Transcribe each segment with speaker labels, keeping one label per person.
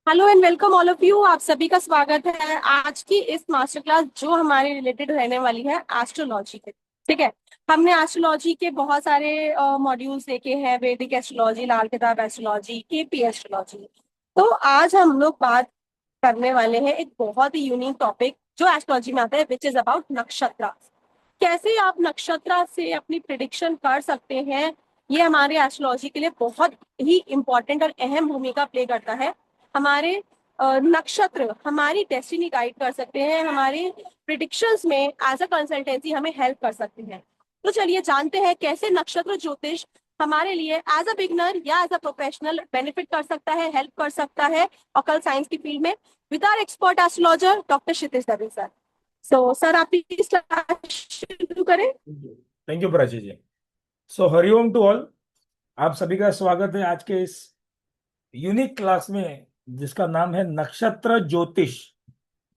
Speaker 1: Hello and welcome all of you. आप सभी का स्वागत है आज की इस मास्टर क्लास जो हमारे रिलेटेड रहने वाली है एस्ट्रोलॉजी के। ठीक है। हमने एस्ट्रोलॉजी के बहुत सारे मॉड्यूल्स देखे हैं, वैदिक एस्ट्रोलॉजी, लाल किताब एस्ट्रोलॉजी, केपी एस्ट्रोलॉजी। तो आज हम लोग बात करने वाले हैं एक बहुत ही यूनिक टॉपिक जो एस्ट्रोलॉजी में आता है, विच इज अबाउट नक्षत्र। कैसे आप नक्षत्र से अपनी प्रिडिक्शन कर सकते हैं, ये हमारे एस्ट्रोलॉजी के लिए बहुत ही इंपॉर्टेंट और अहम भूमिका प्ले करता है। हमारे नक्षत्र हमारी डेस्टिनी गाइड कर सकते हैं, हमारे प्रिडिक्शंस में एज अ कंसल्टेंसी हमें हेल्प कर सकते हैं। तो चलिए जानते हैं कैसे नक्षत्र ज्योतिष हमारे लिए एज अ बिगनर या एज अ प्रोफेशनल बेनिफिट कर सकता है, हेल्प कर सकता है ऑकल्ट साइंस की फील्ड में, with our expert astrologer doctor Kshitij Dave sir. So sir आप प्लीज शुरू करें।
Speaker 2: Thank you Prachi ji. So Hariom to all. आप सभी का स्वागत है आज के इस यूनिक क्लास में जिसका नाम है नक्षत्र ज्योतिष।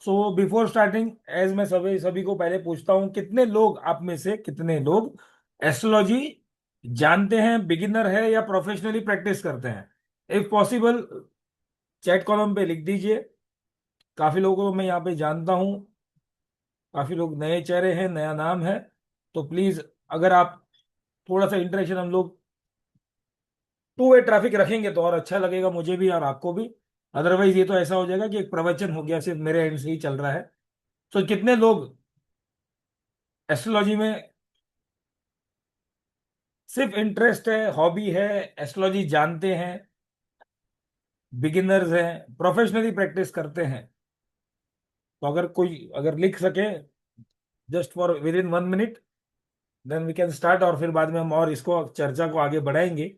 Speaker 2: सो बिफोर स्टार्टिंग एज मैं सभी सभी को पहले पूछता हूं, कितने लोग आप में से कितने लोग एस्ट्रोलॉजी जानते हैं, बिगिनर है या प्रोफेशनली प्रैक्टिस करते हैं? इफ पॉसिबल चैट कॉलम पे लिख दीजिए। काफी लोगों को मैं यहाँ पे जानता हूँ, काफी लोग नए चेहरे हैं, नया नाम है। तो प्लीज अगर आप थोड़ा सा इंटरेक्शन हम लोग टू वे ट्रैफिक रखेंगे तो और अच्छा लगेगा मुझे भी और आपको भी। अदरवाइज ये तो ऐसा हो जाएगा कि एक प्रवचन हो गया, सिर्फ मेरे एंड से ही चल रहा है। तो कितने लोग एस्ट्रोलॉजी में सिर्फ इंटरेस्ट है, हॉबी है, एस्ट्रोलॉजी जानते हैं, बिगिनर्स हैं, प्रोफेशनली प्रैक्टिस करते हैं? तो अगर कोई अगर लिख सके just for within 1 minute, then we can start, और फिर बाद में हम और इसको चर्चा को आगे बढ़ाएंगे।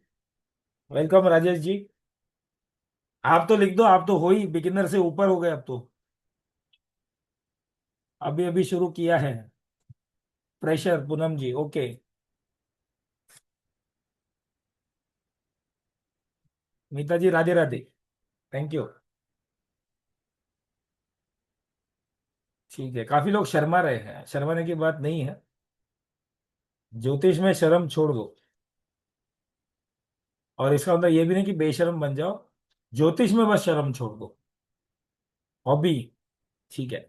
Speaker 2: वेलकम राजेश जी। आप तो लिख दो, आप तो हो ही बिगिनर से ऊपर हो गए अब तो, अभी अभी शुरू किया है। प्रेशर Poonam ji, okay. Meeta ji Radhe Radhe, thank you. ठीक है, काफी लोग शर्मा रहे हैं, शर्माने की बात नहीं है। ज्योतिष में शर्म छोड़ दो, और इसका मतलब ये भी नहीं कि बेशर्म बन जाओ, ज्योतिष में बस शर्म छोड़ दो। हॉबी, ठीक है।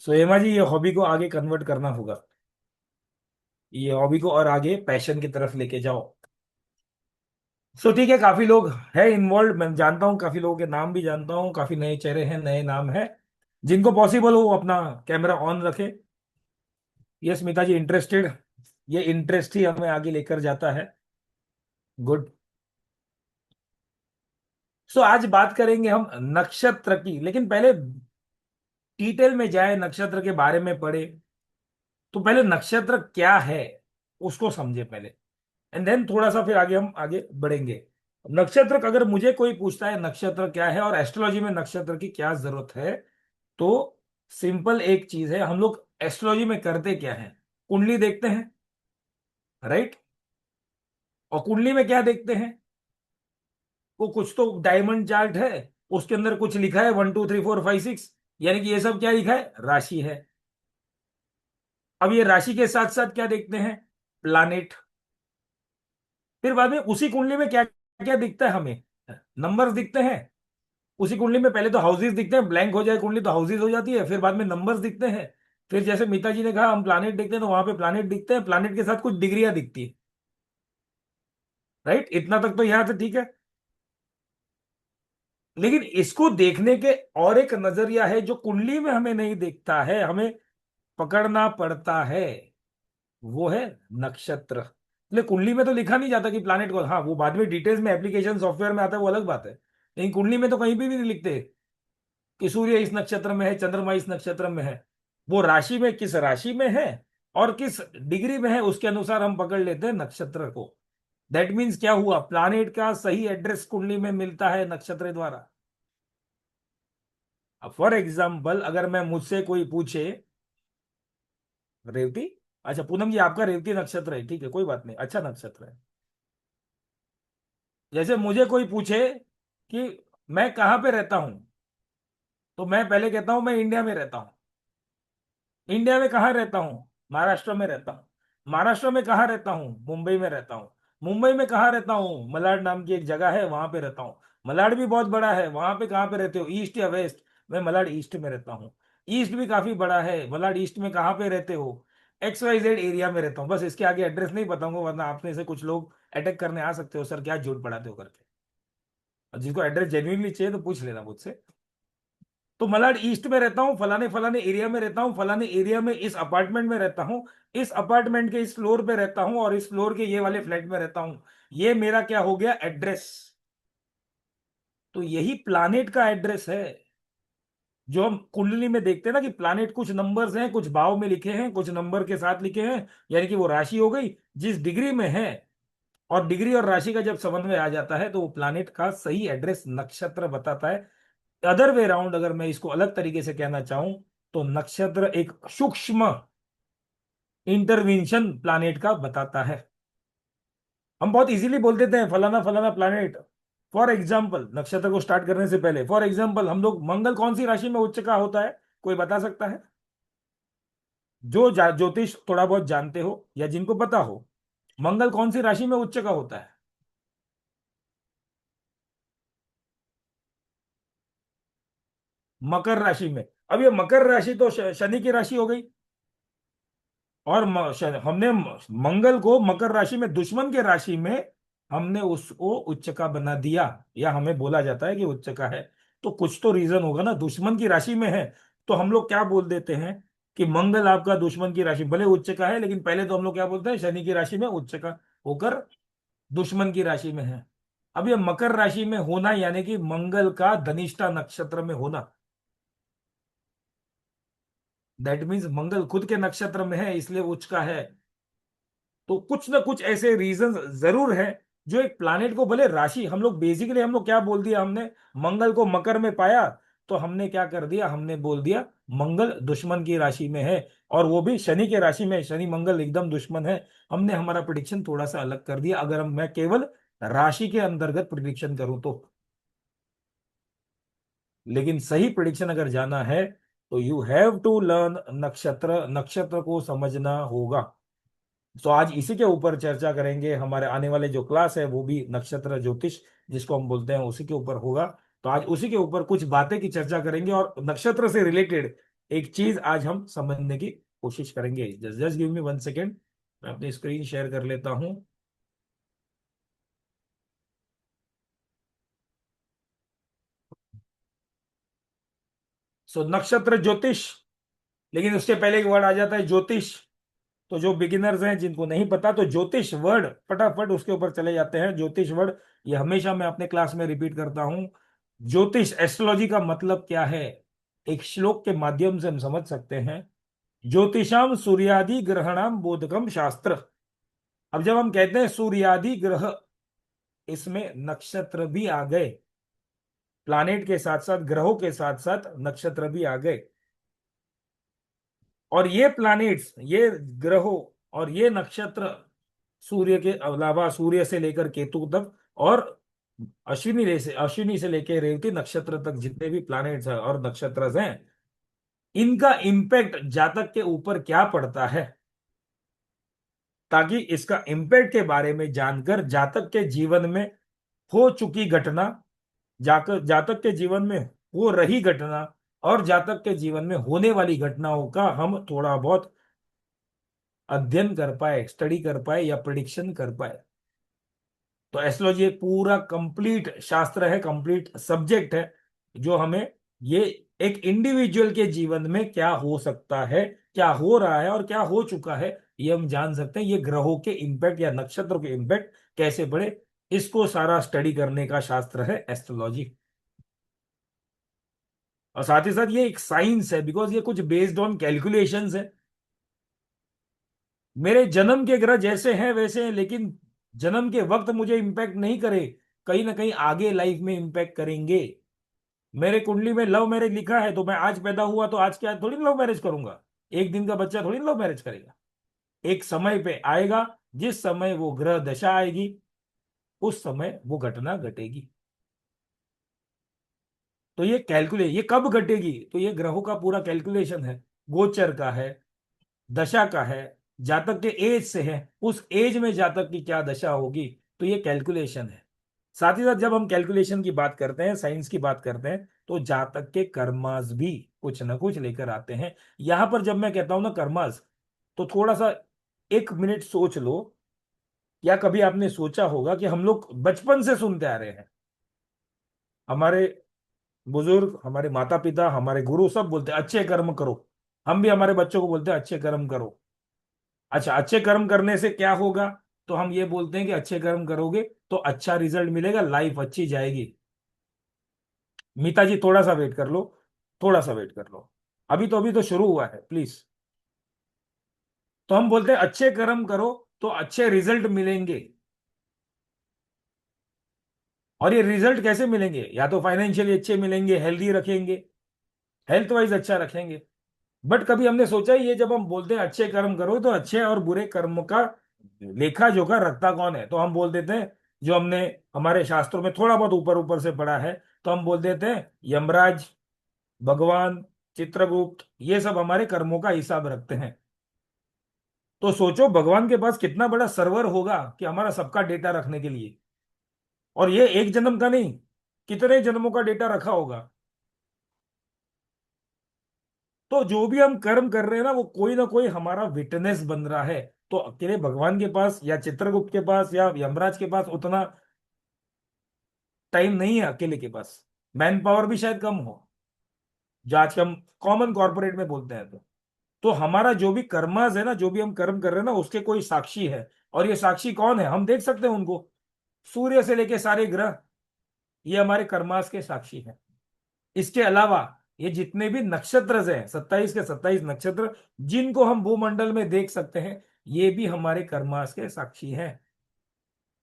Speaker 2: सो हेमा जी, ये हॉबी को आगे कन्वर्ट करना होगा, ये हॉबी को और आगे पैशन की तरफ लेके जाओ। सो ठीक है, काफी लोग हैं इन्वॉल्व, मैं जानता हूँ, काफी लोगों के नाम भी जानता हूँ, काफी नए चेहरे हैं, नए नाम है। जिनको पॉसिबल हो वो अपना कैमरा ऑन रखे। यस स्मिता जी, इंटरेस्टेड। ये इंटरेस्ट ही हमें आगे लेकर जाता है। गुड। सो आज बात करेंगे हम नक्षत्र की, लेकिन पहले डिटेल में जाए, नक्षत्र के बारे में पढ़े, तो पहले नक्षत्र क्या है उसको समझे पहले, एंड देन थोड़ा सा फिर आगे हम आगे बढ़ेंगे। नक्षत्र का अगर मुझे कोई पूछता है नक्षत्र क्या है और एस्ट्रोलॉजी में नक्षत्र की क्या जरूरत है, तो सिंपल एक चीज है, हम लोग एस्ट्रोलॉजी में करते क्या है? कुंडली देखते हैं, राइट? और कुंडली में क्या देखते हैं? वो कुछ तो डायमंड चार्ट है, उसके अंदर कुछ लिखा है 1 2 3 4 5 6, यानी कि ये सब क्या लिखा है? राशि है। अब ये राशि के साथ साथ क्या देखते हैं? प्लानेट। फिर बाद में उसी कुंडली में क्या क्या दिखता है हमें? नंबर्स दिखते हैं। उसी कुंडली में पहले तो हाउसेस दिखते हैं, ब्लैंक हो जाए कुंडली तो हाउसेस हो जाती है, फिर बाद में नंबर्स दिखते हैं। फिर जैसे मीता जी ने कहा हम प्लानेट देखते हैं, तो वहां पे प्लानेट दिखते हैं, प्लानेट के साथ कुछ डिग्रियां दिखती है, राइट? इतना तक तो यहां से ठीक है। लेकिन इसको देखने के और एक नजरिया है जो कुंडली में हमें नहीं दिखता है, हमें पकड़ना पड़ता है, वो है नक्षत्र। इसलिए कुंडली में तो लिखा नहीं जाता कि प्लैनेट को, हाँ वो बाद में डिटेल्स में एप्लीकेशन सॉफ्टवेयर में आता है, वो अलग बात है, लेकिन कुंडली में तो कहीं भी नहीं लिखते कि सूर्य इस नक्षत्र में है, चंद्रमा इस नक्षत्र में है। वो राशि में किस राशि में है और किस डिग्री में है उसके अनुसार हम पकड़ लेते हैं नक्षत्र को। दैट मीन्स क्या हुआ, प्लैनेट का सही एड्रेस कुंडली में मिलता है नक्षत्र द्वारा। अब फॉर एग्जाम्पल अगर मैं मुझसे कोई पूछे, रेवती, अच्छा पूनम जी आपका रेवती नक्षत्र है, ठीक है कोई बात नहीं, अच्छा नक्षत्र है। जैसे मुझे कोई पूछे कि मैं कहाँ पे रहता हूं, तो मैं पहले कहता हूं मैं इंडिया में रहता हूं। इंडिया में कहाँ रहता हूँ? महाराष्ट्र में रहता हूँ। महाराष्ट्र में कहाँ रहता हूँ? मुंबई में रहता हूँ। मुंबई में कहाँ रहता हूँ? मलाड नाम की एक जगह है, वहां पे रहता हूँ। मलाड भी बहुत बड़ा है। वहां पे कहाँ पे रहते हो, ईस्ट या वेस्ट? मैं मलाड ईस्ट में रहता हूँ। ईस्ट भी काफी बड़ा है। मलाड ईस्ट में कहाँ पे रहते हो? XYZ एरिया में रहता हूँ। बस इसके आगे एड्रेस नहीं बताऊंगा, वरना आपने से कुछ लोग अटैक करने आ सकते हो, सर क्या झूठ पढ़ाते हो करके। और जिसको एड्रेस जेन्युइनली चाहिए तो पूछ लेना मुझसे। तो मलाड ईस्ट में रहता हूँ, फलाने फलाने एरिया में रहता हूँ, फलाने एरिया में इस अपार्टमेंट में रहता हूँ, इस अपार्टमेंट के इस फ्लोर पे रहता हूँ, और इस फ्लोर के ये वाले फ्लैट में रहता हूँ। ये मेरा क्या हो गया, एड्रेस। तो यही प्लानेट का एड्रेस है। जो हम कुंडली में देखते हैं ना कि प्लानेट कुछ नंबर्स हैं, कुछ भाव में लिखे हैं, कुछ नंबर के साथ लिखे हैं, यानी कि वो राशि हो गई जिस डिग्री में है। और डिग्री और राशि का जब समन्वय आ जाता है तो वो प्लानेट का सही एड्रेस नक्षत्र बताता है। अदर वे राउंड अगर मैं इसको अलग तरीके से कहना चाहूं, तो नक्षत्र एक सूक्ष्म इंटरवेंशन प्लानेट का बताता है। हम बहुत इजीली बोल देते हैं फलाना फलाना प्लानेट। फॉर एग्जाम्पल, नक्षत्र को स्टार्ट करने से पहले फॉर एग्जाम्पल हम लोग मंगल कौन सी राशि में उच्च का होता है, कोई बता सकता है? जो ज्योतिष थोड़ा बहुत जानते हो या जिनको पता हो, मंगल कौन सी राशि में उच्च का होता है? मकर राशि में। अब ये मकर राशि तो शनि की राशि हो गई। और हमने मंगल को मकर राशि में, दुश्मन के राशि में, हमने उसको उच्च का बना दिया, या हमें बोला जाता है कि उच्च का है। तो कुछ तो रीजन होगा ना, दुश्मन की राशि में है। तो हम लोग क्या बोल देते हैं कि मंगल आपका दुश्मन की राशि भले उच्च का है, लेकिन पहले तो हम लोग क्या बोलते हैं, शनि की राशि में उच्च का होकर दुश्मन की राशि में है। अब ये मकर राशि में होना यानी कि मंगल का धनिष्ठा नक्षत्र में होना, दैट मीन्स मंगल खुद के नक्षत्र में है, इसलिए उच्च का है। तो कुछ ना कुछ ऐसे रीजन जरूर है जो एक प्लानेट को, भले राशि, हम लोग बेसिकली हम लोग क्या बोल दिया, हमने मंगल को मकर में पाया, तो हमने क्या कर दिया, हमने बोल दिया मंगल दुश्मन की राशि में है। और वो भी शनि के राशि में, शनि मंगल एकदम दुश्मन है। हमने हमारा प्रिडिक्शन थोड़ा सा अलग कर दिया, अगर मैं केवल राशि के अंतर्गत प्रिडिक्शन करूं तो। लेकिन सही प्रिडिक्शन अगर जाना है तो यू हैव टू लर्न नक्षत्र, नक्षत्र को समझना होगा। तो आज इसी के ऊपर चर्चा करेंगे। हमारे आने वाले जो क्लास है वो भी नक्षत्र ज्योतिष जिसको हम बोलते हैं उसी के ऊपर होगा। तो आज उसी के ऊपर कुछ बातें की चर्चा करेंगे, और नक्षत्र से रिलेटेड एक चीज आज हम समझने की कोशिश करेंगे। Just just give me 1 second, मैं अपनी स्क्रीन शेयर कर लेता हूं। सो नक्षत्र ज्योतिष, लेकिन उसके पहले एक वर्ड आ जाता है ज्योतिष। तो जो बिगिनर्स हैं जिनको नहीं पता, तो ज्योतिष वर्ड फटाफट उसके ऊपर चले जाते हैं। ज्योतिष वर्ड ये हमेशा मैं अपने क्लास में रिपीट करता हूं। ज्योतिष एस्ट्रोलॉजी का मतलब क्या है, एक श्लोक के माध्यम से हम समझ सकते हैं। ज्योतिषाम सूर्यादि ग्रहणाम बोधकम शास्त्र। अब जब हम कहते हैं सूर्यादि ग्रह, इसमें नक्षत्र भी आ गए, प्लानेट के साथ साथ ग्रहों के साथ साथ नक्षत्र भी आ गए। और ये प्लैनेट्स, ये ग्रहों और ये नक्षत्र, सूर्य के अलावा, सूर्य से लेकर केतु तक, और अश्विनी से लेकर रेवती नक्षत्र तक जितने भी प्लैनेट्स हैं और नक्षत्र हैं, इनका इम्पैक्ट जातक के ऊपर क्या पड़ता है, ताकि इसका इम्पैक्ट के बारे में जानकर जातक के जीवन में हो चुकी घटना, जाकर जातक के जीवन में हो रही घटना, और जातक के जीवन में होने वाली घटनाओं का हम थोड़ा बहुत अध्ययन कर पाए, स्टडी कर पाए, या प्रिडिक्शन कर पाए। तो एस्ट्रोलॉजी एक पूरा कंप्लीट शास्त्र है, कंप्लीट सब्जेक्ट है, जो हमें ये एक इंडिविजुअल के जीवन में क्या हो सकता है, क्या हो रहा है और क्या हो चुका है, ये हम जान सकते हैं। ये ग्रहों के इम्पैक्ट या नक्षत्रों के इम्पैक्ट कैसे पड़े, इसको सारा स्टडी करने का शास्त्र है एस्ट्रोलॉजी। और साथ ही साथ ये एक साइंस है, बिकॉज ये कुछ बेस्ड ऑन कैलकुलेशंस है। मेरे जन्म के ग्रह जैसे हैं वैसे हैं, लेकिन जन्म के वक्त मुझे इम्पैक्ट नहीं करे, कहीं ना कहीं आगे लाइफ में इम्पैक्ट करेंगे। मेरे कुंडली में लव मैरिज लिखा है, तो मैं आज पैदा हुआ तो आज क्या थोड़ी लव मैरिज करूंगा। एक दिन का बच्चा थोड़ी लव मैरिज करेगा। एक समय पे आएगा, जिस समय वो ग्रह दशा आएगी उस समय वो घटना घटेगी। तो ये कब घटेगी, तो ये ग्रहों का पूरा कैलकुलेशन है। गोचर का है, दशा का है, जातक के एज से है, उस एज में जातक की क्या दशा होगी, तो ये कैलकुलेशन है। साथ ही साथ जब हम कैलकुलेशन की बात करते हैं, साइंस की बात करते हैं, तो जातक के कर्मास भी कुछ ना कुछ लेकर आते हैं। यहां पर जब मैं कहता हूं ना कर्मास, तो थोड़ा सा 1 मिनट सोच लो। या कभी आपने सोचा होगा कि हम लोग बचपन से सुनते आ रहे हैं, हमारे बुजुर्ग, हमारे माता पिता, हमारे गुरु सब बोलते हैं अच्छे कर्म करो। हम भी हमारे बच्चों को बोलते हैं अच्छे कर्म करो। अच्छा, अच्छे कर्म करने से क्या होगा? तो हम ये बोलते हैं कि अच्छे कर्म करोगे तो अच्छा रिजल्ट मिलेगा, लाइफ अच्छी जाएगी। मीता जी थोड़ा सा वेट कर लो, थोड़ा सा वेट कर लो, अभी तो शुरू हुआ है प्लीज। तो हम बोलते हैं अच्छे कर्म करो तो अच्छे रिजल्ट मिलेंगे। और ये रिजल्ट कैसे मिलेंगे? या तो फाइनेंशियली अच्छे मिलेंगे, हेल्दी रखेंगे, हेल्थ वाइज अच्छा रखेंगे। बट कभी हमने सोचा ही ये जब हम बोलते हैं अच्छे कर्म करो तो अच्छे और बुरे कर्म का लेखा जोखा रखता कौन है? तो हम बोल देते हैं, जो हमने हमारे शास्त्रों में थोड़ा बहुत ऊपर ऊपर से पढ़ा है, तो हम बोल देते हैं यमराज, भगवान, चित्रगुप्त, ये सब हमारे कर्मों का हिसाब रखते हैं। तो सोचो भगवान के पास कितना बड़ा सर्वर होगा कि हमारा सबका डेटा रखने के लिए। और ये एक जन्म का नहीं, कितने जन्मों का डेटा रखा होगा। तो जो भी हम कर्म कर रहे हैं ना, वो कोई ना कोई हमारा विटनेस बन रहा है। तो अकेले भगवान के पास या चित्रगुप्त के पास या यमराज के पास उतना टाइम नहीं है, अकेले के पास मैन पावर भी शायद कम हो, जो आज के हम कॉमन कॉर्पोरेट में बोलते हैं। तो हमारा जो भी कर्माज है ना, जो भी हम कर्म कर रहे हैं ना, उसके कोई साक्षी है। और ये साक्षी कौन है? हम देख सकते हैं उनको, सूर्य से लेके सारे ग्रह, ये हमारे कर्मास के साक्षी हैं। इसके अलावा ये जितने भी नक्षत्र हैं, 27 के 27 नक्षत्र, जिनको हम भूमंडल में देख सकते हैं, ये भी हमारे कर्मास के साक्षी हैं।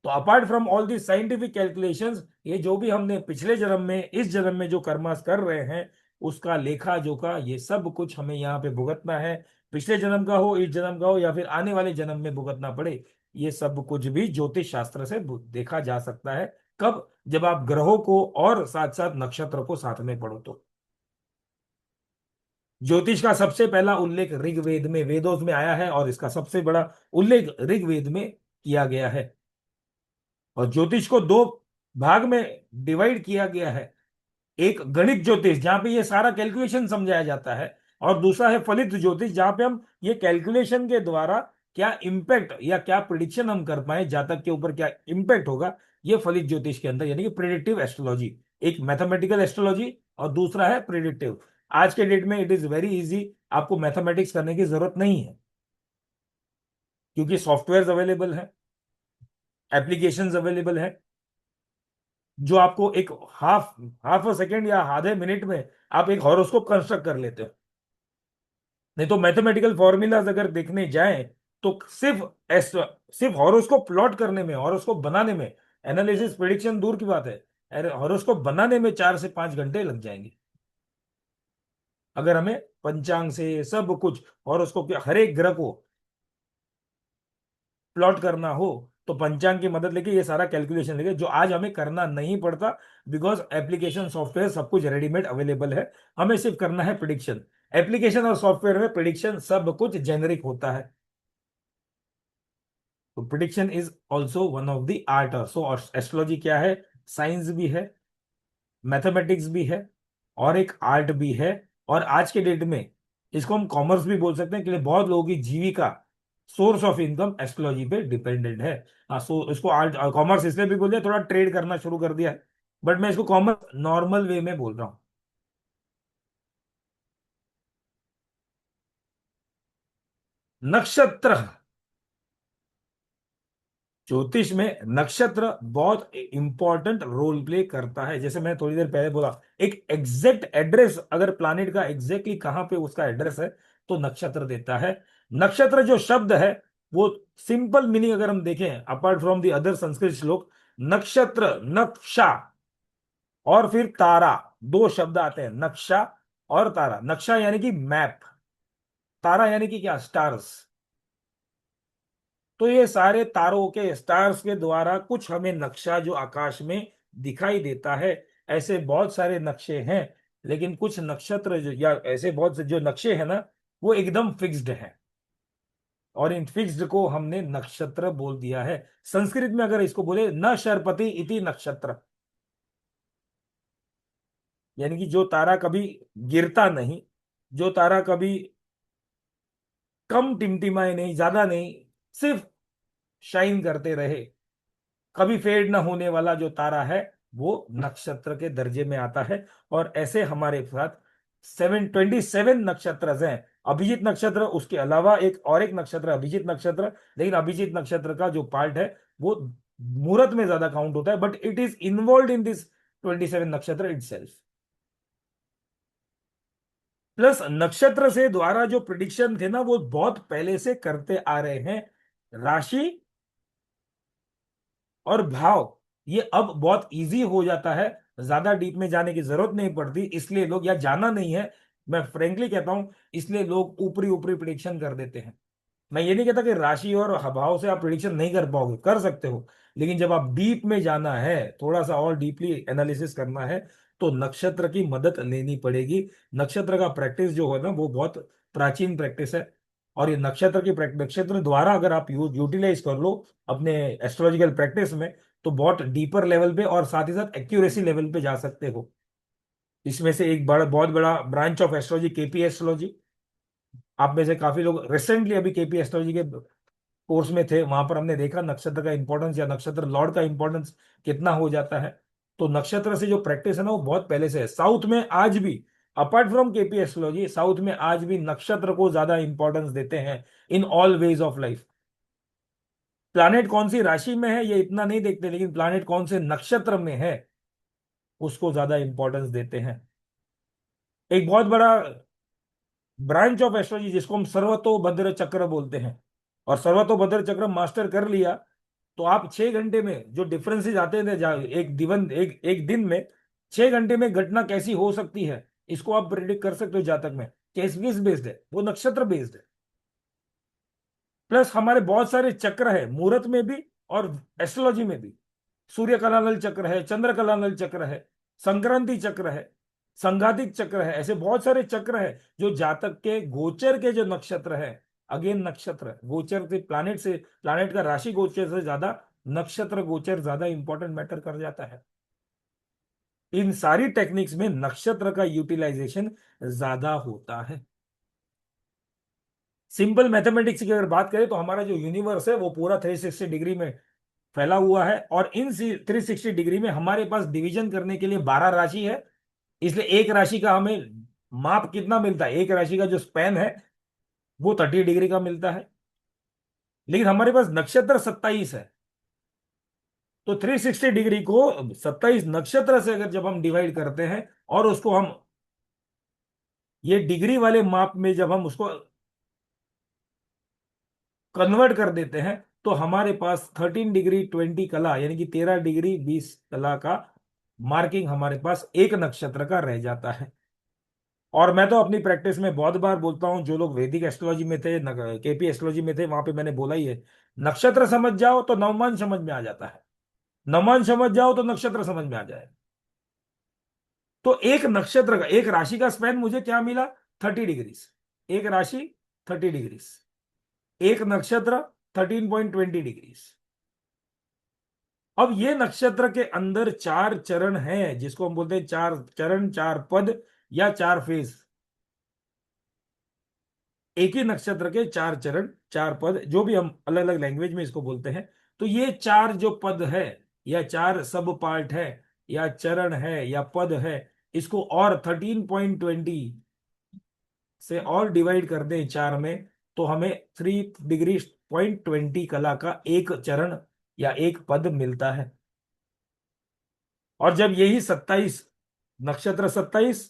Speaker 2: तो apart from all the scientific calculations, ये जो भी हमने पिछले जन्म में, इस जन्म में जो कर्मास कर रहे हैं, उसका लेखा जोखा ये सब कुछ हमें यहाँ पे भुगतना है। पिछले जन्म का हो, इस जन्म का हो, या फिर आने वाले जन्म में भुगतना पड़े, ये सब कुछ भी ज्योतिष शास्त्र से देखा जा सकता है। कब? जब आप ग्रहों को और साथ साथ नक्षत्र को साथ में पढ़ो तो। ज्योतिष का सबसे पहला उल्लेख ऋग्वेद में, वेदों में आया है, और इसका सबसे बड़ा उल्लेख ऋग्वेद में किया गया है। और ज्योतिष को दो भाग में डिवाइड किया गया है। एक गणित ज्योतिष, जहां पे ये सारा कैलकुलेशन समझाया जाता है, और दूसरा है फलित ज्योतिष, जहां पे हम ये कैलकुलेशन के द्वारा क्या इम्पैक्ट या क्या प्रिडिक्शन हम कर पाए, जातक के ऊपर क्या इम्पैक्ट होगा, ये फलित ज्योतिष के अंदर, यानी कि प्रिडिक्टिव एस्ट्रोलॉजी। एक मैथमेटिकल एस्ट्रोलॉजी और दूसरा है प्रिडिक्टिव। आज के डेट में इट इज वेरी इजी, आपको मैथमेटिक्स करने की जरूरत नहीं है, क्योंकि सॉफ्टवेयर अवेलेबल है, एप्लीकेशंस अवेलेबल है, जो आपको एक हाफ हाफ अ सेकेंड या आधे मिनट में आप एक हॉरोस्कोप कंस्ट्रक्ट कर लेते हो। नहीं तो मैथमेटिकल फॉर्मूलाज अगर देखने जाएं, तो सिर्फ हॉरोस्कोप प्लॉट करने में, हॉरोस्कोप बनाने में, एनालिसिस प्रिडिक्शन दूर की बात है, हॉरोस्कोप बनाने में 4 से 5 घंटे लग जाएंगे। अगर हमें पंचांग से सब कुछ हॉरोस्कोप के हर एक ग्रह को प्लॉट करना हो, तो पंचांग की मदद लेके ये सारा कैलकुलेशन लेके, जो आज हमें करना नहीं पड़ता, बिकॉज एप्लीकेशन सॉफ्टवेयर सब कुछ रेडीमेड अवेलेबल है। हमें सिर्फ करना है प्रिडिक्शन। एप्लीकेशन और सॉफ्टवेयर में प्रिडिक्शन सब कुछ जेनरिक होता है। तो prediction is also one of the art. So astrology क्या है? साइंस भी है, मैथमेटिक्स भी है, और एक आर्ट भी है। और आज के डेट में इसको हम कॉमर्स भी बोल सकते हैं, क्योंकि बहुत लोगों की जीविका, सोर्स ऑफ इनकम एस्ट्रोलॉजी पे डिपेंडेंट है। हाँ, सो इसको आर्ट कॉमर्स इसलिए भी बोल दिया, थोड़ा ट्रेड करना शुरू कर दिया है, बट मैं इसको कॉमर्स नॉर्मल वे में बोल रहा हूँ। नक्षत्र, ज्योतिष में नक्षत्र बहुत इंपॉर्टेंट रोल प्ले करता है। जैसे मैं थोड़ी देर पहले बोला, एक एग्जैक्ट एड्रेस, अगर प्लानिट का एग्जैक्टली कहां पे उसका एड्रेस है, तो नक्षत्र देता है। नक्षत्र जो शब्द है, वो सिंपल मीनिंग अगर हम देखें, apart from the other Sanskrit श्लोक, नक्षत्र, नक्शा और फिर तारा, दो शब्द आते हैं, नक्शा और तारा। नक्शा यानी कि मैप, तारा यानी कि क्या? स्टार्स। तो ये सारे तारों के, स्टार्स के द्वारा कुछ हमें नक्शा जो आकाश में दिखाई देता है। ऐसे बहुत सारे नक्शे हैं, लेकिन कुछ नक्षत्र जो, या ऐसे बहुत से जो नक्शे हैं ना, वो एकदम फिक्स्ड हैं। और इन फिक्स्ड को हमने नक्षत्र बोल दिया है। संस्कृत में अगर इसको बोले न शरपति इति नक्षत्र, यानी कि जो तारा कभी गिरता नहीं, जो तारा कभी कम टिमटिमाए नहीं, ज्यादा नहीं, सिर्फ शाइन करते रहे, कभी फेड ना होने वाला जो तारा है, वो नक्षत्र के दर्जे में आता है। और ऐसे हमारे साथ 727 नक्षत्र हैं। अभिजीत नक्षत्र उसके अलावा एक और एक नक्षत्र अभिजीत नक्षत्र, लेकिन अभिजीत नक्षत्र का जो पार्ट है वो मुहूर्त में ज्यादा काउंट होता है, but it is involve in this 27 नक्षत्र इटसेल्फ। प्लस नक्षत्र से द्वारा जो प्रिडिक्शन थे ना, वो बहुत पहले से करते आ रहे हैं। राशि और भाव ये अब बहुत इजी हो जाता है, ज्यादा डीप में जाने की जरूरत नहीं पड़ती, इसलिए लोग, या जाना नहीं है, मैं फ्रेंकली कहता हूं, इसलिए लोग ऊपरी ऊपरी प्रिडिक्शन कर देते हैं। मैं ये नहीं कहता कि राशि और भाव से आप प्रिडिक्शन नहीं कर पाओगे, कर सकते हो, लेकिन जब आप डीप में जाना है, थोड़ा सा और डीपली एनालिसिस करना है, तो नक्षत्र की मदद लेनी पड़ेगी। नक्षत्र का प्रैक्टिस जो है ना, वो बहुत प्राचीन प्रैक्टिस है। और ये नक्षत्र की नक्षत्र द्वारा अगर आप यूटिलाइज कर लो अपने एस्ट्रोलॉजिकल प्रैक्टिस में, तो बहुत डीपर लेवल पे और साथ ही साथ एक्यूरेसी लेवल पे जा सकते हो। इसमें से एक बड़ा, बहुत बड़ा branch of astrology KP astrology. आप में से काफी लोग रिसेंटली अभी केपी एस्ट्रोलॉजी के कोर्स में थे, वहां पर हमने देखा नक्षत्र का इंपॉर्टेंस या नक्षत्र लॉर्ड का इंपॉर्टेंस कितना हो जाता है। तो नक्षत्र से जो प्रैक्टिस है ना, वो बहुत पहले से है। साउथ में आज भी, apart from KP astrology, south में आज भी नक्षत्र को ज्यादा इंपॉर्टेंस देते हैं in all ways of life. Planet कौन सी राशि में है ये इतना नहीं देखते, लेकिन प्लानेट कौन से नक्षत्र में है उसको ज्यादा इंपॉर्टेंस देते हैं। एक बहुत बड़ा ब्रांच ऑफ एस्ट्रोलॉजी जिसको हम सर्वतोभद्र चक्र बोलते हैं, और सर्वतोभद्र चक्र मास्टर कर लिया, तो आप 6 घंटे में जो डिफरेंसेस आते हैं एक दिवन एक दिन में 6 घंटे में घटना कैसी हो सकती है, इसको आप प्रिडिक्ट कर सकते हो जातक में। किस बेस्ड है वो? नक्षत्र बेस्ड है। प्लस हमारे बहुत सारे चक्र है मुहूर्त में भी और एस्ट्रोलॉजी में भी। सूर्य कलानल चक्र है, चंद्र कलानल चक्र है, संक्रांति चक्र है, संघातिक चक्र है, ऐसे बहुत सारे चक्र है जो जातक के गोचर के जो नक्षत्र है, अगेन नक्षत्र गोचर से, प्लानेट का राशि गोचर से ज्यादा नक्षत्र गोचर ज्यादा इंपॉर्टेंट मैटर कर जाता है। इन सारी टेक्निक्स में नक्षत्र का यूटिलाइजेशन ज्यादा होता है। सिंपल मैथमेटिक्स की अगर बात करें तो हमारा जो यूनिवर्स है वो पूरा 360 डिग्री में फैला हुआ है, और इन 360 डिग्री में हमारे पास डिवीजन करने के लिए 12 राशि है। इसलिए एक राशि का हमें माप कितना मिलता है, एक राशि का जो स्पैन है वो 30 डिग्री का मिलता है, लेकिन हमारे पास नक्षत्र 27 है। तो 360 डिग्री को 27 नक्षत्र से अगर जब हम डिवाइड करते हैं और उसको हम ये डिग्री वाले माप में जब हम उसको कन्वर्ट कर देते हैं, तो हमारे पास 13 डिग्री 20 कला, यानी कि 13 डिग्री 20 कला का मार्किंग हमारे पास एक नक्षत्र का रह जाता है। और मैं तो अपनी प्रैक्टिस में बहुत बार बोलता हूं, जो लोग वैदिक एस्ट्रोलॉजी में थे, केपी एस्ट्रोलॉजी में थे, वहां पे मैंने बोला ही है, नक्षत्र समझ जाओ तो नवमान समझ में आ जाता है, नवमान समझ जाओ तो नक्षत्र समझ में आ जाए। तो एक नक्षत्र का, एक राशि का स्पैन मुझे क्या मिला? 30 डिग्रीज। एक राशि 30 डिग्रीज, एक नक्षत्र 13.20 डिग्रीज। अब ये नक्षत्र के अंदर 4 चरण हैं, जिसको हम बोलते हैं 4 चरण, 4 पद या 4 फेज। एक ही नक्षत्र के 4 चरण, 4 पद, जो भी हम अलग अलग लैंग्वेज में इसको बोलते हैं। तो ये 4 जो पद है, या 4 सब पार्ट है, या चरण है, या पद है, इसको और 13.20 से और डिवाइड कर दें 4 में, तो हमें 3 डिग्री 20 कला का एक चरण या एक पद मिलता है। और जब यही 27 नक्षत्र 27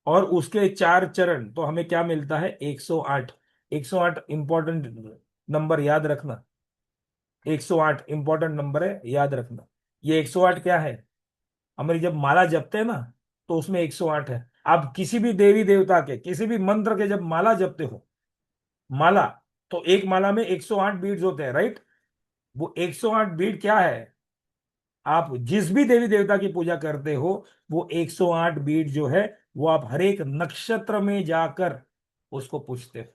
Speaker 2: और उसके 4 चरण, तो हमें क्या मिलता है? 108। 108 इंपॉर्टेंट नंबर याद रखना, 108 इंपॉर्टेंट नंबर है, याद रखना। ये 108 क्या है? हमारी जब माला जपते हैं ना, तो उसमें 108 है। आप किसी भी देवी देवता के, किसी भी मंत्र के जब माला जपते हो, माला, तो एक माला में 108 बीड्स होते हैं, राइट? वो 108 बीड क्या है? आप जिस भी देवी देवता की पूजा करते हो, वो 108 बीट जो है, वो आप हर एक नक्षत्र में जाकर उसको पूछते हो।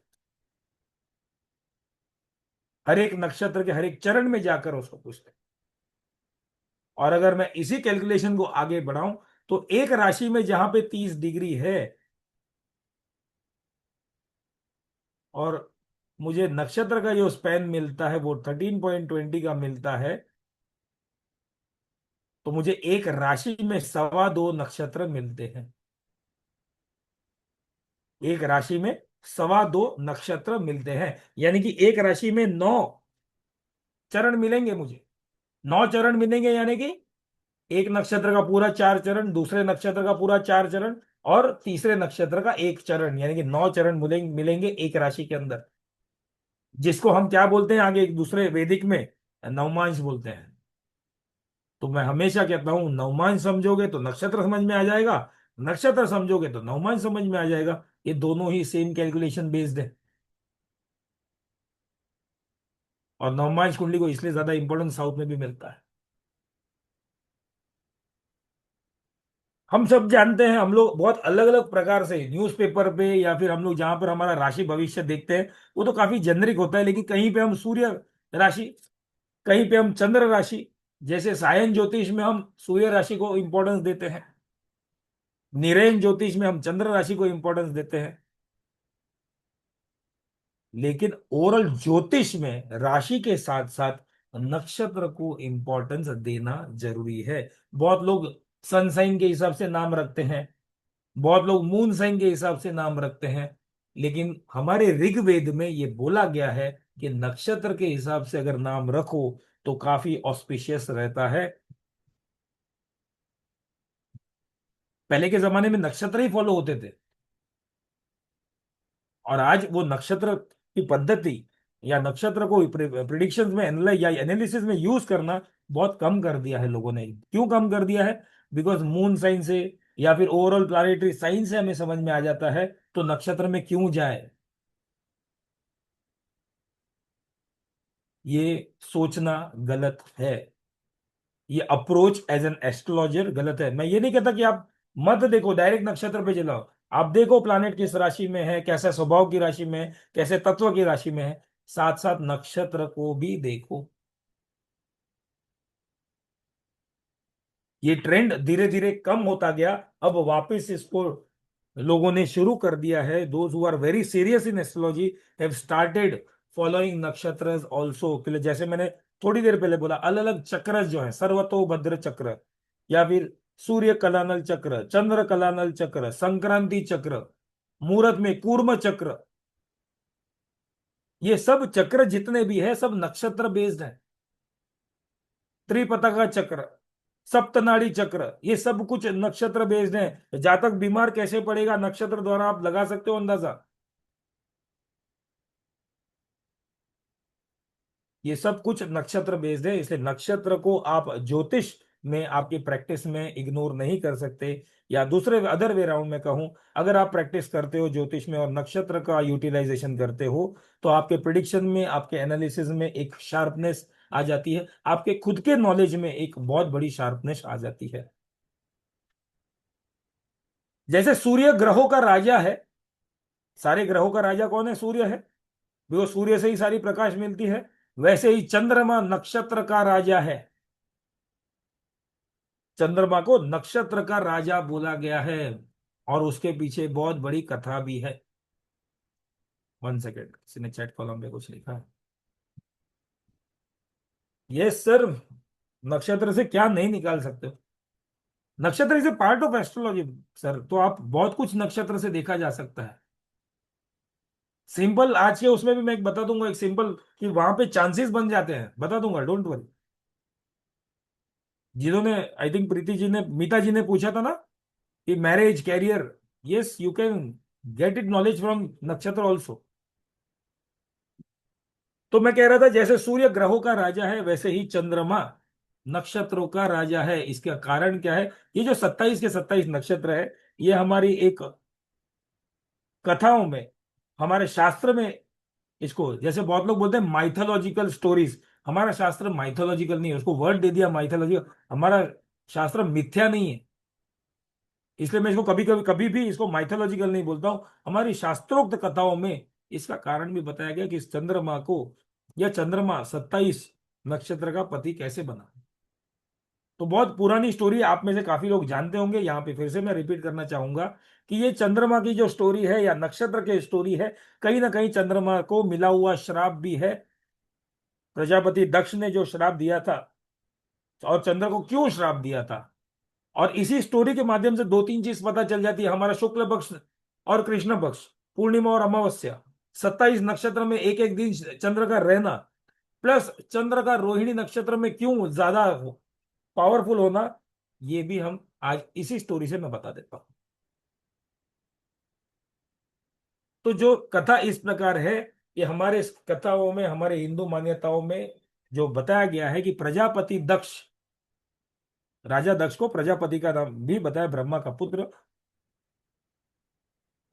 Speaker 2: हर एक नक्षत्र के हर एक चरण में जाकर उसको पूछते हैं। और अगर मैं इसी कैलकुलेशन को आगे बढ़ाऊं, तो एक राशि में जहां पे 30 डिग्री है, और मुझे नक्षत्र का जो स्पैन मिलता है वो 13.20 का मिलता है, तो मुझे एक राशि में 2.25 नक्षत्र मिलते हैं। एक राशि में 2.25 नक्षत्र मिलते हैं, यानी कि एक राशि में 9 चरण मिलेंगे मुझे। 9 चरण मिलेंगे, यानी कि एक नक्षत्र का पूरा 4 चरण, दूसरे नक्षत्र का पूरा 4 चरण, और तीसरे नक्षत्र का 1 चरण, यानी कि 9 चरण मिलेंगे मिलेंगे एक राशि के अंदर, जिसको हम क्या बोलते हैं आगे एक दूसरे वैदिक में, नवमांश बोलते हैं। तो मैं हमेशा कहता हूं, नवमांश समझोगे तो नक्षत्र समझ में आ जाएगा, नक्षत्र समझोगे तो नवमांश समझ में आ जाएगा। ये दोनों ही सेम कैलकुलेशन बेस्ड है। और नवमांश कुंडली को इसलिए ज्यादा इंपॉर्टेंस साउथ में भी मिलता है। हम सब जानते हैं, हम लोग बहुत अलग अलग प्रकार से न्यूज़पेपर पे या फिर हम लोग जहां पर हमारा राशि भविष्य देखते हैं, वो तो काफी जेनरिक होता है, लेकिन कहीं पे हम सूर्य राशि, कहीं पे हम चंद्र राशि, जैसे सायन ज्योतिष में हम सूर्य राशि को इंपॉर्टेंस देते हैं, निरयन ज्योतिष में हम चंद्र राशि को इंपॉर्टेंस देते हैं। लेकिन ओरल ज्योतिष में राशि के साथ साथ नक्षत्र को इंपॉर्टेंस देना जरूरी है। बहुत लोग सन साइन के हिसाब से नाम रखते हैं, बहुत लोग मून साइन के हिसाब से नाम रखते हैं, लेकिन हमारे ऋग्वेद में ये बोला गया है कि नक्षत्र के हिसाब से अगर नाम रखो तो काफी ऑस्पिशियस रहता है। पहले के जमाने में नक्षत्र ही फॉलो होते थे, और आज वो नक्षत्र की पद्धति या नक्षत्र को प्रिडिक्शन में एनालाइज या एनालिसिस में यूज करना बहुत कम कर दिया है लोगों ने। क्यों कम कर दिया है? बिकॉज मून साइन से या फिर ओवरऑल प्लानिटरी साइन से हमें समझ में आ जाता है, तो नक्षत्र में क्यों जाए, ये सोचना गलत है। ये अप्रोच एज एन एस्ट्रोलॉजर गलत है। मैं ये नहीं कहता कि आप मत देखो, डायरेक्ट नक्षत्र पे चलाओ। आप देखो प्लानेट किस राशि में है, कैसे स्वभाव की राशि में है, कैसे तत्व की राशि में है, साथ साथ नक्षत्र को भी देखो। ये ट्रेंड धीरे धीरे कम होता गया, अब वापस इसको लोगों ने शुरू कर दिया है। Those who are very serious in astrology have started following नक्षत्र ऑल्सो। जैसे मैंने थोड़ी देर पहले बोला, अलग अलग चक्र जो है, सर्वतोभद्र चक्र, या फिर सूर्य कलानल चक्र, चंद्र कलानल चक्र, संक्रांति चक्र, मुहूर्त में कूर्म चक्र, ये सब चक्र जितने भी है सब नक्षत्र बेस्ड है। त्रिपताका चक्र, सप्तनाड़ी चक्र, ये सब कुछ नक्षत्र बेस्ड है। जातक बीमार कैसे पड़ेगा, नक्षत्र द्वारा आप लगा सकते हो अंदाजा। ये सब कुछ नक्षत्र बेस्ड है, इसलिए नक्षत्र को आप ज्योतिष में आपकी प्रैक्टिस में इग्नोर नहीं कर सकते। या दूसरे अदर वे राउंड में कहूं, अगर आप प्रैक्टिस करते हो ज्योतिष में और नक्षत्र का यूटिलाइजेशन करते हो, तो आपके प्रिडिक्शन में, आपके एनालिसिस में एक शार्पनेस आ जाती है, आपके खुद के नॉलेज में एक बहुत बड़ी शार्पनेस आ जाती है। जैसे सूर्य ग्रहों का राजा है, सारे ग्रहों का राजा कौन है? सूर्य है, वो सूर्य से ही सारी प्रकाश मिलती है। वैसे ही चंद्रमा नक्षत्र का राजा है, चंद्रमा को नक्षत्र का राजा बोला गया है, और उसके पीछे बहुत बड़ी कथा भी है। 1 सेकेंड, किसी ने चैट कॉलम में कुछ लिखा है। ये सर, नक्षत्र से क्या नहीं निकाल सकते हो? नक्षत्र is a part of astrology sir, तो आप बहुत कुछ नक्षत्र से देखा जा सकता है। सिंपल आज के उसमें भी मैं एक बता दूंगा, एक सिंपल कि वहां पे चांसेस बन जाते हैं, बता दूंगा, डोंट वरी। जिन्होंने, आई थिंक प्रीति जी ने, मीता जी ने पूछा था ना कि marriage career, yes you can get it knowledge from नक्षत्र ऑल्सो। तो मैं कह रहा था, जैसे सूर्य ग्रहों का राजा है, वैसे ही चंद्रमा नक्षत्रों का राजा है। इसका कारण क्या है? ये जो 27 के 27 नक्षत्र है, ये हमारी एक कथाओं में, हमारे शास्त्र में, इसको जैसे बहुत लोग बोलते हैं माइथोलॉजिकल स्टोरीज, हमारा शास्त्र माइथोलॉजिकल नहीं है, उसको वर्ड दे दिया माइथोलॉजी। हमारा शास्त्र मिथ्या नहीं है, इसलिए मैं इसको कभी कभी कभी भी इसको माइथोलॉजिकल नहीं बोलता हूं। हमारी शास्त्रोक्त कथाओं में इसका कारण भी बताया गया कि इस चंद्रमा को या चंद्रमा 27 नक्षत्र का पति कैसे बना। तो बहुत पुरानी स्टोरी, आप में से काफी लोग जानते होंगे, यहाँ पे फिर से मैं रिपीट करना चाहूंगा कि ये चंद्रमा की जो स्टोरी है या नक्षत्र की स्टोरी है, कहीं ना कहीं चंद्रमा को मिला हुआ श्राप भी है। प्रजापति दक्ष ने जो श्राप दिया था, और चंद्र को क्यों श्राप दिया था, और इसी स्टोरी के माध्यम से दो तीन चीज पता चल जाती है। हमारा शुक्ल पक्ष और कृष्ण पक्ष, पूर्णिमा और अमावस्या, 27 नक्षत्र में एक एक दिन चंद्र का रहना, प्लस चंद्र का रोहिणी नक्षत्र में क्यों ज्यादा पावरफुल होना, ये भी हम आज इसी स्टोरी से मैं बता देता हूं। तो जो कथा इस प्रकार है, ये हमारे इस कथाओं में, हमारे हिंदू मान्यताओं में जो बताया गया है कि प्रजापति दक्ष, राजा दक्ष को प्रजापति का नाम भी बताया, ब्रह्मा का पुत्र,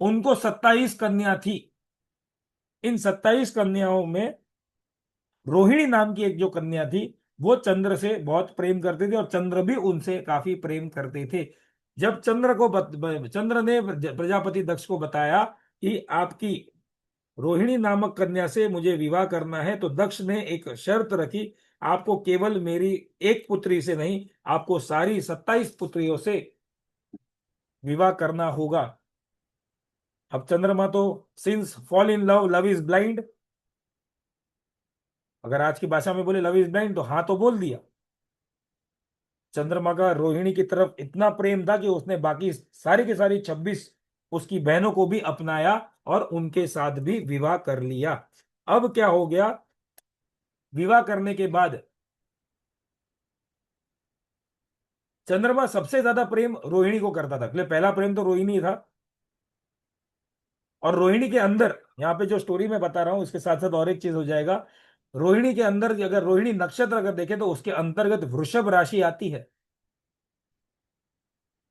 Speaker 2: उनको 27 कन्या थी। इन 27 कन्याओं में रोहिणी नाम की एक जो कन्या थी, वो चंद्र से बहुत प्रेम करती थी और चंद्र भी उनसे काफी प्रेम करते थे। जब चंद्र ने प्रजापति दक्ष को बताया कि आपकी रोहिणी नामक कन्या से मुझे विवाह करना है, तो दक्ष ने एक शर्त रखी, आपको केवल मेरी एक पुत्री से नहीं, आपको सारी 27 पुत्रियों से विवाह करना होगा। अब चंद्रमा तो, since fall in love, love is blind, अगर आज की भाषा में बोले लव इज ब्लाइंड, तो हाँ तो बोल दिया। चंद्रमा का रोहिणी की तरफ इतना प्रेम था कि उसने बाकी सारी की सारी 26 उसकी बहनों को भी अपनाया और उनके साथ भी विवाह कर लिया। अब क्या हो गया, विवाह करने के बाद चंद्रमा सबसे ज्यादा प्रेम रोहिणी को करता था, पहले पहला प्रेम तो रोहिणी था। और रोहिणी के अंदर, यहाँ पे जो स्टोरी मैं बता रहा हूं उसके साथ साथ और एक चीज हो जाएगा, रोहिणी के अंदर अगर रोहिणी नक्षत्र अगर देखें तो उसके अंतर्गत वृषभ राशि आती है।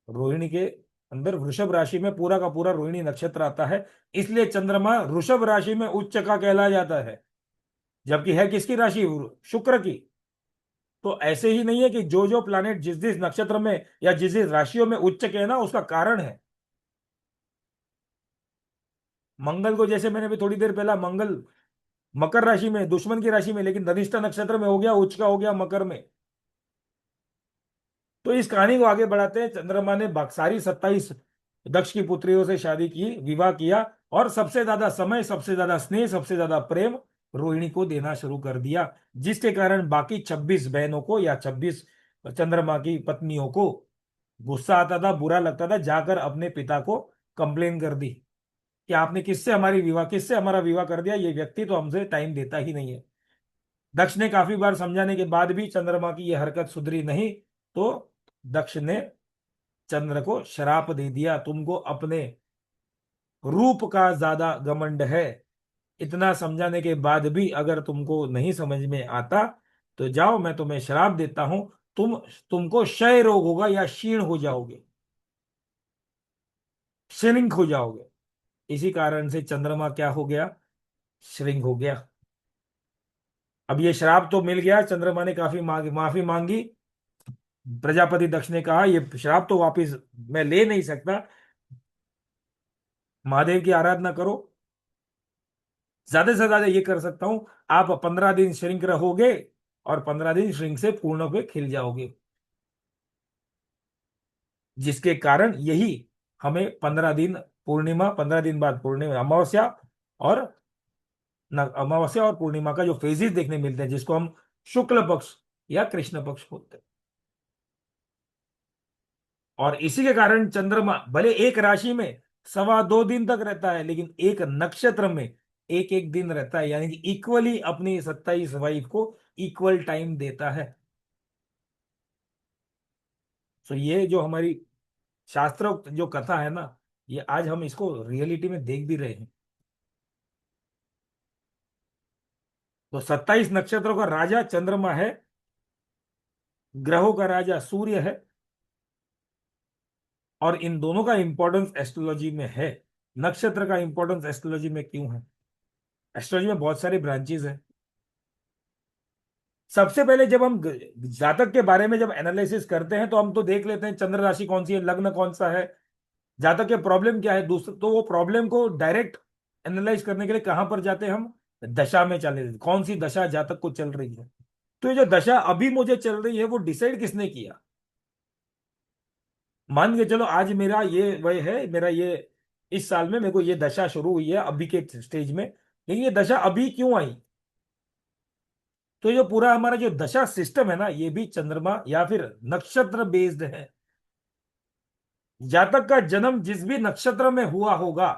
Speaker 2: रोहिणी के अंदर वृषभ राशि में पूरा का पूरा रोहिणी नक्षत्र आता है, इसलिए चंद्रमा वृषभ राशि में उच्च का कहला जाता है। जबकि है किसकी राशि, शुक्र की। तो ऐसे ही नहीं है कि जो जो प्लैनेट जिस जिस नक्षत्र में या जिस जिस राशियों में उच्च के है ना, उसका कारण है। मंगल को, जैसे मैंने भी थोड़ी देर पहला, मंगल मकर राशि में, दुश्मन की राशि में, लेकिन धनिष्ठा नक्षत्र में हो गया, उच्च का हो गया मकर में। तो इस कहानी को आगे बढ़ाते हैं। चंद्रमा ने सारी 27 दक्ष की पुत्रियों से शादी की, विवाह किया, और सबसे ज्यादा समय, सबसे ज्यादा स्नेह, सबसे ज्यादा प्रेम रोहिणी को देना शुरू कर दिया, जिसके कारण बाकी 26 बहनों को या 26 चंद्रमा की पत्नियों को गुस्सा आता था, बुरा लगता था, जाकर अपने पिता को कंप्लेन कर दी कि आपने किससे हमारा विवाह कर दिया, ये व्यक्ति तो हमसे टाइम देता ही नहीं है। दक्ष ने काफी बार समझाने के बाद भी चंद्रमा की यह हरकत सुधरी नहीं, तो दक्ष ने चंद्र को श्राप दे दिया, तुमको अपने रूप का ज्यादा घमंड है, इतना समझाने के बाद भी अगर तुमको नहीं समझ में आता, तो जाओ, मैं तुम्हें श्राप देता हूं, तुमको क्षय रोग होगा या क्षीण हो जाओगे, श्रिंक हो जाओगे। इसी कारण से चंद्रमा क्या हो गया, श्रिंक हो गया। अब ये श्राप तो मिल गया, चंद्रमा ने काफी माफी मांगी। प्रजापति दक्ष ने कहा ये श्राप तो वापिस मैं ले नहीं सकता, महादेव की आराधना करो, ज्यादा से ज्यादा ये कर सकता हूं, आप 15 दिन श्रिंक रहोगे और 15 दिन श्रिंक से पूर्ण होकर खिल जाओगे। जिसके कारण यही हमें 15 दिन पूर्णिमा, 15 दिन बाद पूर्णिमा, और अमावस्या और पूर्णिमा का जो फेजेस देखने मिलते हैं, जिसको हम शुक्ल पक्ष या कृष्ण पक्ष बोलते हैं। और इसी के कारण चंद्रमा भले एक राशि में 2.25 दिन तक रहता है, लेकिन एक नक्षत्र में एक एक दिन रहता है, यानी कि इक्वली अपनी 27 वाइफ को इक्वल टाइम देता है। तो ये जो हमारी शास्त्रोक्त जो कथा है ना, ये आज हम इसको रियलिटी में देख भी रहे हैं। तो 27 नक्षत्रों का राजा चंद्रमा है, ग्रहों का राजा सूर्य है, और इन दोनों का इंपॉर्टेंस एस्ट्रोलॉजी में है। नक्षत्र का इंपॉर्टेंस एस्ट्रोलॉजी में क्यों है, एस्ट्रोलॉजी में बहुत सारी ब्रांचेस हैं। सबसे पहले जब हम जातक के बारे में जब एनालिसिस करते हैं, तो हम तो देख लेते हैं चंद्र राशि कौन सी है, लग्न कौन सा है, जातक के प्रॉब्लम क्या है, दूसरा तो वो प्रॉब्लम को डायरेक्ट एनालाइज करने के लिए कहां पर जाते हैं हम, दशा में चले, कौन सी दशा जातक को चल रही है। तो ये जो दशा अभी मुझे चल रही है वो डिसाइड किसने किया। मान के चलो आज मेरा ये वह है, मेरा ये इस साल में मेरे को ये दशा शुरू हुई है अभी के स्टेज में, लेकिन ये दशा अभी क्यों आई। तो ये पूरा हमारा जो दशा सिस्टम है ना, ये भी चंद्रमा या फिर नक्षत्र बेस्ड है। जातक का जन्म जिस भी नक्षत्र में हुआ होगा,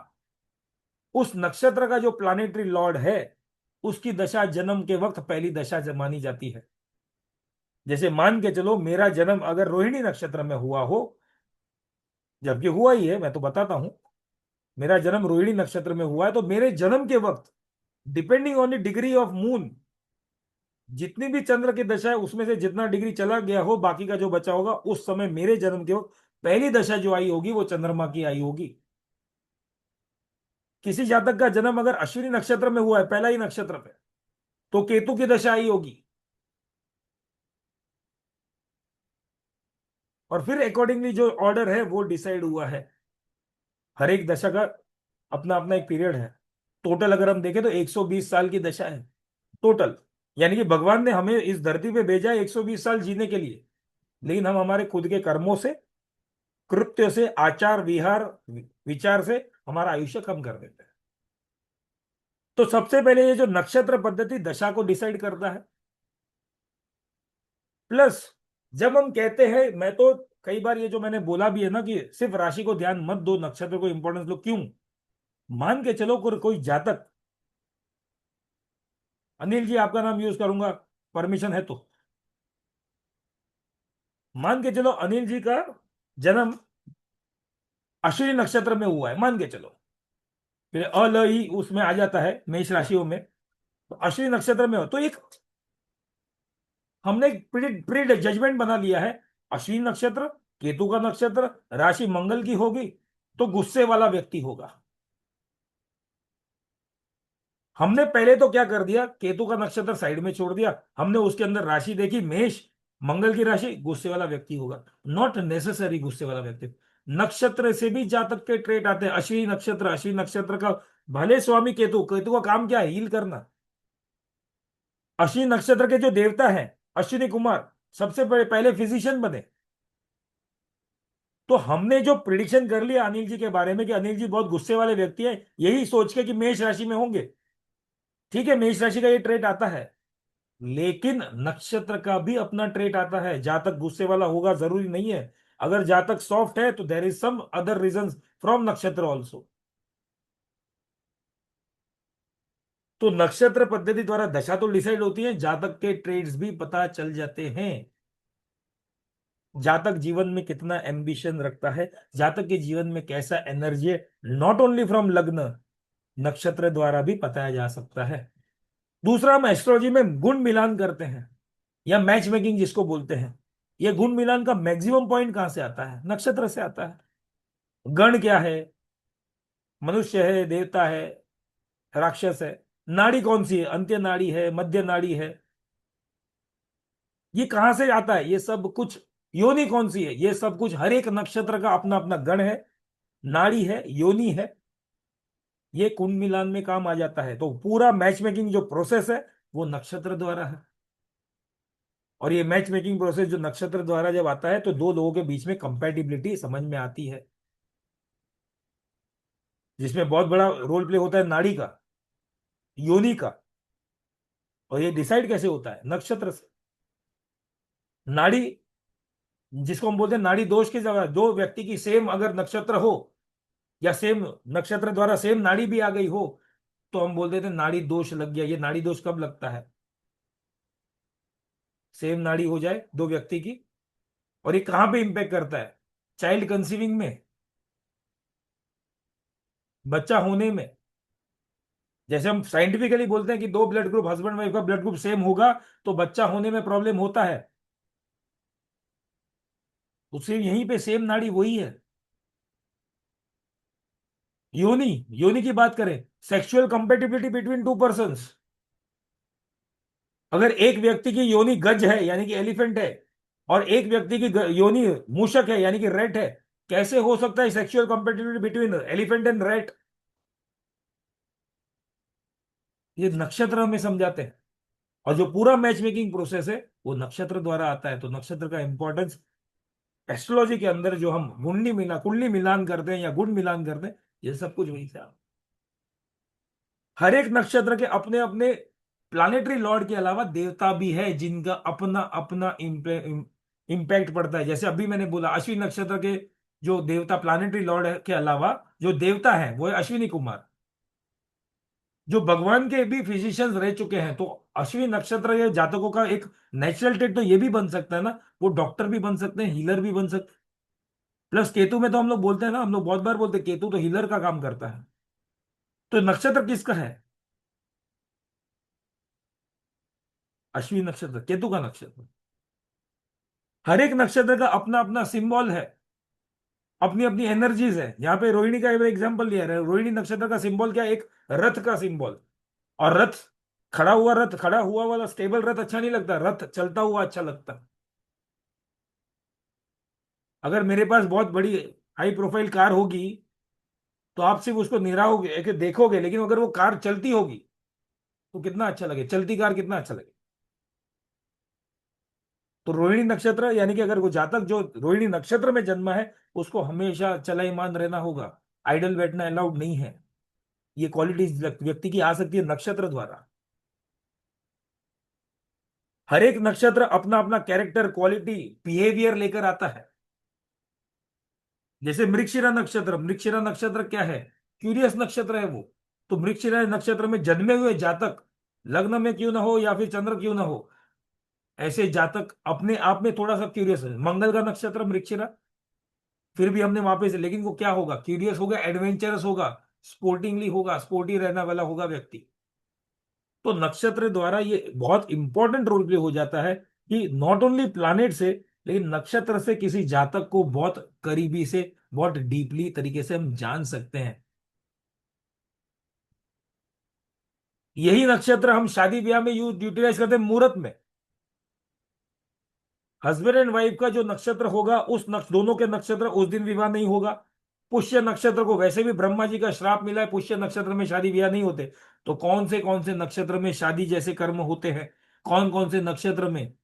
Speaker 2: उस नक्षत्र का जो प्लानिटरी लॉर्ड है, उसकी दशा जन्म के वक्त पहली दशा मानी जाती है। जैसे मान के चलो मेरा जन्म अगर रोहिणी नक्षत्र में हुआ हो, जबकि हुआ ही है, मैं तो बताता हूं, मेरा जन्म रोहिणी नक्षत्र में हुआ है, तो मेरे जन्म के वक्त depending on the degree of moon, जितनी भी चंद्र की दशा है उसमें से जितना डिग्री चला गया हो, बाकी का जो बचा होगा, उस समय मेरे जन्म के वक्त पहली दशा जो आई होगी वो चंद्रमा की आई होगी। किसी जातक का जन्म अगर अश्विनी नक्षत्र में हुआ है, पहला ही नक्षत्र पे, तो केतु की दशा आई होगी। और फिर अकॉर्डिंगली जो ऑर्डर है वो डिसाइड हुआ है। हर एक दशा का अपना अपना एक पीरियड है। टोटल अगर हम देखें तो 120 साल की दशा है टोटल। यानी कि भगवान ने हमें इस धरती पे भेजा है 120 साल जीने के लिए, लेकिन हम हमारे खुद के कर्मों से, कृत्य से, आचार विहार विचार से हमारा आयुष्य कम कर देते हैं। तो सबसे पहले ये जो नक्षत्र पद्धति दशा को डिसाइड करता है। प्लस जब हम कहते हैं, मैं तो कई बार ये जो मैंने बोला भी है ना कि सिर्फ राशि को ध्यान मत दो, नक्षत्र को इंपॉर्टेंस दो, क्यों। मान के चलो कोई जातक, अनिल जी आपका नाम यूज करूंगा, परमिशन है तो। मान के चलो अनिल जी का जन्म अश्विनी नक्षत्र में हुआ है, मान के चलो, फिर अल ही उसमें आ जाता है मेष राशियों में, तो अश्विनी नक्षत्र में हो तो एक हमने एक प्री जजमेंट बना लिया है। अश्विनी नक्षत्र, केतु का नक्षत्र, राशि मंगल की होगी, तो गुस्से वाला व्यक्ति होगा। हमने पहले तो क्या कर दिया, केतु का नक्षत्र साइड में छोड़ दिया, हमने उसके अंदर राशि देखी मेष, मंगल की राशि, गुस्से वाला व्यक्ति होगा। नॉट नेसेसरी गुस्से वाला व्यक्ति। नक्षत्र से भी जातक के ट्रेट आते हैं। अश्विनी नक्षत्र, अश्विनी नक्षत्र का भले स्वामी केतु, केतु का काम क्या है, हील करना। अश्विनी नक्षत्र के जो देवता हैं अश्विनी कुमार, सबसे पहले फिजिशियन बने। तो हमने जो प्रिडिक्शन कर लिया अनिल जी के बारे में कि अनिल जी बहुत गुस्से वाले व्यक्ति हैं, यही सोच के कि मेष राशि में होंगे। ठीक है, मेष राशि का ये ट्रेट आता है, लेकिन नक्षत्र का भी अपना ट्रेट आता है। जातक गुस्से वाला होगा जरूरी नहीं है। अगर जातक सॉफ्ट है तो there is some other reason from नक्षत्र ऑल्सो। तो नक्षत्र पद्धति द्वारा दशा तो डिसाइड होती है, जातक के ट्रेड्स भी पता चल जाते हैं। जातक जीवन में कितना एम्बिशन रखता है, जातक के जीवन में कैसा एनर्जी है, नॉट ओनली फ्रॉम लग्न, नक्षत्र द्वारा भी बताया जा सकता है। दूसरा, हम एस्ट्रोलॉजी में गुण मिलान करते हैं या मैच मेकिंग जिसको बोलते हैं। ये गुण मिलान का मैक्सिमम पॉइंट कहां से आता है, नक्षत्र से आता है। गण क्या है, मनुष्य है, देवता है, राक्षस है। नाड़ी कौन सी है, अंत्य नाड़ी है, मध्य नाड़ी है, ये कहां से आता है ये सब कुछ। योनि कौन सी है, ये सब कुछ हर एक नक्षत्र का अपना अपना गण है, नाड़ी है, योनि है। ये कुंड मिलान में काम आ जाता है। तो पूरा मैच मेकिंग जो प्रोसेस है वो नक्षत्र द्वारा है। और ये मैच मेकिंग प्रोसेस जो नक्षत्र द्वारा जब आता है तो दो लोगों के बीच में कंपैटिबिलिटी समझ में आती है, जिसमें बहुत बड़ा रोल प्ले होता है नाड़ी का, योनि का। और ये डिसाइड कैसे होता है, नक्षत्र से। नाड़ी, जिसको हम बोलते हैं नाड़ी दोष की जगह, दो व्यक्ति की सेम अगर नक्षत्र हो या सेम नक्षत्र द्वारा सेम नाड़ी भी आ गई हो, तो हम बोल देते हैं नाड़ी दोष लग गया। ये नाड़ी दोष कब लगता है, सेम नाड़ी हो जाए दो व्यक्ति की। और ये कहां पे इंपैक्ट करता है, चाइल्ड कंसीविंग में, बच्चा होने में। जैसे हम साइंटिफिकली बोलते हैं कि दो ब्लड ग्रुप, हस्बैंड वाइफ का ब्लड ग्रुप सेम होगा तो बच्चा होने में प्रॉब्लम होता है, उससे यहीं पे सेम नाड़ी वही है। योनि, योनि की बात करें, sexual compatibility between two persons. अगर एक व्यक्ति की योनि गज है यानी कि एलिफेंट है, और एक व्यक्ति की योनि मूषक है यानी कि रेट है, कैसे हो सकता है sexual compatibility between elephant and rate. ये नक्षत्र हमें समझाते हैं। और जो पूरा मैच मेकिंग प्रोसेस है वो नक्षत्र द्वारा आता है। तो नक्षत्र का इंपॉर्टेंस एस्ट्रोलॉजी के अंदर जो हम कुंडली मिलान करते हैं या गुण मिलान करते हैं, ये सब कुछ वही से हर एक नक्षत्र के अपने अपने प्लानिटरी लॉर्ड के अलावा देवता भी है जिनका अपना अपना इम्पैक्ट पड़ता है। जैसे अभी मैंने बोला अश्विनी नक्षत्र के जो देवता प्लानिटरी लॉर्ड है के अलावा जो देवता है वो है अश्विनी कुमार, जो भगवान के भी फिजिशियंस रह चुके हैं। तो अश्विनी नक्षत्र के जातकों का एक नेचुरल टेट तो ये भी बन सकता है ना, वो डॉक्टर भी बन सकते हैं, हीलर भी बन सकते हैं। प्लस केतु में तो हम लोग बोलते हैं ना, हम लोग बहुत बार बोलते हैं केतु तो हीलर का काम करता है। तो नक्षत्र किसका है? अश्विनी नक्षत्र, केतु का नक्षत्र। हर एक नक्षत्र का अपना अपना सिंबल है, अपनी अपनी एनर्जीज है। यहाँ पे रोहिणी का एग्जांपल लिया है, रोहिणी नक्षत्र का सिंबल क्या है? एक रथ का सिंबल। और रथ खड़ा हुआ वाला स्टेबल रथ अच्छा नहीं लगता, रथ चलता हुआ अच्छा लगता है। अगर मेरे पास बहुत बड़ी हाई प्रोफाइल कार होगी तो आप सिर्फ उसको निराहोगे एक देखोगे, लेकिन अगर वो कार चलती होगी तो कितना अच्छा लगे, चलती कार कितना अच्छा लगे। तो रोहिणी नक्षत्र यानी कि अगर वो जातक जो रोहिणी नक्षत्र में जन्मा है उसको हमेशा चलाईमान रहना होगा, आइडल बैठना अलाउड नहीं है। ये क्वालिटीज व्यक्ति की आ सकती है नक्षत्र द्वारा। हर एक नक्षत्र अपना अपना कैरेक्टर, क्वालिटी, बिहेवियर लेकर आता है। जैसे मृगशिरा नक्षत्र क्या है? क्यूरियस नक्षत्र है वो। तो मृगशिरा नक्षत्र में जन्मे हुए जातक, लग्न में क्यों ना हो या फिर चंद्र क्यों ना हो, ऐसे जातक अपने आप में थोड़ा सा क्यूरियस है। मंगल का नक्षत्र मृगशिरा, फिर भी हमने वहां पे से, लेकिन वो क्या होगा? क्यूरियस होगा, एडवेंचरस होगा, स्पोर्टिंगली होगा, स्पोर्टी रहने वाला होगा व्यक्ति। तो नक्षत्र द्वारा ये बहुत इंपॉर्टेंट रोल प्ले हो जाता है कि नॉट ओनली प्लैनेट से, लेकिन नक्षत्र से किसी जातक को बहुत करीबी से, बहुत डीपली तरीके से हम जान सकते हैं। यही नक्षत्र हम शादी ब्याह में यूटिलाइज करते हैं मुहूर्त में। हस्बैंड एंड वाइफ का जो नक्षत्र होगा दोनों के नक्षत्र उस दिन विवाह नहीं होगा। पुष्य नक्षत्र को वैसे भी ब्रह्मा जी का श्राप मिला है, पुष्य नक्षत्र में शादी ब्याह नहीं होते। तो कौन से नक्षत्र में शादी जैसे कर्म होते हैं, कौन से नक्षत्र में?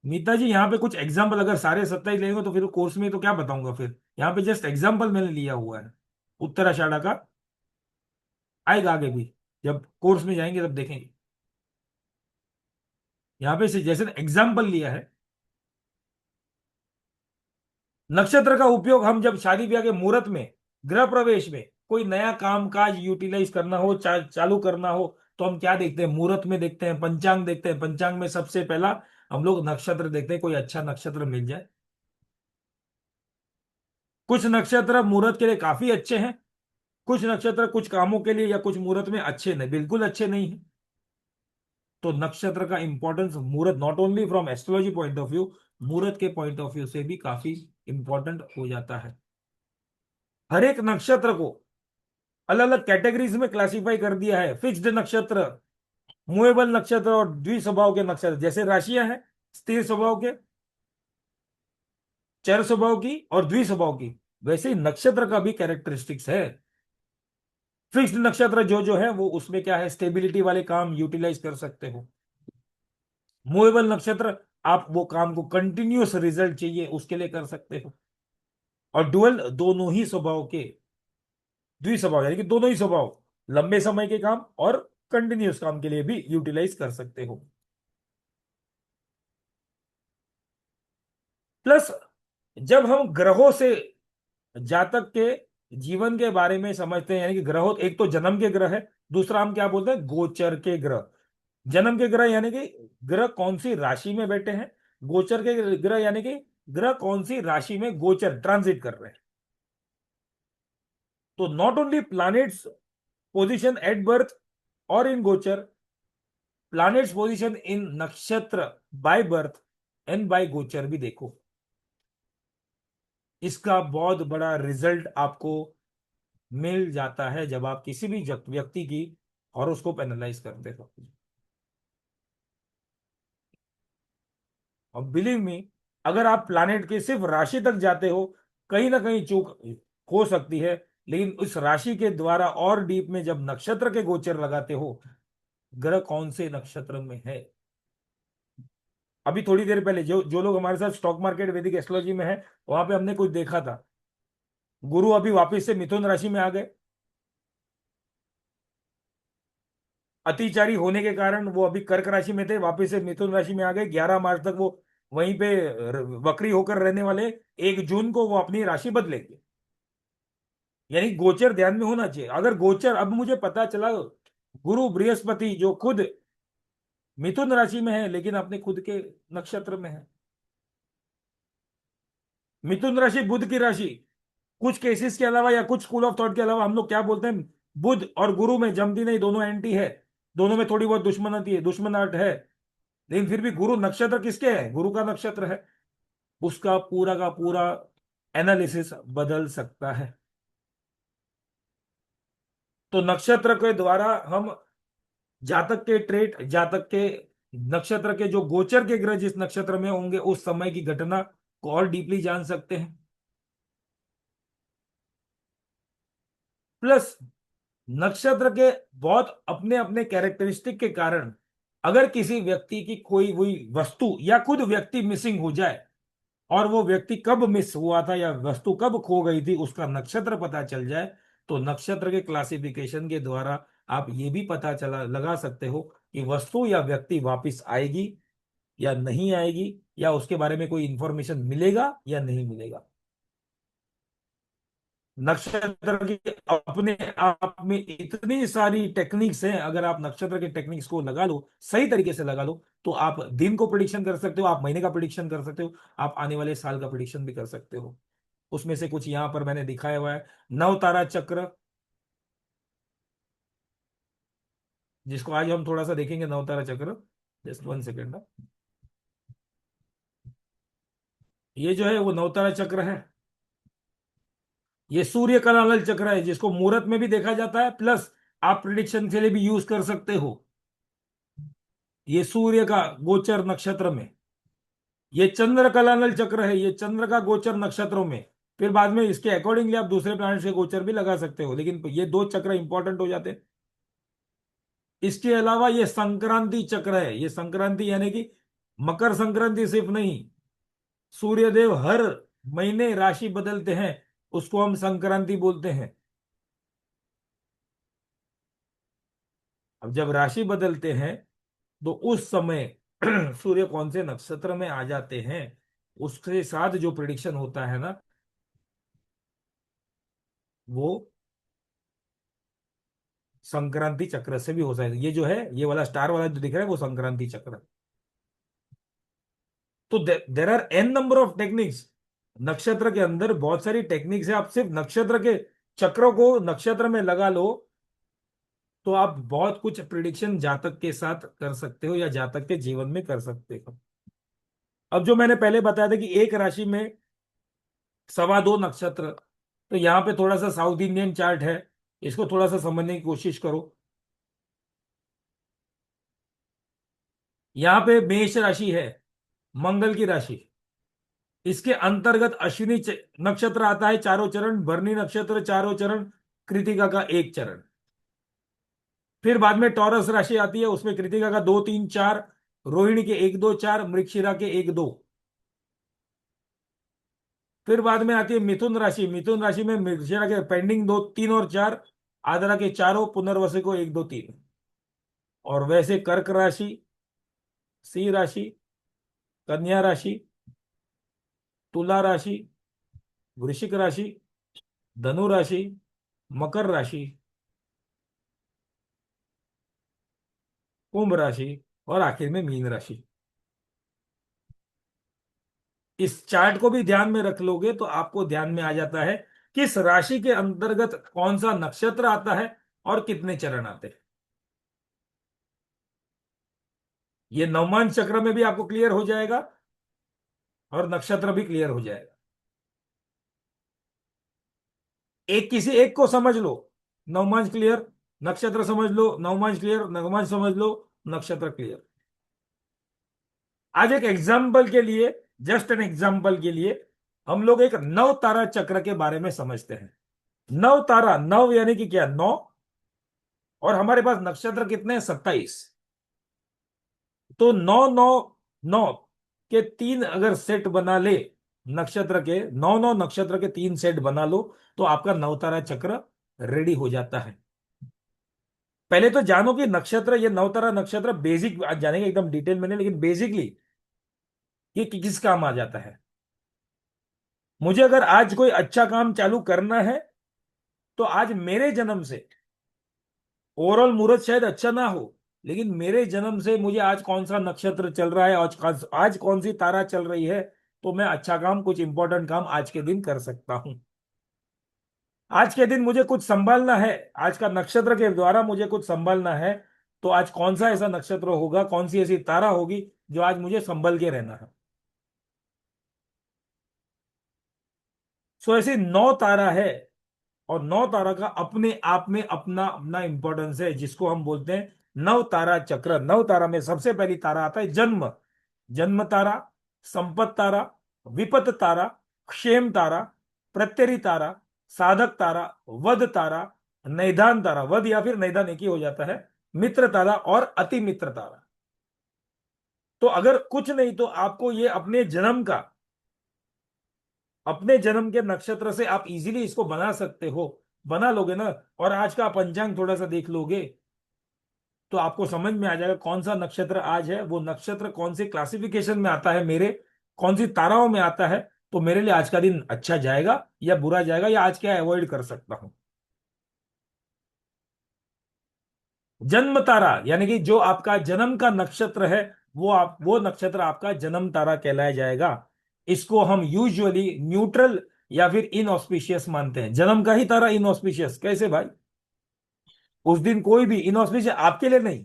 Speaker 2: मीता जी यहाँ पे कुछ एग्जाम्पल अगर सारे 27 लेंगे तो फिर कोर्स में तो क्या बताऊंगा फिर। यहाँ पे जस्ट एग्जाम्पल मैंने लिया हुआ है उत्तराषाढ़ा का। आएगा आगे भी, जब कोर्स में जाएंगे तब देखेंगे। यहाँ पे से जैसे एग्जाम्पल लिया है। नक्षत्र का उपयोग हम जब शादी ब्याह के मुहूर्त में, गृह प्रवेश में, कोई नया काम काज यूटिलाइज करना हो, चालू करना हो, तो हम क्या देखते हैं? मुहूर्त में देखते हैं, पंचांग देखते हैं। पंचांग में सबसे पहला हम लोग नक्षत्र देखते हैं, कोई अच्छा नक्षत्र मिल जाए। कुछ नक्षत्र मुहूर्त के लिए काफी अच्छे हैं, कुछ नक्षत्र कुछ कामों के लिए या कुछ मुहूर्त में अच्छे नहीं, बिल्कुल अच्छे नहीं है। तो नक्षत्र का इंपॉर्टेंस मुहूर्त not only from astrology point of view, मुहूर्त के पॉइंट ऑफ व्यू से भी काफी इंपॉर्टेंट हो जाता है। हर एक नक्षत्र को अलग अलग कैटेगरीज में क्लासिफाई कर दिया है। फिक्स्ड नक्षत्र, मूवेबल नक्षत्र और द्विस्वभाव के नक्षत्र। जैसे राशियां हैं स्थिर स्वभाव के, चर स्वभाव की और द्विस्वभाव की, वैसे ही नक्षत्र का भी कैरेक्टरिस्टिक्स है। फिक्स्ड नक्षत्र जो है वो उसमें क्या है? स्टेबिलिटी वाले काम यूटिलाइज कर सकते हो। मूवेबल नक्षत्र, आप वो काम को कंटिन्यूअस रिजल्ट चाहिए उसके लिए कर सकते हो। और डुअल, दोनों ही स्वभाव के, द्विस्वभाव यानी कि दोनों ही स्वभाव, लंबे समय के काम और कंटिन्यूअस काम के लिए भी यूटिलाइज कर सकते हो। प्लस जब हम ग्रहों से जातक के जीवन के बारे में समझते हैं, यानी कि ग्रहों, एक तो जन्म के ग्रह है, दूसरा हम क्या बोलते हैं? गोचर के ग्रह। जन्म के ग्रह यानी कि ग्रह कौन सी राशि में बैठे हैं, गोचर के ग्रह यानी कि ग्रह कौन सी राशि में गोचर ट्रांजिट कर रहे हैं। तो not only planets position at birth और इन गोचर, प्लैनेट्स पोजीशन इन नक्षत्र बाय बर्थ एंड बाय गोचर भी देखो। इसका बहुत बड़ा रिजल्ट आपको मिल जाता है जब आप किसी भी व्यक्ति की हॉरोस्कोप एनालाइज करते हो। और बिलीव मी, अगर आप प्लैनेट के सिर्फ राशि तक जाते हो, कहीं ना कहीं चूक हो सकती है। लेकिन उस राशि के द्वारा और डीप में जब नक्षत्र के गोचर लगाते हो, ग्रह कौन से नक्षत्र में है। अभी थोड़ी देर पहले जो जो लोग हमारे साथ स्टॉक मार्केट वैदिक एस्ट्रोलॉजी में है, वहां पे हमने कुछ देखा था। गुरु अभी वापस से मिथुन राशि में आ गए। अतिचारी होने के कारण वो अभी कर्क राशि में थे, वापस से मिथुन राशि में आ गए। 11 मार्च तक वो वहीं पे वक्री होकर रहने वाले। 1 जून को वो अपनी राशि बदलेंगे। यानी गोचर ध्यान में होना चाहिए। अगर गोचर, अब मुझे पता चला गुरु बृहस्पति जो खुद मिथुन राशि में है लेकिन अपने खुद के नक्षत्र में है। मिथुन राशि बुध की राशि। कुछ केसेस के अलावा या कुछ स्कूल ऑफ थॉट के अलावा हम लोग क्या बोलते हैं, बुध और गुरु में जमती नहीं, दोनों एंटी है। दोनों में थोड़ी बहुत दुश्मनाती है, दुश्मनाहट है। लेकिन फिर भी गुरु नक्षत्र किसके है, गुरु का नक्षत्र है। उसका पूरा का पूरा एनालिसिस बदल सकता है। तो नक्षत्र के द्वारा हम जातक के ट्रेट, जातक के नक्षत्र के जो गोचर के ग्रह जिस नक्षत्र में होंगे उस समय की घटना को और डीपली जान सकते हैं। प्लस नक्षत्र के बहुत अपने अपने कैरेक्टरिस्टिक के कारण अगर किसी व्यक्ति की खोई हुई वस्तु या खुद व्यक्ति मिसिंग हो जाए, और वो व्यक्ति कब मिस हुआ था या वस्तु कब खो गई थी उसका नक्षत्र पता चल जाए, तो नक्षत्र के क्लासिफिकेशन के द्वारा आप ये भी पता चला लगा सकते हो कि वस्तु या व्यक्ति वापस आएगी या नहीं आएगी, या उसके बारे में कोई इंफॉर्मेशन मिलेगा या नहीं मिलेगा। नक्षत्र की अपने आप में इतनी सारी टेक्निक्स हैं। अगर आप नक्षत्र के टेक्निक्स को लगा लो, सही तरीके से लगा लो, तो आप दिन को प्रिडिक्शन कर सकते हो, आप महीने का प्रिडिक्शन कर सकते हो, आप आने वाले साल का प्रिडिक्शन भी कर सकते हो। उसमें से कुछ यहां पर मैंने दिखाया हुआ है। नव तारा चक्र, जिसको आज हम थोड़ा सा देखेंगे। नव तारा चक्र, जस्ट 1 सेकेंड। ये जो है वो नव तारा चक्र है। ये सूर्य कलानल चक्र है, जिसको मुहूर्त में भी देखा जाता है, प्लस आप प्रिडिक्शन के लिए भी यूज कर सकते हो। ये सूर्य का गोचर नक्षत्र में। ये चंद्र कलानल चक्र है, ये चंद्र का गोचर नक्षत्रों में। फिर बाद में इसके अकॉर्डिंगली आप दूसरे प्लैनेट के गोचर भी लगा सकते हो, लेकिन ये 2 चक्र इंपॉर्टेंट हो जाते हैं। इसके अलावा ये संक्रांति चक्र है। ये संक्रांति यानी कि मकर संक्रांति सिर्फ नहीं, सूर्यदेव हर महीने राशि बदलते हैं, उसको हम संक्रांति बोलते हैं। अब जब राशि बदलते हैं तो उस समय सूर्य कौन से नक्षत्र में आ जाते हैं, उसके साथ जो प्रिडिक्शन होता है ना, वो संक्रांति चक्र से भी हो सकता है। ये जो है, ये वाला स्टार वाला जो दिख रहा है वो संक्रांति चक्र है। तो there are a number of techniques. नक्षत्र के अंदर बहुत सारी टेक्निक्स है। आप सिर्फ नक्षत्र के चक्रों को नक्षत्र में लगा लो तो आप बहुत कुछ प्रिडिक्शन जातक के साथ कर सकते हो या जातक के जीवन में कर सकते हो। अब जो मैंने पहले बताया था कि एक राशि में 2.25 नक्षत्र, तो यहाँ पे थोड़ा सा साउथ इंडियन चार्ट है, इसको थोड़ा सा समझने की कोशिश करो। यहाँ पे मेष राशि है, मंगल की राशि। इसके अंतर्गत अश्विनी नक्षत्र आता है 4 चरण, भरणी नक्षत्र 4 चरण, कृतिका का 1 चरण। फिर बाद में टॉरस राशि आती है, उसमें कृतिका का 2, 3, 4, रोहिणी के 1, 2, 4, मृगशिरा के 1, 2। फिर बाद में आती है मिथुन राशि। मिथुन राशि में मृगशिरा के पेंडिंग 2, 3 और 4, आद्रा के चारों, पुनर्वसु को 1, 2, 3। और वैसे कर्क राशि, सिंह राशि, कन्या राशि, तुला राशि, वृश्चिक राशि, धनु राशि, मकर राशि, कुंभ राशि, और आखिर में मीन राशि। इस चार्ट को भी ध्यान में रख लोगे तो आपको ध्यान में आ जाता है किस राशि के अंतर्गत कौन सा नक्षत्र आता है और कितने चरण आते हैं। ये नवमान चक्र में भी आपको क्लियर हो जाएगा और नक्षत्र भी क्लियर हो जाएगा। एक किसी एक को समझ लो, नवमांश क्लियर, नक्षत्र समझ लो, नवमांश क्लियर, नवमांश समझ लो, नक्षत्र क्लियर। आज एक एग्जाम्पल के लिए, जस्ट एन एग्जाम्पल के लिए हम लोग एक नव तारा चक्र के बारे में समझते हैं। नव तारा, नव यानी कि क्या, 9। और हमारे पास नक्षत्र कितने हैं, 27। तो 9 9 9 के तीन अगर सेट बना ले, नक्षत्र के 9 9 नक्षत्र के तीन सेट बना लो, तो आपका नवतारा चक्र रेडी हो जाता है। पहले तो जानो कि नक्षत्र, ये नवतारा नक्षत्र बेसिक आज जानेंगे एकदम डिटेल में नहीं, लेकिन बेसिकली ये किस काम आ जाता है। मुझे अगर आज कोई अच्छा काम चालू करना है, तो आज मेरे जन्म से, ओवरऑल मुहूर्त शायद अच्छा ना हो, लेकिन मेरे जन्म से मुझे आज कौन सा नक्षत्र चल रहा है, आज कौन सी तारा चल रही है, तो मैं अच्छा काम, कुछ इंपॉर्टेंट काम आज के दिन कर सकता हूं। आज के दिन मुझे कुछ संभालना है, आज का नक्षत्र के द्वारा मुझे कुछ संभालना है, तो आज कौन सा ऐसा नक्षत्र होगा, कौन सी ऐसी तारा होगी जो आज मुझे संभल के रहना है। सो ऐसी 9 तारा है, और 9 तारा का अपने आप में अपना अपना इंपॉर्टेंस है, जिसको हम बोलते हैं नव तारा चक्र। 9 तारा में सबसे पहली तारा आता है जन्म, जन्म तारा, संपत तारा, विपत तारा, क्षेम तारा, प्रत्यरि तारा, साधक तारा, वध तारा, नैदान तारा, वध या फिर नैदान एक ही हो जाता है, मित्र तारा और अति मित्र तारा। तो अगर कुछ नहीं तो आपको ये अपने जन्म के नक्षत्र से आप इजीली इसको बना सकते हो, बना लोगे ना। और आज का पंचांग थोड़ा सा देख लोगे, तो आपको समझ में आ जाएगा कौन सा नक्षत्र आज है, वो नक्षत्र कौन सी क्लासिफिकेशन में आता है, मेरे कौन सी ताराओं में आता है, तो मेरे लिए आज का दिन अच्छा जाएगा या बुरा जाएगा, या आज क्या अवॉइड कर सकता हूं। जन्म तारा यानी कि जो आपका जन्म का नक्षत्र है, वो नक्षत्र आपका जन्म तारा कहलाया जाएगा। इसको हम यूजुअली न्यूट्रल या फिर इनऑस्पिशियस मानते हैं। जन्म का ही तारा इनऑस्पिशियस कैसे भाई? उस दिन कोई भी इनऑस्पिशियस आपके लिए नहीं,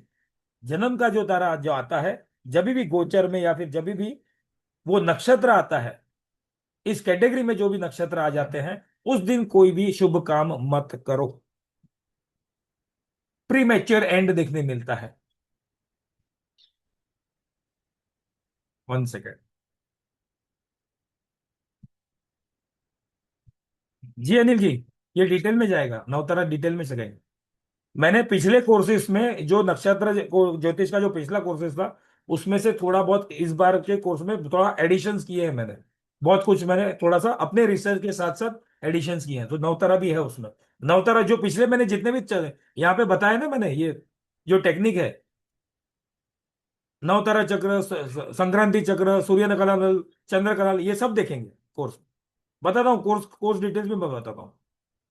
Speaker 2: जन्म का जो तारा जो आता है, जब भी गोचर में या फिर जब भी वो नक्षत्र आता है, इस कैटेगरी में जो भी नक्षत्र आ जाते हैं, उस दिन कोई भी शुभ काम मत करो, प्री मैच्योर एंड देखने मिलता है। 1 सेकेंड। जी अनिल जी, ये डिटेल में जाएगा, नवतारा डिटेल में सकेंगे। मैंने पिछले कोर्सेज में जो ज्योतिष का जो पिछला कोर्सेज था, उसमें से थोड़ा बहुत इस बार के कोर्स में थोड़ा एडिशंस किए हैं मैंने। बहुत कुछ मैंने थोड़ा सा अपने रिसर्च के साथ साथ एडिशंस किए हैं, तो नवतारा भी है उसमें। नवतारा जो पिछले मैंने जितने भी चले यहाँ पे बताया ना मैंने, ये जो टेक्निक है, नवतारा चक्र, संक्रांति चक्र, सूर्य कलाल, चंद्र कलाल, ये सब देखेंगे कोर्स। बताता हूँ, कोर्स कोर्स डिटेल्स में मैं बताता हूँ।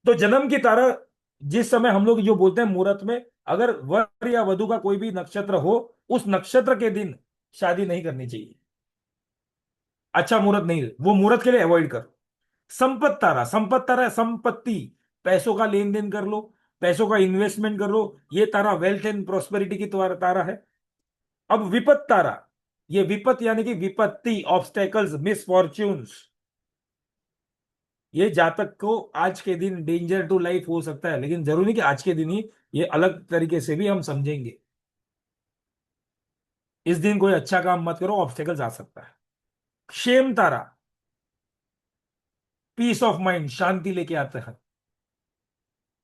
Speaker 2: तो जन्म की तारा, जिस समय हम लोग जो बोलते हैं मुहूर्त में, अगर वर या वधु का कोई भी नक्षत्र हो, उस नक्षत्र के दिन शादी नहीं करनी चाहिए। अच्छा मुहूर्त नहीं, वो मुहूर्त के लिए अवॉइड कर। संपत तारा, संपत तारा है संपत्ति, पैसों का लेन देन कर लो, पैसों का इन्वेस्टमेंट कर लो, ये तारा वेल्थ एंड प्रोस्पेरिटी की तारा है। अब विपत तारा, ये विपत यानी कि विपत्ति, ऑब्स्टेकल्स, मिसफॉर्च्यून्स, ये जातक को आज के दिन डेंजर टू लाइफ हो सकता है, लेकिन जरूरी नहीं कि आज के दिन ही, ये अलग तरीके से भी हम समझेंगे। इस दिन कोई अच्छा काम मत करो, ऑब्स्टेकल्स आ सकता है। क्षेम तारा, पीस ऑफ माइंड, शांति लेके आता है।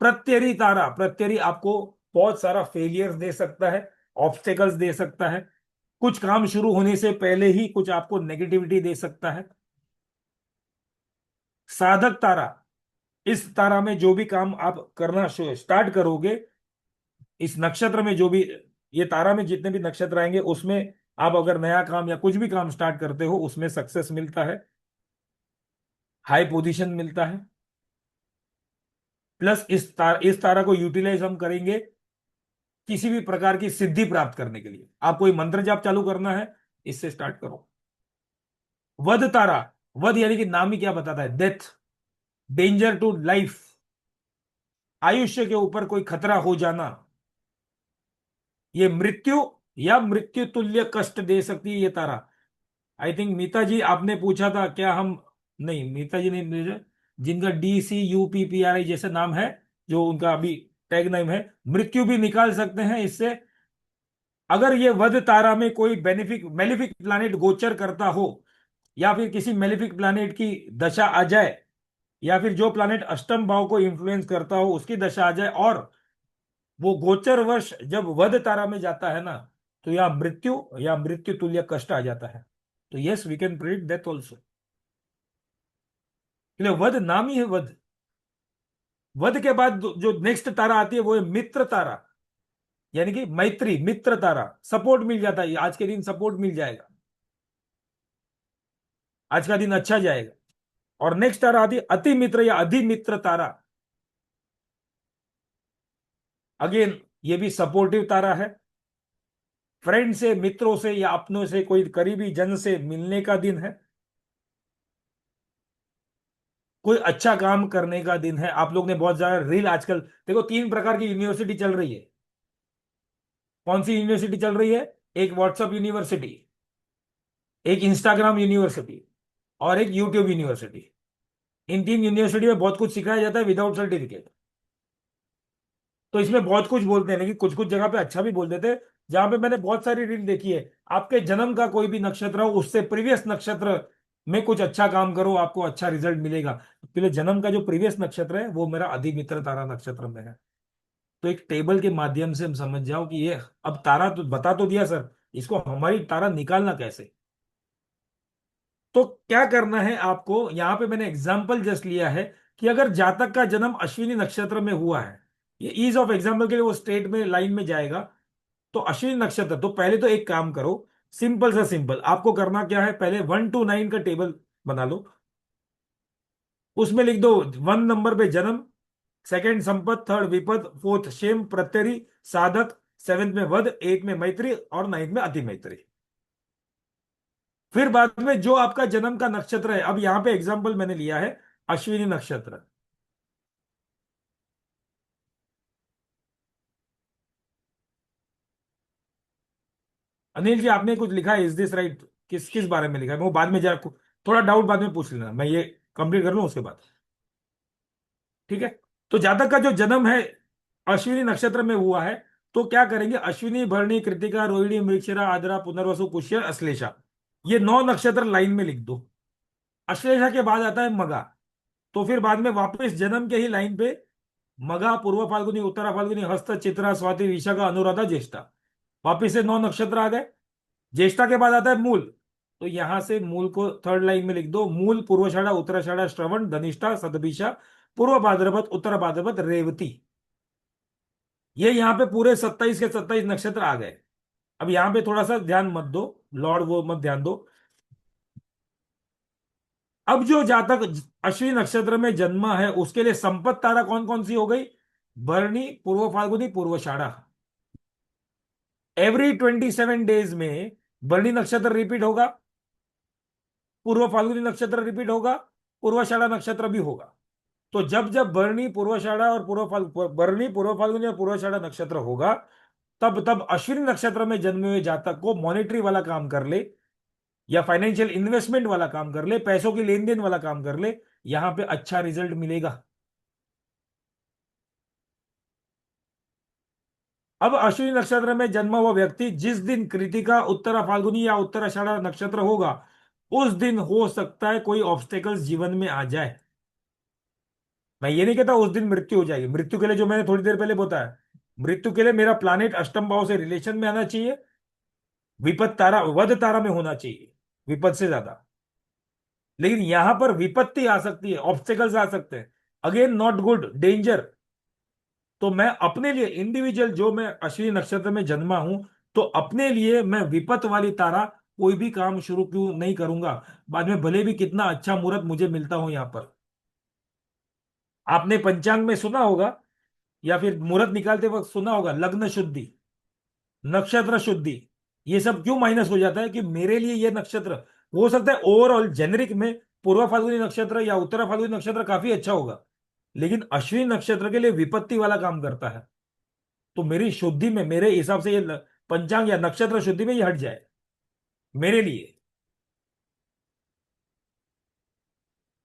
Speaker 2: प्रत्यरि तारा, प्रत्यरि आपको बहुत सारा फेलियर दे सकता है, ऑब्स्टेकल्स दे सकता है, कुछ काम शुरू होने से पहले ही कुछ आपको नेगेटिविटी दे सकता है। साधक तारा, इस तारा में जो भी काम आप करना स्टार्ट करोगे, इस नक्षत्र में जो भी, ये तारा में जितने भी नक्षत्र आएंगे उसमें आप अगर नया काम या कुछ भी काम स्टार्ट करते हो, उसमें सक्सेस मिलता है, हाई पोजीशन मिलता है। प्लस इस तारा को यूटिलाइज हम करेंगे किसी भी प्रकार की सिद्धि प्राप्त करने के लिए। आप कोई मंत्र जाप चालू करना है, इससे स्टार्ट करो। वध तारा, वध यानी कि नाम ही क्या बताता है, डेथ, डेंजर टू लाइफ, आयुष्य के ऊपर कोई खतरा हो जाना, ये मृत्यु या मृत्यु तुल्य कष्ट दे सकती है ये तारा। आई थिंक मीता जी आपने पूछा था क्या हम, नहीं मीता जी नहीं पूछा, जिनका DCUPPRI जैसे नाम है, जो उनका अभी टैग नेम है, मृत्यु भी निकाल सकते हैं इससे। अगर ये वध तारा में कोई बेनिफिक मेलिफिक प्लैनेट गोचर करता हो, या फिर किसी मेलिफिक प्लैनेट की दशा आ जाए, या फिर जो प्लानेट अष्टम भाव को इन्फ्लुएंस करता हो उसकी दशा आ जाए, और वो गोचर वर्ष जब वध तारा में जाता है ना, तो या मृत्यु या मृत्यु तुल्य कष्ट आ जाता है। तो yes, we can predict death also. इसलिए वध नाम ही है वध। वध के बाद जो नेक्स्ट तारा आती है वो है मित्र तारा, यानी कि मैत्री मित्र तारा, सपोर्ट मिल जाता है, आज के दिन सपोर्ट मिल जाएगा, आज का दिन अच्छा जाएगा। और नेक्स्ट तारा आती है अति मित्र या अधिमित्र तारा। अगेन ये भी सपोर्टिव तारा है, फ्रेंड से, मित्रों से या अपनों से, कोई करीबी जन से मिलने का दिन है, कोई अच्छा काम करने का दिन है। आप लोग ने बहुत ज्यादा रील आजकल देखो, 3 प्रकार की यूनिवर्सिटी चल रही है। कौन सी यूनिवर्सिटी चल रही है? एक व्हाट्सएप यूनिवर्सिटी, एक इंस्टाग्राम यूनिवर्सिटी, और एक यूट्यूब यूनिवर्सिटी। इन 3 यूनिवर्सिटी में बहुत कुछ सिखाया जाता है विदाउट सर्टिफिकेट। तो इसमें बहुत कुछ बोलते हैं, लेकिन कुछ कुछ जगह पे अच्छा भी बोल देते हैं। जहां पे मैंने बहुत सारी रील देखी है, आपके जन्म का कोई भी नक्षत्र हो, उससे प्रीवियस नक्षत्र में कुछ अच्छा काम करो, आपको अच्छा रिजल्ट मिलेगा। पहले जन्म का जो प्रीवियस नक्षत्र है वो मेरा अधिमित्र तारा नक्षत्र में है। तो एक टेबल के माध्यम से हम समझ जाओ कि ये, अब तारा तो बता तो दिया सर, इसको हमारी तारा निकालना कैसे। तो क्या करना है आपको, यहां पे मैंने एग्जाम्पल जस्ट लिया है कि अगर जातक का जन्म अश्विनी नक्षत्र में हुआ है, ये ईज ऑफ एग्जाम्पल के लिए वो स्टेट में लाइन में जाएगा। तो अश्विनी नक्षत्र, तो पहले तो एक काम करो, सिंपल सा सिंपल, आपको करना क्या है, पहले 1 to 9 का टेबल बना लो। उसमें लिख दो 1 नंबर पे जन्म, सेकंड संपत, थर्ड विपद, फोर्थ क्षेम प्रत्यरी साधक, सेवेंथ में वध, एट में मैत्री, और नाइन्थ में अति मैत्री। फिर बाद में जो आपका जन्म का नक्षत्र है, अब यहां पे एग्जाम्पल मैंने लिया है अश्विनी नक्षत्र। अनिल जी आपने कुछ लिखा है, इज दिस राइट? किस किस बारे में लिखा है वो बाद में जा, थोड़ा डाउट बाद में पूछ लेना, मैं ये कंप्लीट कर लूं उसके बाद। ठीक है। तो जातक का जो जन्म है अश्विनी नक्षत्र में हुआ है, तो क्या करेंगे, अश्विनी भरणी कृतिका रोहिणी मृगशिरा आद्रा पुनर्वसु पुष्य अश्लेषा, ये 9 नक्षत्र लाइन में लिख दो। अश्लेषा के बाद आता है मगा। तो फिर बाद में वापस जन्म के ही लाइन पे मगा, पूर्व फाल्गुनी, उत्तरा फाल्गुनी, हस्त, चित्रा, स्वाति, विशाखा, अनुराधा, ज्येष्ठा, वापिस से 9 नक्षत्र आ गए। ज्येष्ठा के बाद आता है मूल। तो यहां से मूल को थर्ड लाइन में लिख दो, मूल, पूर्वाषाढ़ा, उत्तराषाढ़ा, श्रवण, धनिष्ठा, सतभिषा, पूर्व भाद्रपद, उत्तर भाद्रपद, रेवती। ये यहाँ पे पूरे 27 के 27 नक्षत्र आ गए। अब यहाँ पे थोड़ा सा ध्यान मत दो, लॉर्ड वो मत ध्यान दो। अब जो जातक अश्विनी नक्षत्र में जन्मा है उसके लिए संपत तारा कौन कौन सी हो गई? भरणी, पूर्व फाल्गुनी, पूर्वाषाढ़ा। एवरी 27 डेज में भरणी नक्षत्र रिपीट होगा, पूर्व फाल्गुनी नक्षत्र रिपीट होगा, पूर्वाषाढ़ा नक्षत्र भी होगा। तो जब जब भरणी, पूर्वाषाढ़ा और भरणी, पूर्व फाल्गुनी और पूर्वाषाढ़ा नक्षत्र होगा, तब तब अश्विनी नक्षत्र में जन्मे हुए जातक को मॉनेटरी वाला काम कर ले, या फाइनेंशियल इन्वेस्टमेंट वाला काम कर ले, पैसों की लेन देन वाला काम कर ले, यहां पे अच्छा रिजल्ट मिलेगा। अब अश्विनी नक्षत्र में जन्मा हुआ व्यक्ति जिस दिन कृतिका, उत्तरा फाल्गुनी या उत्तराषाढ़ा नक्षत्र होगा, उस दिन हो सकता है कोई ऑब्स्टेकल्स जीवन में आ जाए। मैं ये नहीं कहता उस दिन मृत्यु हो जाएगी, मृत्यु के लिए जो मैंने थोड़ी देर पहले बताया, मृत्यु के लिए मेरा प्लानेट अष्टम भाव से रिलेशन में आना चाहिए, विपद तारा, वध तारा में होना चाहिए विपद से ज्यादा। लेकिन यहां पर विपत्ति आ सकती है, ऑब्स्टेकल्स आ सकते हैं, अगेन नॉट गुड, डेंजर। तो मैं अपने लिए इंडिविजुअल, जो मैं अश्विनी नक्षत्र में जन्मा हूं, तो अपने लिए मैं विपत वाली तारा कोई भी काम शुरू क्यों नहीं करूंगा, बाद में भले भी कितना अच्छा मुहूर्त मुझे मिलता हो। यहां पर आपने पंचांग में सुना होगा, या फिर मुहूर्त निकालते वक्त सुना होगा, लग्न शुद्धि, नक्षत्र शुद्धि, ये सब क्यों माइनस हो जाता है कि मेरे लिए ये नक्षत्र, हो सकता है ओवरऑल जेनरिक में पूर्व फाल्गुनी नक्षत्र या उत्तरा फाल्गुनी नक्षत्र काफी अच्छा होगा, लेकिन अश्विनी नक्षत्र के लिए विपत्ति वाला काम करता है। तो मेरी शुद्धि में, मेरे हिसाब से ये पंचांग या नक्षत्र शुद्धि में ये हट जाए मेरे लिए।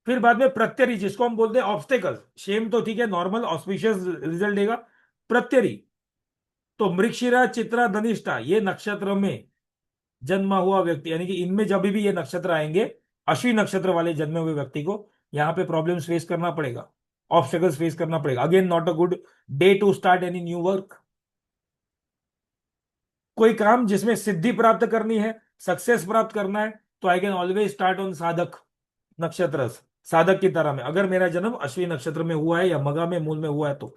Speaker 2: फिर बाद में प्रत्यरी, जिसको हम बोलते हैं ऑब्स्टेकल, शेम तो ठीक है, नॉर्मल ऑस्पिशियस रिजल्ट देगा। प्रत्यरी, तो मृगशिरा, चित्रा, धनिष्ठा, ये नक्षत्र में जन्मा हुआ व्यक्ति, यानी कि इनमें जब भी ये नक्षत्र आएंगे, अश्विनी नक्षत्र वाले जन्मे हुए व्यक्ति को यहाँ पे प्रॉब्लम्स फेस करना पड़ेगा, ऑब्स्टेकल्स फेस करना पड़ेगा। Again not a good day to start any new work. कोई काम जिसमें सिद्धि प्राप्त करनी है, सक्सेस प्राप्त करना है, तो I can always start on साधक नक्षत्र, साधक की तरह में, अगर मेरा जन्म अश्विनी नक्षत्र में हुआ है या मगा में, मूल में हुआ है तो।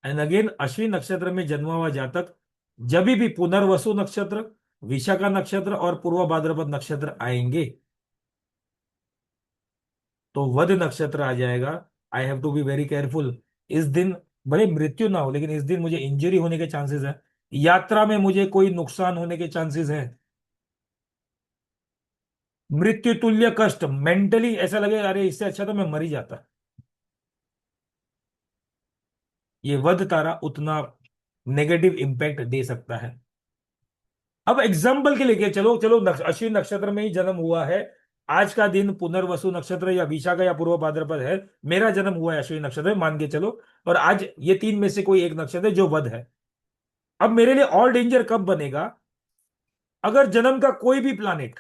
Speaker 2: एंड अगेन अश्विनी नक्षत्र में जन्मा हुआ जातक जब भी पुनर्वसु नक्षत्र, विशाखा नक्षत्र और पूर्व भाद्रपद नक्षत्र आएंगे तो वध नक्षत्र आ जाएगा। I have to be very careful. इस दिन भले मृत्यु ना हो, लेकिन इस दिन मुझे इंजरी होने के चांसेस है, यात्रा में मुझे कोई नुकसान होने के चांसेस है, मृत्यु तुल्य कष्ट, मेंटली ऐसा लगे अरे इससे अच्छा तो मैं मर ही जाता। ये वध तारा उतना नेगेटिव इंपैक्ट दे सकता है। अब एग्जाम्पल के लिए चलो चलो अश्विनी नक्षत्र में ही जन्म हुआ है, आज का दिन पुनर्वसु नक्षत्र या विशाखा या पूर्व भाद्रपद है, मेरा जन्म हुआ है अश्विनी नक्षत्र में, मान के चलो, और आज ये तीन में से कोई एक नक्षत्र है जो वध है। अब मेरे लिए और डेंजर कब बनेगा, अगर जन्म का कोई भी प्लानिट,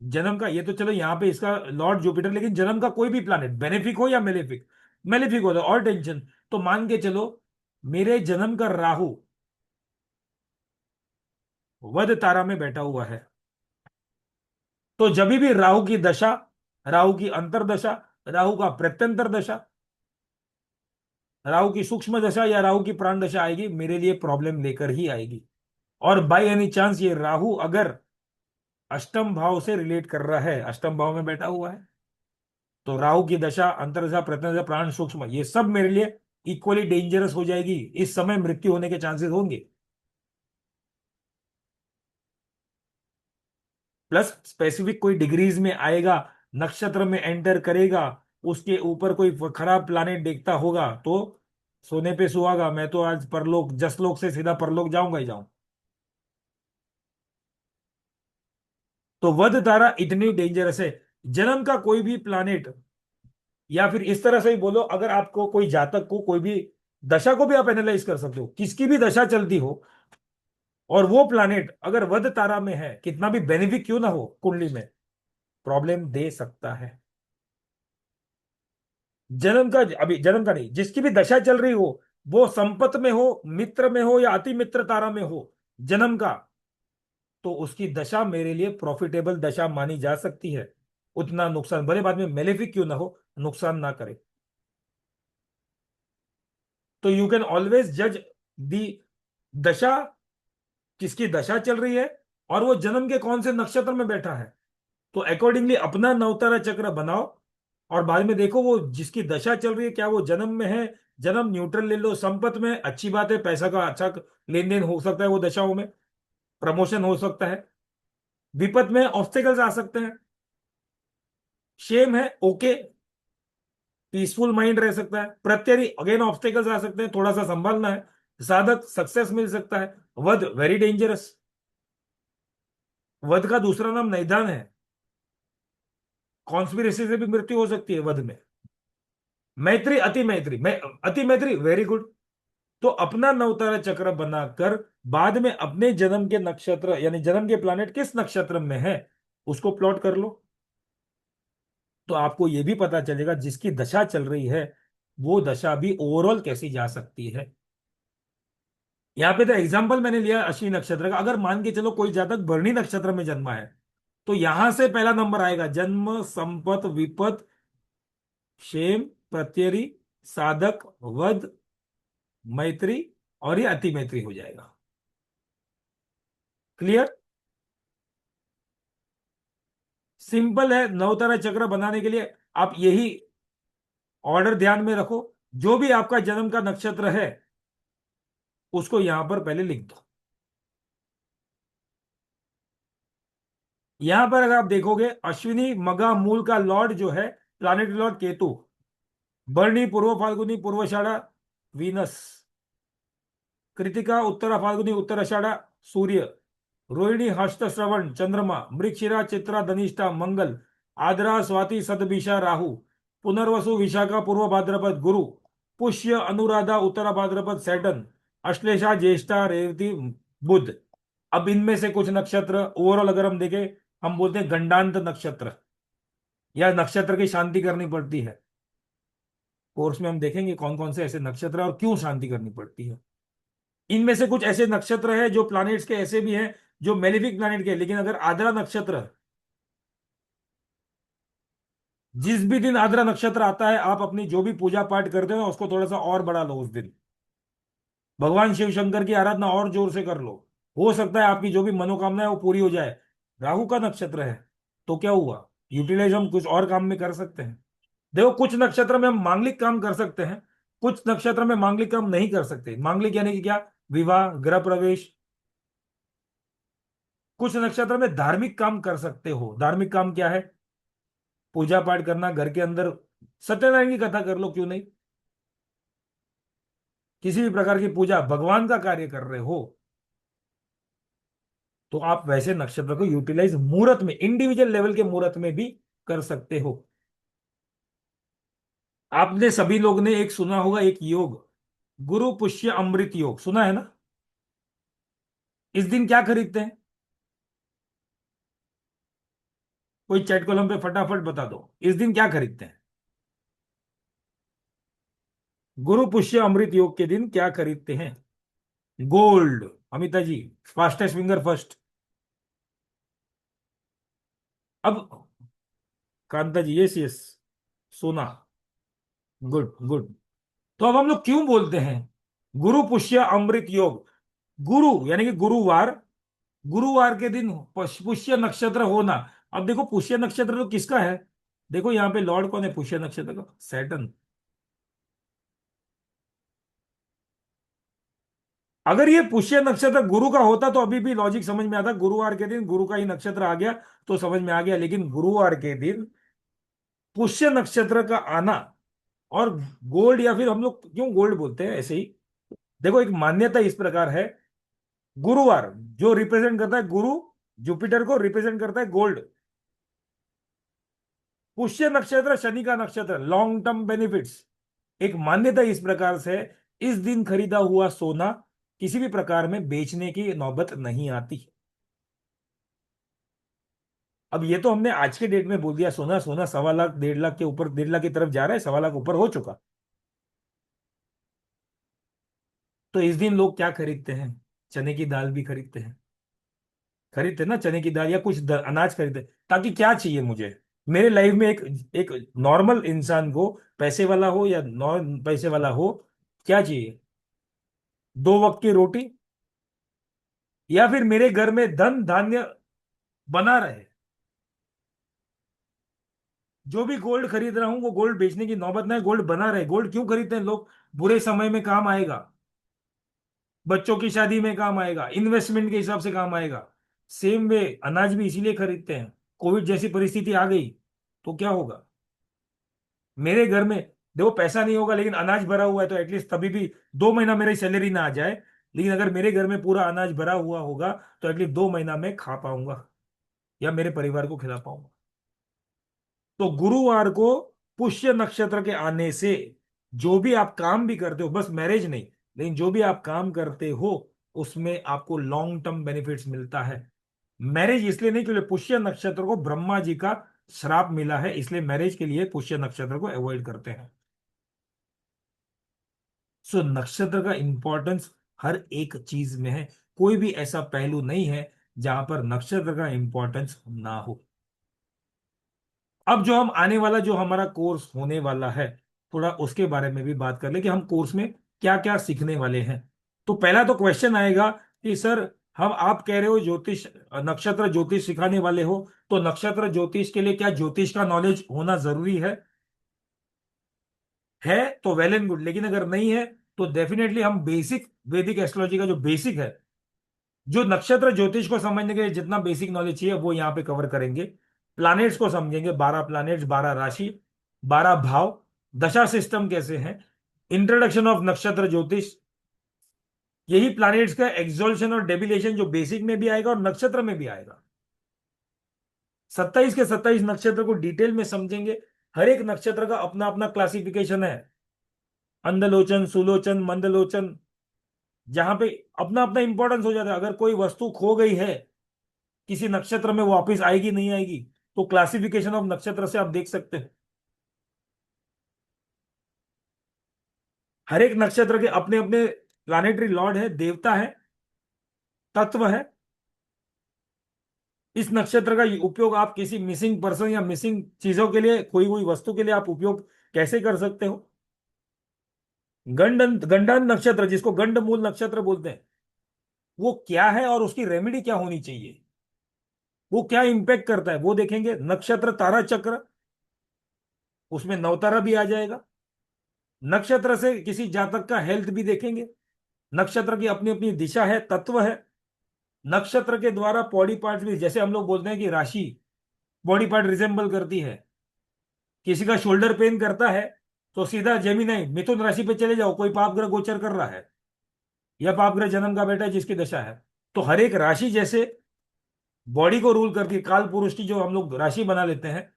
Speaker 2: जन्म का ये तो चलो यहाँ पे इसका लॉर्ड जुपिटर, लेकिन जन्म का कोई भी प्लानिट बेनिफिक हो या मेलेफिक, मेलेफिक हो तो और टेंशन। तो मान के चलो मेरे जन्म का राहु वध तारा में बैठा हुआ है, तो जब भी राहु की दशा, राहु की अंतरदशा, राहु का प्रत्यंतर दशा, राहु की सूक्ष्म दशा या राहु की प्राण दशा आएगी, मेरे लिए प्रॉब्लम लेकर ही आएगी। और बाय एनी चांस ये राहु अगर अष्टम भाव से रिलेट कर रहा है, अष्टम भाव में बैठा हुआ है, तो राहु की दशा, अंतरदशा, प्रत्यंतर, प्राण, सूक्ष्म, ये सब मेरे लिए इक्वली डेंजरस हो जाएगी। इस समय मृत्यु होने के चांसेस होंगे। प्लस स्पेसिफिक कोई डिग्रीज में आएगा, नक्षत्र में एंटर करेगा, उसके ऊपर कोई खराब प्लानेट देखता होगा तो सोने पे सुहागा, मैं तो आज परलोक, जसलोक से सीधा परलोक जाऊंगा ही जाऊं। तो वध तारा इतनी डेंजरस है। जन्म का कोई भी प्लानेट, या फिर इस तरह से ही बोलो, अगर आपको कोई जातक को कोई भी दशा को भी आप एनालाइज कर सकते हो, किसकी भी दशा चलती हो और वो प्लानेट अगर वध तारा में है, कितना भी बेनिफिक क्यों ना हो कुंडली में, प्रॉब्लम दे सकता है। जन्म का, अभी जन्म का नहीं, जिसकी भी दशा चल रही हो, वो संपत में हो, मित्र में हो या अति मित्र तारा में हो जन्म का, तो उसकी दशा मेरे लिए प्रॉफिटेबल दशा मानी जा सकती है। उतना नुकसान भले बाद में मेलेफिक क्यों ना हो, नुकसान ना करे। तो यू कैन ऑलवेज जज दी दशा, किसकी दशा चल रही है और वो जन्म के कौन से नक्षत्र में बैठा है, तो अकॉर्डिंगली अपना नवतारा चक्र बनाओ और बाद में देखो वो जिसकी दशा चल रही है क्या वो जन्म में है, जन्म न्यूट्रल ले लो, संपत में अच्छी बात है, पैसा का अच्छा लेन देन हो सकता है वो दशाओं में, प्रमोशन हो सकता है, विपद में ऑब्स्टेकल्स आ सकते हैं, शेम है ओके, पीसफुल माइंड रह सकता है, प्रत्यरि अगेन ऑब्स्टेकल्स आ सकते हैं, थोड़ा सा संभालना है, साधक सक्सेस मिल सकता है, वध वेरी डेंजरस, वध का दूसरा नाम निदान है, कॉन्स्पिरेसी से भी मृत्यु हो सकती है वध में। मैत्री, अति मैत्री, अति मैत्री वेरी गुड। तो अपना नवतारा चक्र बनाकर बाद में अपने जन्म के नक्षत्र यानी जन्म के प्लैनेट किस नक्षत्र में है उसको प्लॉट कर लो, तो आपको यह भी पता चलेगा जिसकी दशा चल रही है वो दशा भी ओवरऑल कैसी जा सकती है। यहाँ पे तो एग्जाम्पल मैंने लिया अश्विनी नक्षत्र का, अगर मान के चलो कोई जातक भरणी नक्षत्र में जन्मा है तो यहां से पहला नंबर आएगा, जन्म, संपत, विपत, क्षेम, प्रत्यरि, साधक, वध, मैत्री, और ये अति मैत्री हो जाएगा। क्लियर? सिंपल है, नवतारा चक्र बनाने के लिए आप यही ऑर्डर ध्यान में रखो, जो भी आपका जन्म का नक्षत्र है उसको यहां पर पहले लिख दो। यहां पर अगर आप देखोगे अश्विनी मगा मूल का लॉर्ड जो है, प्लानिट लॉर्ड केतु, भरणी पूर्व फाल्गुनी पूर्वाषाढ़ा वीनस, कृतिका उत्तरा फाल्गुनी उत्तराषाढ़ा सूर्य, रोहिणी हस्त श्रवण चंद्रमा, मृगशिरा चित्रा धनिष्ठा मंगल, आद्रा स्वाति सतभिषा राहु, पुनर्वसु विशाखा पूर्व भाद्रपद गुरु, पुष्य अनुराधा उत्तरा भाद्रपद सैटर्न, अश्लेषा ज्येष्ठा रेवती बुध। अब इनमें से कुछ नक्षत्र ओवरऑल अगर हम देखें, हम बोलते हैं गंडांत नक्षत्र, या नक्षत्र की शांति करनी पड़ती है। कोर्स में हम देखेंगे कौन कौन से ऐसे नक्षत्र हैं और क्यों शांति करनी पड़ती है। इनमें से कुछ ऐसे नक्षत्र हैं जो प्लैनेट्स के ऐसे भी हैं जो मेलिफिक प्लैनेट के हैं, लेकिन अगर आद्रा नक्षत्र, जिस भी दिन आद्रा नक्षत्र आता है, आप अपनी जो भी पूजा पाठ करते हो ना उसको थोड़ा सा और बढ़ा लो उस दिन। भगवान शिव शंकर की आराधना और जोर से कर लो। हो सकता है आपकी जो भी मनोकामना है वो पूरी हो जाए। राहु का नक्षत्र है तो क्या हुआ, यूटिलाइज हम कुछ और काम में कर सकते हैं। देखो, कुछ नक्षत्र में हम मांगलिक काम कर सकते हैं, कुछ नक्षत्र में मांगलिक काम नहीं कर सकते। मांगलिक यानी कि क्या, विवाह, गृह प्रवेश। कुछ नक्षत्र में धार्मिक काम कर सकते हो। धार्मिक काम क्या है, पूजा पाठ करना घर के अंदर, सत्यनारायण की कथा कर लो, क्यों नहीं। किसी भी प्रकार की पूजा, भगवान का कार्य कर रहे हो तो आप वैसे नक्षत्र को यूटिलाइज मुहूर्त में, इंडिविजुअल लेवल के मुहूर्त में भी कर सकते हो। आपने सभी लोग ने एक सुना होगा, एक योग, गुरु पुष्य अमृत योग, सुना है ना। इस दिन क्या खरीदते हैं, कोई चैट कॉलम पे फटाफट बता दो, इस दिन क्या खरीदते हैं। गुरु पुष्य अमृत योग के दिन क्या खरीदते हैं। गोल्ड। अमिता जी, फास्टेस्ट फिंगर फर्स्ट। अब कांता जी, यस यस, सोना। Good good. तो अब हम लोग क्यों बोलते हैं गुरु पुष्य अमृत योग। गुरु यानी कि गुरुवार, गुरुवार के दिन पुष्य नक्षत्र होना। अब देखो, पुष्य नक्षत्र तो किसका है, देखो यहाँ पे लॉर्ड कौन है पुष्य नक्षत्र का, सैटर्न। अगर ये पुष्य नक्षत्र गुरु का होता तो अभी भी लॉजिक समझ में आता, गुरुवार के दिन गुरु का ही नक्षत्र आ गया तो समझ में आ गया। लेकिन गुरुवार के दिन पुष्य नक्षत्र का आना, और गोल्ड, या फिर हम लोग क्यों गोल्ड बोलते हैं ऐसे ही, देखो एक मान्यता इस प्रकार है। गुरुवार जो रिप्रेजेंट करता है गुरु, जुपिटर को रिप्रेजेंट करता है गोल्ड। पुष्य नक्षत्र शनि का नक्षत्र, लॉन्ग टर्म बेनिफिट्स। एक मान्यता इस प्रकार से, इस दिन खरीदा हुआ सोना किसी भी प्रकार में बेचने की नौबत नहीं आती। अब ये तो हमने आज के डेट में बोल दिया, सोना सोना 1.25 लाख 1.5 लाख के ऊपर, 1.5 लाख की तरफ जा रहा है, 1.25 लाख ऊपर हो चुका। तो इस दिन लोग क्या खरीदते हैं, चने की दाल भी खरीदते हैं। खरीदते ना चने की दाल, या कुछ अनाज खरीदते, ताकि क्या चाहिए मुझे मेरे लाइफ में, एक एक नॉर्मल इंसान को, पैसे वाला हो या नॉन पैसे वाला हो, क्या चाहिए, 2 वक्त की रोटी, या फिर मेरे घर में धन धान्य बना रहे। जो भी गोल्ड खरीद रहा हूं वो गोल्ड बेचने की नौबत ना है, गोल्ड बना रहे। गोल्ड क्यों खरीदते हैं लोग, बुरे समय में काम आएगा, बच्चों की शादी में काम आएगा, इन्वेस्टमेंट के हिसाब से काम आएगा। सेम वे अनाज भी इसीलिए खरीदते हैं। कोविड जैसी परिस्थिति आ गई तो क्या होगा, मेरे घर में देखो पैसा नहीं होगा लेकिन अनाज भरा हुआ है, तो एटलीस्ट तभी भी 2 महीना मेरी सैलरी ना आ जाए, लेकिन अगर मेरे घर में पूरा अनाज भरा हुआ होगा तो एटलीस्ट 2 महीना में खा पाऊंगा या मेरे परिवार को खिला पाऊंगा। तो गुरुवार को पुष्य नक्षत्र के आने से जो भी आप काम भी करते हो, बस मैरिज नहीं, लेकिन जो भी आप काम करते हो उसमें आपको लॉन्ग टर्म बेनिफिट्स मिलता है। मैरिज इसलिए नहीं, क्योंकि पुष्य नक्षत्र को ब्रह्मा जी का श्राप मिला है, इसलिए मैरिज के लिए पुष्य नक्षत्र को अवॉइड करते हैं। सो नक्षत्र का इंपॉर्टेंस हर एक चीज में है। कोई भी ऐसा पहलू नहीं है जहां पर नक्षत्र का इंपॉर्टेंस ना हो। अब जो हम आने वाला जो हमारा कोर्स होने वाला है, थोड़ा उसके बारे में भी बात कर ले कि हम कोर्स में क्या क्या सीखने वाले हैं। तो पहला तो क्वेश्चन आएगा कि सर, हम आप कह रहे हो ज्योतिष, नक्षत्र ज्योतिष सिखाने वाले हो, तो नक्षत्र ज्योतिष के लिए क्या ज्योतिष का नॉलेज होना जरूरी है तो वेल एंड गुड, लेकिन अगर नहीं है तो डेफिनेटली हम बेसिक वैदिक एस्ट्रोलॉजी का जो बेसिक है, जो नक्षत्र ज्योतिष को समझने के लिए जितना बेसिक नॉलेज चाहिए वो यहाँ पे कवर करेंगे। प्लैनेट्स को समझेंगे, 12 प्लैनेट्स, 12 राशि, 12 भाव, दशा सिस्टम कैसे हैं, इंट्रोडक्शन ऑफ नक्षत्र ज्योतिष, यही प्लैनेट्स का एक्सोल्शन और डेबिलेशन जो बेसिक में भी आएगा और नक्षत्र में भी आएगा। 27 के 27 नक्षत्र को डिटेल में समझेंगे। हर एक नक्षत्र का अपना अपना क्लासिफिकेशन है, अंधलोचन, सुलोचन, मंदलोचन, जहां पे अपना अपना इंपॉर्टेंस हो जाता है। अगर कोई वस्तु खो गई है किसी नक्षत्र में वापस आएगी नहीं आएगी, तो क्लासिफिकेशन ऑफ नक्षत्र से आप देख सकते हो। हर एक नक्षत्र के अपने अपने प्लानेटरी लॉर्ड है, देवता है, तत्व है। इस नक्षत्र का उपयोग आप किसी मिसिंग पर्सन या मिसिंग चीजों के लिए, कोई कोई वस्तु के लिए आप उपयोग कैसे कर सकते हो। गंडन नक्षत्र, जिसको गंड मूल नक्षत्र बोलते हैं, वो क्या है और उसकी रेमेडी क्या होनी चाहिए, वो क्या इंपैक्ट करता है, वो देखेंगे। नक्षत्र तारा चक्र, उसमें नवतारा भी आ जाएगा। नक्षत्र से किसी जातक का हेल्थ भी देखेंगे। नक्षत्र की अपनी अपनी दिशा है, तत्व है। नक्षत्र के द्वारा बॉडी पार्ट्स भी, जैसे हम लोग बोलते हैं कि राशि बॉडी पार्ट रिजेंबल करती है। किसी का शोल्डर पेन करता है तो सीधा जेमिनाई मिथुन राशि पे चले जाओ, कोई पाप ग्रह गोचर कर रहा है या पाप ग्रह जन्म का बेटा है जिसकी दशा है। तो हर एक राशि जैसे बॉडी को रूल करती है, काल पुरुष की जो हम लोग राशि बना लेते हैं,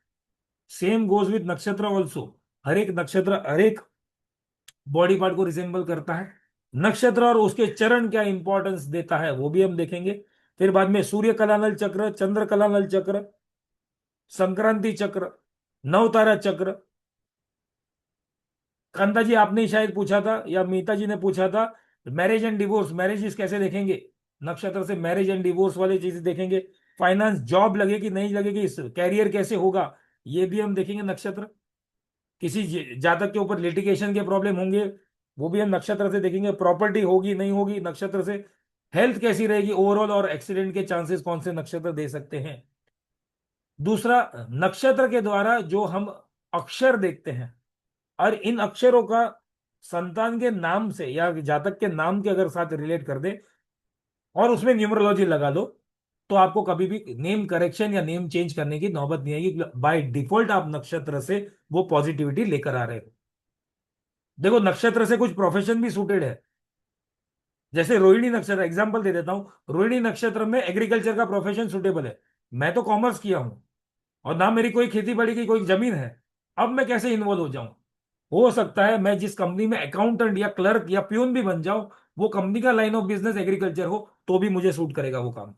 Speaker 2: सेम गोज विद नक्षत्र ऑल्सो। हर एक नक्षत्र हर एक बॉडी पार्ट को रिसेंबल करता है। नक्षत्र और उसके चरण क्या इंपॉर्टेंस देता है वो भी हम देखेंगे। फिर बाद में सूर्य कलानल चक्र, चंद्र कलानल चक्र, संक्रांति चक्र, नवतारा चक्र। कांता जी आपने ही शायद पूछा था या मीता जी ने पूछा था, मैरिज एंड डिवोर्स, मैरिजेस कैसे देखेंगे नक्षत्र से, मैरिज एंड डिवोर्स वाली चीजें देखेंगे। फाइनेंस, जॉब लगेगी नहीं लगेगी, कैरियर कैसे होगा, ये भी हम देखेंगे नक्षत्र। किसी जातक के ऊपर लिटिगेशन के प्रॉब्लम होंगे, वो भी हम नक्षत्र से देखेंगे। प्रॉपर्टी होगी नहीं होगी नक्षत्र से। हेल्थ कैसी रहेगी ओवरऑल, और एक्सीडेंट के चांसेस कौन से नक्षत्र दे सकते हैं। दूसरा, नक्षत्र के द्वारा जो हम अक्षर देखते हैं, और इन अक्षरों का संतान के नाम से या जातक के नाम के अगर साथ रिलेट कर दे और उसमें न्यूमरोलॉजी लगा लो, तो आपको कभी भी नेम करेक्शन या नेम चेंज करने की नौबत नहीं आएगी। बाय डिफॉल्ट आप नक्षत्र से वो पॉजिटिविटी लेकर आ रहे हो। देखो, नक्षत्र से कुछ प्रोफेशन भी सूटेड है। जैसे रोहिणी नक्षत्र, एग्जांपल दे देता हूं, रोहिणी नक्षत्र में एग्रीकल्चर का प्रोफेशन सूटेबल है। मैं तो कॉमर्स किया हूं और ना मेरी कोई खेती बाड़ी की कोई जमीन है, अब मैं कैसे इन्वॉल्व हो जाऊं। हो सकता है मैं जिस कंपनी में अकाउंटेंट या क्लर्क या प्यून भी बन जाऊं, वो कंपनी का लाइन ऑफ बिजनेस एग्रीकल्चर हो, तो भी मुझे सूट करेगा वो काम।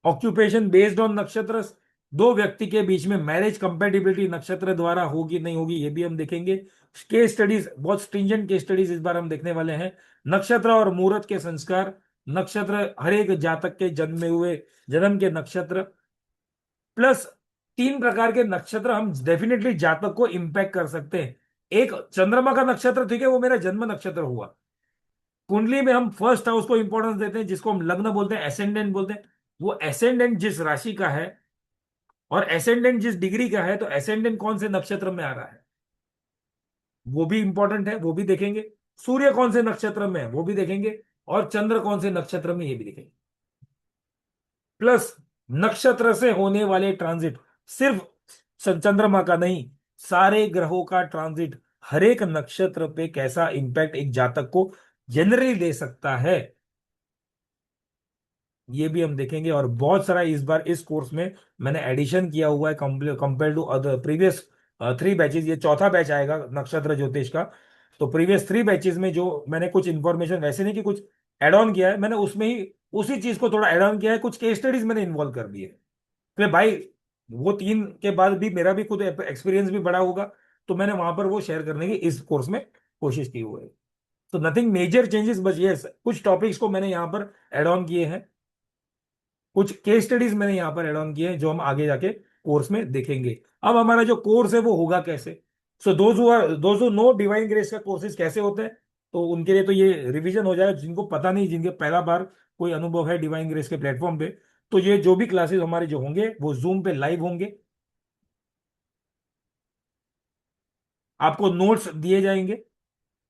Speaker 2: ऑक्यूपेशन बेस्ड ऑन नक्षत्र, दो व्यक्ति के बीच में मैरिज कंपेटिबिलिटी नक्षत्र द्वारा होगी नहीं होगी, ये भी हम देखेंगे। केस स्टडीज, बहुत स्ट्रिंजेंट केस स्टडीज इस बार हम देखने वाले हैं। नक्षत्र और मुहूर्त के संस्कार, नक्षत्र हर एक जातक के जन्म में हुए जन्म के नक्षत्र, प्लस तीन प्रकार के नक्षत्र हम डेफिनेटली जातक को इंपैक्ट कर सकते हैं। एक चंद्रमा का नक्षत्र, ठीक है, वो मेरा जन्म नक्षत्र हुआ। कुंडली में हम फर्स्ट हाउस को इंपॉर्टेंस देते हैं, जिसको हम लग्न बोलते हैं, एसेंडेंट बोलते हैं। वो एसेंडेंट जिस राशि का है और एसेंडेंट जिस डिग्री का है, तो एसेंडेंट कौन से नक्षत्र में आ रहा है वो भी इंपॉर्टेंट है, वो भी देखेंगे। सूर्य कौन से नक्षत्र में है वो भी देखेंगे, और चंद्र कौन से नक्षत्र में ये भी देखेंगे। प्लस नक्षत्र से होने वाले ट्रांजिट, सिर्फ चंद्रमा का नहीं, सारे ग्रहों का ट्रांजिट हर एक नक्षत्र पे कैसा इंपैक्ट एक जातक को जनरली दे सकता है, ये भी हम देखेंगे। और बहुत सारा इस बार इस कोर्स में मैंने एडिशन किया हुआ है compare to other previous 3 batches. ये चौथा बैच आएगा नक्षत्र ज्योतिष का। तो प्रीवियस 3 बैचेस में जो मैंने कुछ इंफॉर्मेशन, वैसे नहीं कि कुछ एड ऑन किया है, मैंने उसमें ही उसी चीज को थोड़ा एड ऑन किया है, कुछ केस स्टडीज मैंने इन्वॉल्व कर दिए। फिर भाई, वो 3 के बाद भी मेरा भी खुद एक्सपीरियंस भी बड़ा होगा, तो मैंने वहां पर वो शेयर करने की इस कोर्स में कोशिश की हुई है। तो नथिंग मेजर चेंजेस, बस ये कुछ टॉपिक्स को मैंने यहाँ पर एड ऑन किए हैं, कुछ केस स्टडीज मैंने यहाँ पर एड ऑन किए हैं जो हम आगे जाके कोर्स में देखेंगे। अब हमारा जो कोर्स है वो होगा कैसे। So those who know divine grace का कोर्सेज कैसे होते हैं, तो उनके लिए तो ये रिवीजन हो जाएगा। जिनको पता नहीं, जिनके पहला बार कोई अनुभव है डिवाइन ग्रेस के प्लेटफॉर्म पे, तो ये जो भी क्लासेस हमारे जो होंगे वो जूम पे लाइव होंगे। आपको नोट्स दिए जाएंगे।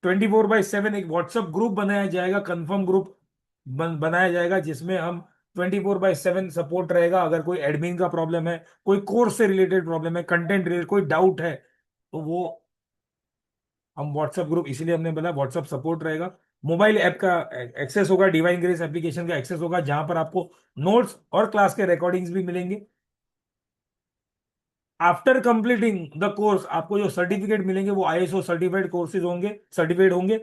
Speaker 2: 24/7 एक व्हाट्सएप ग्रुप बनाया जाएगा, कंफर्म ग्रुप बनाया जाएगा, जिसमें हम 24/7 सपोर्ट रहेगा। अगर कोई एडमिन का प्रॉब्लम है, कोई कोर्स से रिलेटेड प्रॉब्लम है, कंटेंट रिलेटेड कोई डाउट है, तो वो हम व्हाट्सएप ग्रुप, इसीलिए हमने बोला व्हाट्सएप सपोर्ट रहेगा। मोबाइल ऐप का एक्सेस होगा, डिवाइन ग्रेस एप्लीकेशन का एक्सेस होगा, जहां पर आपको नोट्स और क्लास के रिकॉर्डिंग्स भी मिलेंगे। आफ्टर कंप्लीटिंग द कोर्स आपको जो सर्टिफिकेट मिलेंगे वो आईएसओ सर्टिफाइड कोर्सेज होंगे, सर्टिफाइड होंगे।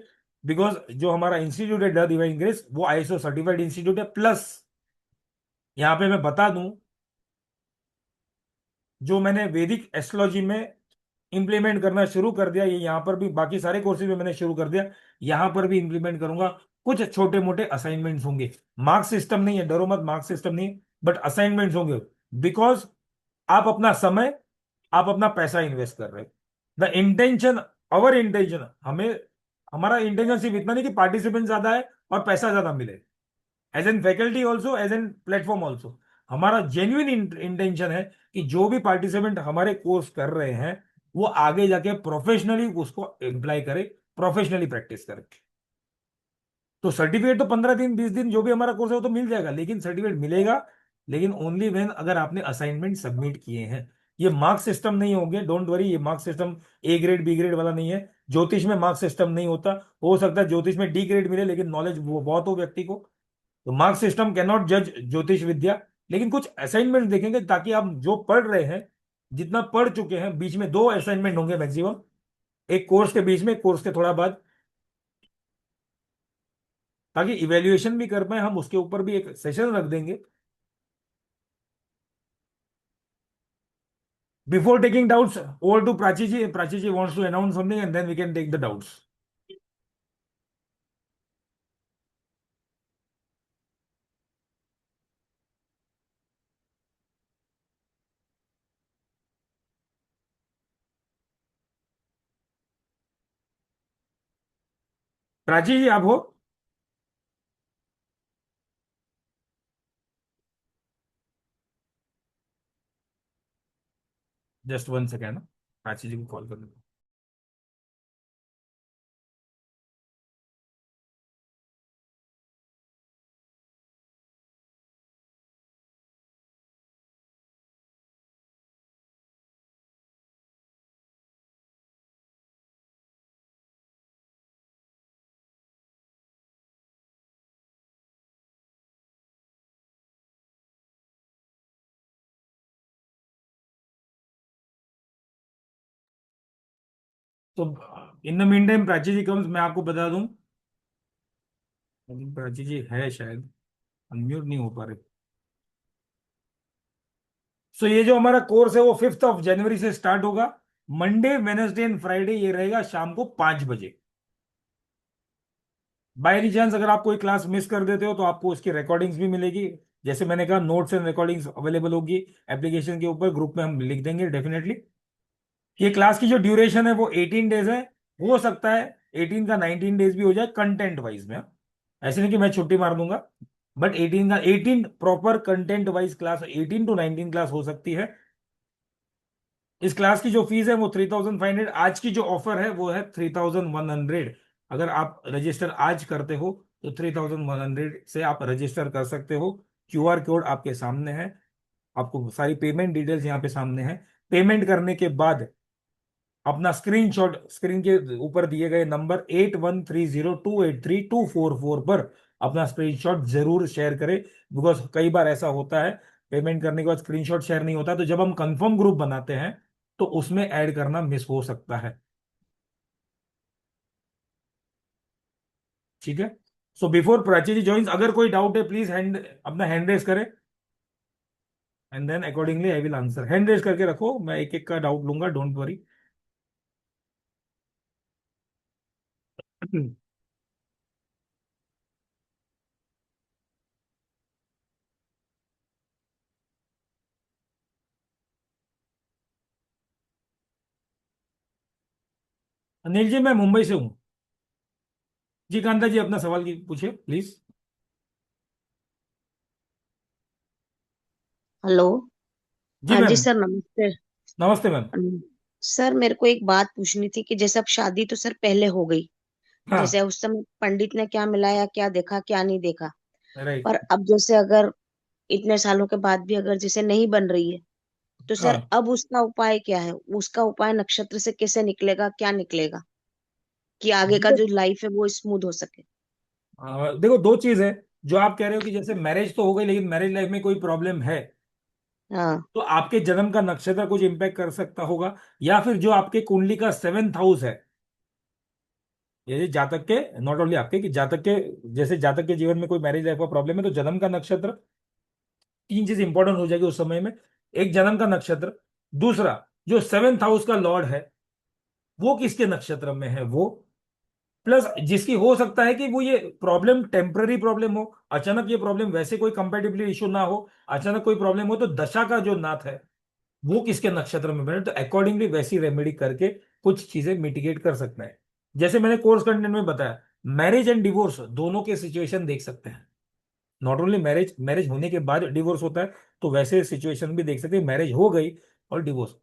Speaker 2: बिकॉज जो हमारा इंस्टीट्यूट है द डिवाइन ग्रेस वो आईएसओ सर्टिफाइड इंस्टीट्यूट है, प्लस यहाँ पे मैं बता दूं, जो मैंने वैदिक एस्ट्रोलॉजी में इंप्लीमेंट करना शुरू कर दिया, ये यहाँ पर भी बाकी सारे कोर्सेज में मैंने शुरू कर दिया, यहाँ पर भी इंप्लीमेंट करूंगा। कुछ छोटे मोटे असाइनमेंट्स होंगे, मार्क्स सिस्टम नहीं है, डरो मत, मार्क्स सिस्टम नहीं है, बट असाइनमेंट्स होंगे। बिकॉज आप अपना समय, आप अपना पैसा इन्वेस्ट कर रहे हो। द इंटेंशन, अवर इंटेंशन, हमें, हमारा इंटेंशन सिर्फ इतना नहीं कि पार्टिसिपेंट ज्यादा है और पैसा ज्यादा मिले, as an faculty also, as an platform also. हमारा जेन्युइन इंटेंशन है कि जो भी पार्टिसिपेंट हमारे कोर्स कर रहे हैं वो आगे जाके प्रोफेशनली उसको एम्प्लॉय करे, प्रोफेशनली प्रैक्टिस करे। तो सर्टिफिकेट तो 15 दिन 20 दिन जो भी हमारा कोर्स है वो तो मिल जाएगा, लेकिन सर्टिफिकेट मिलेगा लेकिन ओनली वेन अगर आपने असाइनमेंट सबमिट किए हैं। ये मार्क्स सिस्टम नहीं होंगे, डोंट वरी, ये marks system A grade B grade वाला नहीं है। ज्योतिष में मार्क्स सिस्टम नहीं होता, हो सकता है ज्योतिष में डी ग्रेड मिले लेकिन नॉलेज वो बहुत हो व्यक्ति को। तो मार्क्स सिस्टम कैन नॉट जज ज्योतिष विद्या, लेकिन कुछ असाइनमेंट देखेंगे ताकि आप जो पढ़ रहे हैं, जितना पढ़ चुके हैं, बीच में 2 असाइनमेंट होंगे मैक्सिमम, एक कोर्स के बीच में, कोर्स के थोड़ा बाद, ताकि इवेल्युएशन भी कर पाए हम, उसके ऊपर भी एक सेशन रख देंगे। Before taking doubts, over to Prachi ji. Prachi ji wants to announce something and then we can take the doubts. Prachi ji आप हो? जस्ट 1 सेकेंड, प्राची जी को कॉल कर लो। तो in the meantime Prachi ji comes, मैं आपको बता दूं, प्राची जी है शायद, अनम्यूट नहीं हो पा रहे। सो ये जो हमारा कोर्स है वो 5 जनवरी से स्टार्ट होगा। मंडे वेनेसडे एंड फ्राइडे ये रहेगा शाम को 5 बजे। बाय एनी चांस अगर आप कोई क्लास मिस कर देते हो तो आपको उसकी रिकॉर्डिंग्स भी मिलेगी। जैसे मैंने कहा, नोट्स एंड रिकॉर्डिंग्स अवेलेबल होगी एप्लीकेशन के ऊपर, ग्रुप में हम लिख देंगे डेफिनेटली। ये क्लास की जो ड्यूरेशन है वो 18 डेज है। हो सकता है 18 का 19 डेज भी हो जाए कंटेंट वाइज में। ऐसे नहीं कि मैं छुट्टी मार दूंगा, बट 18 का 18 proper content wise class, 18 to 19 class हो सकती है। इस क्लास की जो फीस है वो 3500। आज की जो ऑफर है वो है 3100। अगर आप रजिस्टर आज करते हो तो 3100 से आप रजिस्टर कर सकते हो। क्यूआर कोड आपके सामने है, आपको सारी पेमेंट डिटेल्स यहाँ पे सामने है। पेमेंट करने के बाद अपना स्क्रीनशॉट स्क्रीन के ऊपर दिए गए नंबर 8130283244 पर अपना स्क्रीनशॉट जरूर शेयर करें। बिकॉज कई बार ऐसा होता है, पेमेंट करने के बाद स्क्रीनशॉट शेयर नहीं होता, तो जब हम कंफर्म ग्रुप बनाते हैं तो उसमें ऐड करना मिस हो सकता है। ठीक है। So before Prachi ji joins, अगर कोई डाउट है प्लीज हैंड, अपना हैंड रेस करें, and then accordingly I will answer. Hand raise करके रखो, मैं एक एक का डाउट लूंगा, डोंट वरी। अनिल जी, मैं मुंबई से हूँ। जी कांता जी, अपना सवाल की पूछिए प्लीज।
Speaker 3: हेलो।
Speaker 2: जी
Speaker 3: हाँ जी
Speaker 2: मैम।
Speaker 3: सर, नमस्ते।
Speaker 2: नमस्ते मैम।
Speaker 3: सर मेरे को एक बात पूछनी थी कि जैसे अब शादी तो सर पहले हो गई, जैसे
Speaker 2: हाँ।
Speaker 3: उस समय पंडित ने क्या मिलाया, क्या देखा क्या नहीं देखा,
Speaker 2: राइट।
Speaker 3: पर अब जैसे अगर इतने सालों के बाद भी अगर जैसे नहीं बन रही है, तो सर
Speaker 2: हाँ।
Speaker 3: अब उसका उपाय क्या है? उसका उपाय नक्षत्र से कैसे निकलेगा, क्या निकलेगा कि आगे का
Speaker 2: देखो,
Speaker 3: जो लाइफ है वो स्मूथ हो सके?
Speaker 2: देखो, दो चीज है। जो आप कह रहे हो कि जैसे मैरिज तो हो गई लेकिन मैरिज लाइफ में कोई प्रॉब्लम है,
Speaker 3: हाँ।
Speaker 2: तो आपके जन्म का नक्षत्र कुछ इम्पैक्ट कर सकता होगा, या फिर जो आपके कुंडली का 7th हाउस है ये जातक के, नॉट ओनली आपके, कि जातक के, जैसे जातक के जीवन में कोई मैरिज लाइफ का प्रॉब्लम है तो जन्म का नक्षत्र, तीन चीज इंपॉर्टेंट हो जाएगी उस समय में। एक जन्म का नक्षत्र, दूसरा जो सेवेंथ हाउस का लॉर्ड है वो किसके नक्षत्र में है वो, प्लस जिसकी हो सकता है कि वो ये प्रॉब्लम टेम्पररी प्रॉब्लम हो, अचानक ये प्रॉब्लम, वैसे कोई कंपेटिबिलिटी इशू ना हो, अचानक कोई प्रॉब्लम हो, तो दशा का जो नाथ है वो किसके नक्षत्र में बने, तो अकॉर्डिंगली वैसी रेमेडी करके कुछ चीजें मिटिगेट कर सकते हैं। जैसे मैंने कोर्स कंटेंट में बताया, मैरिज एंड डिवोर्स दोनों के सिचुएशन देख सकते हैं। नॉट ओनली मैरिज, मैरिज होने के बाद डिवोर्स होता है तो वैसे सिचुएशन भी देख सकते हैं। मैरिज हो गई और डिवोर्स,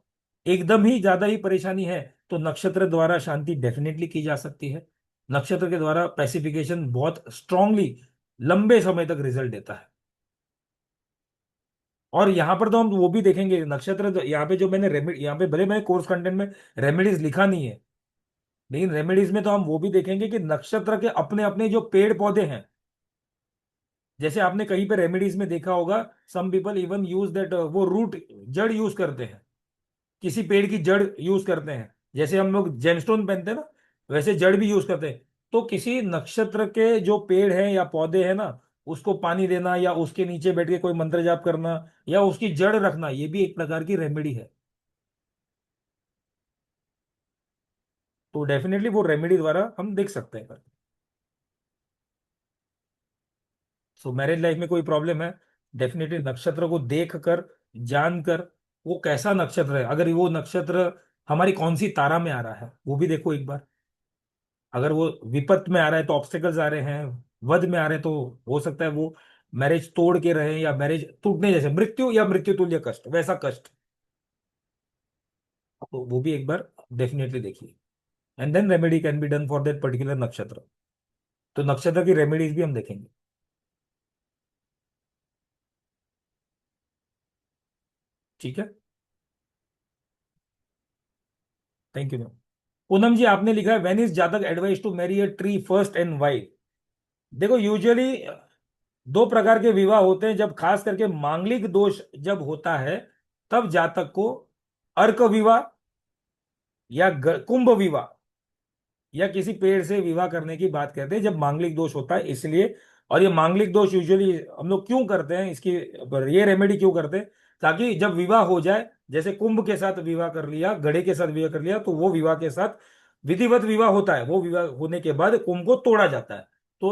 Speaker 2: एकदम ही ज्यादा ही परेशानी है तो नक्षत्र द्वारा शांति डेफिनेटली की जा सकती है। नक्षत्र के द्वारा पैसिफिकेशन बहुत स्ट्रांगली लंबे समय तक रिजल्ट देता है। और यहाँ पर तो हम वो भी देखेंगे नक्षत्र, यहाँ पे जो मैंने रेमेडी, यहाँ पे भले मैंने कोर्स कंटेंट में रेमेडीज लिखा नहीं है, लेकिन रेमेडीज में तो हम वो भी देखेंगे कि नक्षत्र के अपने अपने जो पेड़ पौधे हैं, जैसे आपने कहीं पे रेमेडीज में देखा होगा, some people even use that, वो रूट, जड़ यूज करते हैं, किसी पेड़ की जड़ यूज करते हैं, जैसे हम लोग जेमस्टोन पहनते हैं ना, वैसे जड़ भी यूज करते हैं। तो किसी नक्षत्र के जो पेड़ हैं या पौधे हैं ना, उसको पानी देना या उसके नीचे बैठ के कोई मंत्र जाप करना या उसकी जड़ रखना, ये भी एक प्रकार की रेमेडी है। तो डेफिनेटली वो रेमेडी द्वारा हम देख सकते हैं। सो मैरिज लाइफ में कोई प्रॉब्लम है, डेफिनेटली नक्षत्र को देख कर, जानकर, वो कैसा नक्षत्र है, अगर वो नक्षत्र हमारी कौन सी तारा में आ रहा है वो भी देखो एक बार। अगर वो विपत्त में आ रहा है तो ऑब्स्टेकल्स आ रहे हैं, वध में आ रहे हैं तो हो सकता है वो मैरिज तोड़ के रहे या मैरिज टूटने जैसे मृत्यु या मृत्यु तुल्य कष्ट, वैसा कष्ट, तो वो भी एक बार डेफिनेटली देखिए। And then remedy can be done for that particular नक्षत्र। तो नक्षत्र की रेमेडीज भी हम देखेंगे। ठीक है, thank you ma'am. Poonam ji आपने लिखा है, व्हेन इज जातक advise to marry a tree first and why. देखो यूजुअली दो प्रकार के विवाह होते हैं, जब खास करके मांगलिक दोष जब होता है तब जातक को अर्क विवाह या कुंभ विवाह या किसी पेड़ से विवाह करने की बात करते हैं, जब मांगलिक दोष होता है इसलिए। और ये मांगलिक दोष यूजुअली हम लोग क्यों करते हैं, इसकी ये रेमेडी क्यों करते हैं, ताकि जब विवाह हो जाए, जैसे कुंभ के साथ विवाह कर लिया, घड़े के साथ विवाह कर लिया, तो वो विवाह के साथ विधिवत विवाह होता है, वो विवाह होने के बाद कुंभ को तोड़ा जाता है। तो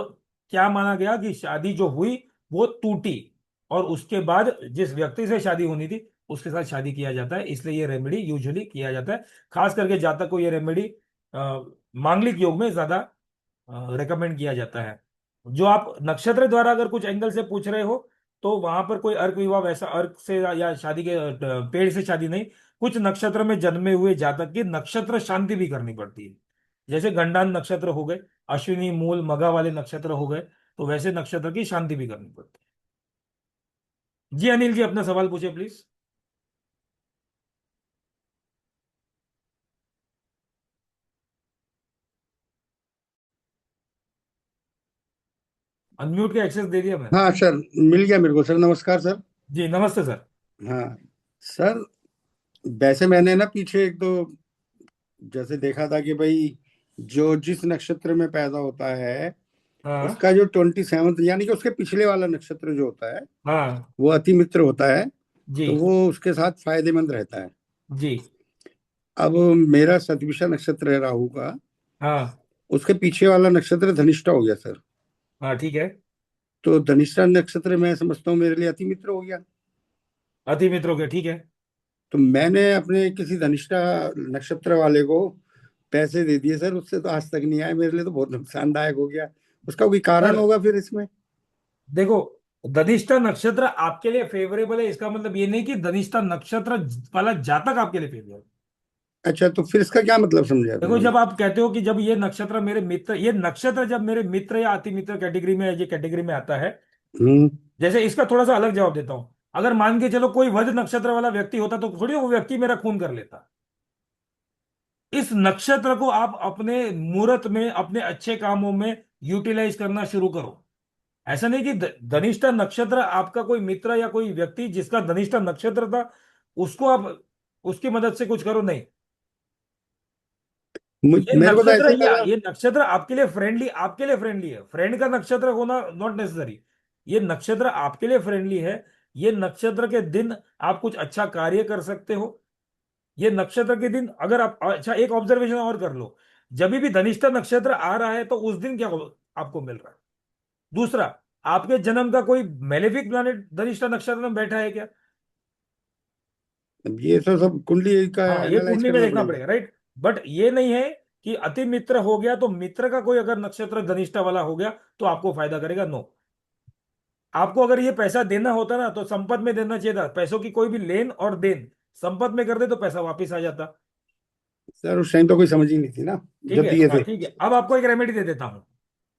Speaker 2: क्या माना गया कि शादी जो हुई वो टूटी और उसके बाद जिस व्यक्ति से शादी होनी थी उसके साथ शादी किया जाता है, इसलिए ये रेमेडी यूजुअली किया जाता है। खास करके जातक को ये रेमेडी मांगलिक योग में ज्यादा रेकमेंड किया जाता है। जो आप नक्षत्र द्वारा अगर कुछ एंगल से पूछ रहे हो तो वहां पर कोई अर्क विवाह, वैसा अर्क से या शादी के पेड़ से शादी नहीं, कुछ नक्षत्र में जन्मे हुए जातक की नक्षत्र शांति भी करनी पड़ती है। जैसे गंडान नक्षत्र हो गए, अश्विनी मूल मघा वाले नक्षत्र हो गए, तो वैसे नक्षत्र की शांति भी करनी पड़ती है। जी अनिल जी अपना सवाल पूछे प्लीज। अनम्यूट का एक्सेस दे दिया मैंने।
Speaker 4: हाँ सर, मिल गया मेरे को सर। नमस्कार सर।
Speaker 2: जी नमस्ते सर।
Speaker 4: हाँ सर, वैसे मैंने ना पीछे एक दो जैसे देखा था कि भाई जो जिस नक्षत्र में पैदा होता है
Speaker 2: हाँ
Speaker 4: उसका जो 27th यानी कि उसके पिछले वाला नक्षत्र जो होता है
Speaker 2: हाँ।
Speaker 4: वो अति मित्र होता है,
Speaker 2: जी
Speaker 4: तो वो उसके साथ फायदेमंद रहता है।
Speaker 2: जी।
Speaker 4: अब मेरा सतभिषा नक्षत्र है राहु का,
Speaker 2: हाँ
Speaker 4: उसके पीछे वाला नक्षत्र धनिष्ठा हो गया सर।
Speaker 2: हाँ ठीक है।
Speaker 4: तो धनिष्ठा नक्षत्र मैं समझता हूँ मेरे लिए अति मित्र हो गया।
Speaker 2: अति मित्रों के ठीक है।
Speaker 4: तो मैंने अपने किसी धनिष्ठा नक्षत्र वाले को पैसे दे दिए सर, उससे तो आज तक नहीं आए, मेरे लिए तो बहुत नुकसानदायक हो गया। उसका कोई कारण
Speaker 2: सर
Speaker 4: होगा फिर इसमें?
Speaker 2: देखो, धनिष्ठा नक्षत्र आपके लिए फेवरेबल है, इसका मतलब ये नहीं कि धनिष्ठा नक्षत्र वाला जातक आपके लिए फेवरेबल।
Speaker 4: अच्छा, तो फिर इसका क्या मतलब समझा
Speaker 2: देखो
Speaker 4: आपने?
Speaker 2: जब आप कहते हो कि जब ये नक्षत्र मेरे मित्र, ये नक्षत्र जब मेरे मित्र या अति मित्र कैटेगरी में, ये कैटेगरी में आता है,
Speaker 4: हम्म।
Speaker 2: जैसे इसका थोड़ा सा अलग जवाब देता हूं। अगर मान के चलो कोई वध नक्षत्र वाला व्यक्ति होता तो थोड़ी वो व्यक्ति मेरा खून कर लेता। इस नक्षत्र को आप अपने मुहूर्त में, अपने अच्छे कामों में यूटिलाइज करना शुरू करो। ऐसा नहीं कि धनिष्ठा नक्षत्र आपका कोई मित्र या कोई व्यक्ति जिसका धनिष्ठा नक्षत्र था उसको आप उसकी मदद से कुछ करो, नहीं। ये
Speaker 4: मेरे को तो
Speaker 2: नक्षत्र,
Speaker 4: ऐसे ही लग रहा।
Speaker 2: ये नक्षत्र आपके लिए फ्रेंडली है। फ्रेंड का नक्षत्र होना नॉट नेसेसरी। ये नक्षत्र आपके लिए फ्रेंडली है। ये नक्षत्र के दिन आप कुछ अच्छा कार्य कर सकते हो। ये नक्षत्र के दिन अगर आप, अच्छा एक ऑब्जर्वेशन और कर लो, जब भी धनिष्ठा नक्षत्र आ रहा है तो उस दिन क्या आपको मिल रहा है। दूसरा, आपके जन्म का कोई मेलेफिक प्लैनेट धनिष्ठा नक्षत्र में बैठा है क्या?
Speaker 4: अब ये तो सब कुंडली का
Speaker 2: हाँ, ये
Speaker 4: एनालाइज
Speaker 2: कुंडली में
Speaker 4: करना
Speaker 2: देखना
Speaker 4: पड़ेगा।
Speaker 2: पड़ेगा, राइट। बट ये नहीं है कि अति मित्र हो गया तो मित्र का कोई अगर नक्षत्र धनिष्ठा वाला हो गया तो आपको फायदा करेगा, नो। आपको अगर ये पैसा देना होता ना तो संपत्ति में देना चाहिए था। पैसों की कोई भी लेन और देन संपत्ति में कर दे तो पैसा वापिस आ जाता।
Speaker 4: सर उस टाइम तो कोई समझ ही नहीं थी ना
Speaker 2: ठीक
Speaker 4: जब
Speaker 2: है,
Speaker 4: दिए
Speaker 2: हाँ
Speaker 4: थे।
Speaker 2: ठीक है। अब आपको एक रेमेडी दे देता हूँ।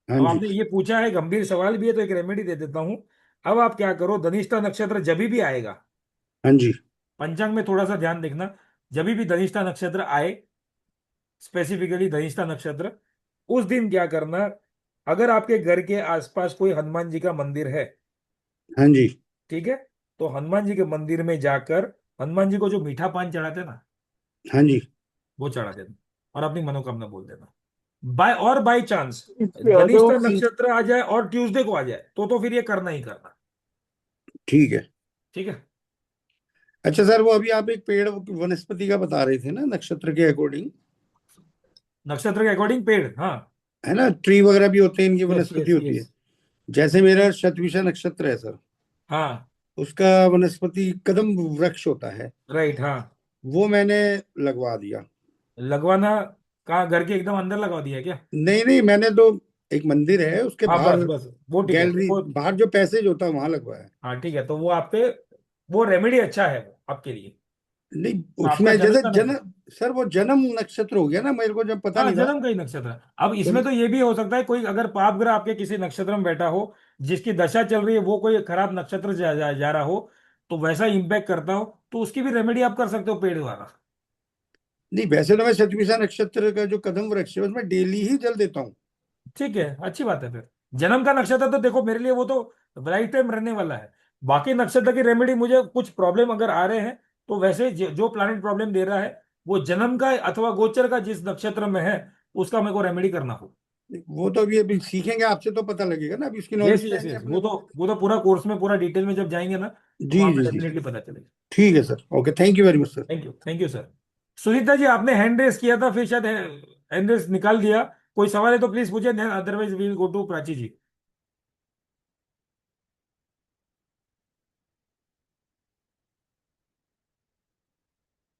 Speaker 4: हाँ
Speaker 2: अब
Speaker 4: जी।
Speaker 2: आपने ये पूछा है, गंभीर सवाल भी है, तो एक रेमेडी दे देता हूँ। अब आप क्या करो, धनिष्ठा नक्षत्र जब भी आएगा,
Speaker 4: हाँ जी।
Speaker 2: पंचांग में थोड़ा सा ध्यान देखना, जब भी धनिष्ठा नक्षत्र आए, स्पेसिफिकली धनिष्ठा नक्षत्र, उस दिन क्या करना, अगर आपके घर के आसपास कोई हनुमान जी का मंदिर है,
Speaker 4: हाँ जी।
Speaker 2: ठीक है, तो हनुमान जी के मंदिर में जाकर हनुमान जी को जो मीठा पान चढ़ाते हैं ना,
Speaker 4: हाँ जी।
Speaker 2: वो चढ़ा देना और अपनी मनोकामना बोल देना। बाय चांस
Speaker 3: इससे
Speaker 2: धनिष्ठा
Speaker 3: ऑडियो
Speaker 2: नक्षत्र आ जाए और ट्यूसडे को आ जाए तो फिर ये करना ही करना।
Speaker 4: ठीक है।
Speaker 2: ठीक है।
Speaker 4: अच्छा सर, वो अभी आप एक पेड़ वनस्पति का बता रहे थे ना नक्षत्र के अकॉर्डिंग,
Speaker 2: नक्षत्र के अकॉर्डिंग पेड़, हाँ।
Speaker 4: है ना, ट्री वगैरह भी होते हैं, इनकी
Speaker 2: यस
Speaker 4: वनस्पति
Speaker 2: यस
Speaker 4: होती
Speaker 2: यस।
Speaker 4: है। जैसे मेरा शतभिषा नक्षत्र है सर,
Speaker 2: हाँ,
Speaker 4: उसका वनस्पति कदम वृक्ष होता है,
Speaker 2: राइट, हाँ।
Speaker 4: वो मैंने लगवा दिया।
Speaker 2: लगवाना कहाँ, घर के एकदम अंदर लगवा दिया है क्या?
Speaker 4: नहीं नहीं, मैंने तो एक मंदिर है उसके
Speaker 2: हाँ,
Speaker 4: बाहर,
Speaker 2: बस बस वो ठीक है
Speaker 4: गैलरी
Speaker 2: वो।
Speaker 4: बाहर जो पैसेज होता है वहां लगवाया है।
Speaker 2: हाँ ठीक है, तो वो आपके, वो रेमेडी अच्छा है वो आपके लिए।
Speaker 4: नहीं,
Speaker 2: तो आपका
Speaker 4: उसमें
Speaker 2: जन्म
Speaker 4: जैसे
Speaker 2: का
Speaker 4: जन्म,
Speaker 2: नक्षत्र,
Speaker 4: सर वो जन्म नक्षत्र हो गया ना, मेरे को जब पता
Speaker 2: हाँ
Speaker 4: नहीं था।
Speaker 2: जन्म का ही नक्षत्र है। अब
Speaker 4: तो
Speaker 2: इसमें तो ये भी हो सकता है कोई अगर पाप ग्रह आपके किसी नक्षत्र में बैठा हो, जिसकी दशा चल रही है, वो कोई खराब नक्षत्र जा रहा हो, तो वैसा इम्पैक्ट करता हो, तो उसकी भी रेमेडी आप कर सकते हो पेड़ द्वारा।
Speaker 4: नहीं, वैसे तो मैं शतभिषा नक्षत्र का जो कदम वृक्ष है उसमें डेली ही जल देता हूँ।
Speaker 2: ठीक है, अच्छी बात है फिर। जन्म का नक्षत्र तो देखो मेरे लिए वो तो लाइफ टाइम रहने वाला है। बाकी नक्षत्र की रेमेडी, मुझे कुछ प्रॉब्लम अगर आ रहे हैं तो वैसे जो प्लानिट प्रॉब्लम दे रहा है, वो जन्म का अथवा गोचर का जिस नक्षत्र में है, उसका मेरे को रेमेडी करना हो।
Speaker 4: वो तो अभी सीखेंगे आपसे तो पता लगेगा ना, अभी उसकी
Speaker 2: यस
Speaker 4: नॉलेज तो है
Speaker 2: यस
Speaker 4: नहीं
Speaker 2: यस,
Speaker 4: अपने को।
Speaker 2: वो तो पूरा कोर्स में पूरा डिटेल में जब जाएंगे ना, तो
Speaker 4: जी
Speaker 2: वहां पर
Speaker 4: जी जी।
Speaker 2: डेफिनेटली पता चलेगा।
Speaker 4: ठीक है sir, okay, thank you very much sir.
Speaker 2: Thank you sir. Sunita ji, आपने हैंड रेस किया था, फिर शायद हैंड रेस निकाल दिया। कोई सवाल है तो प्लीज पूछे, otherwise we'll go to Prachi ji.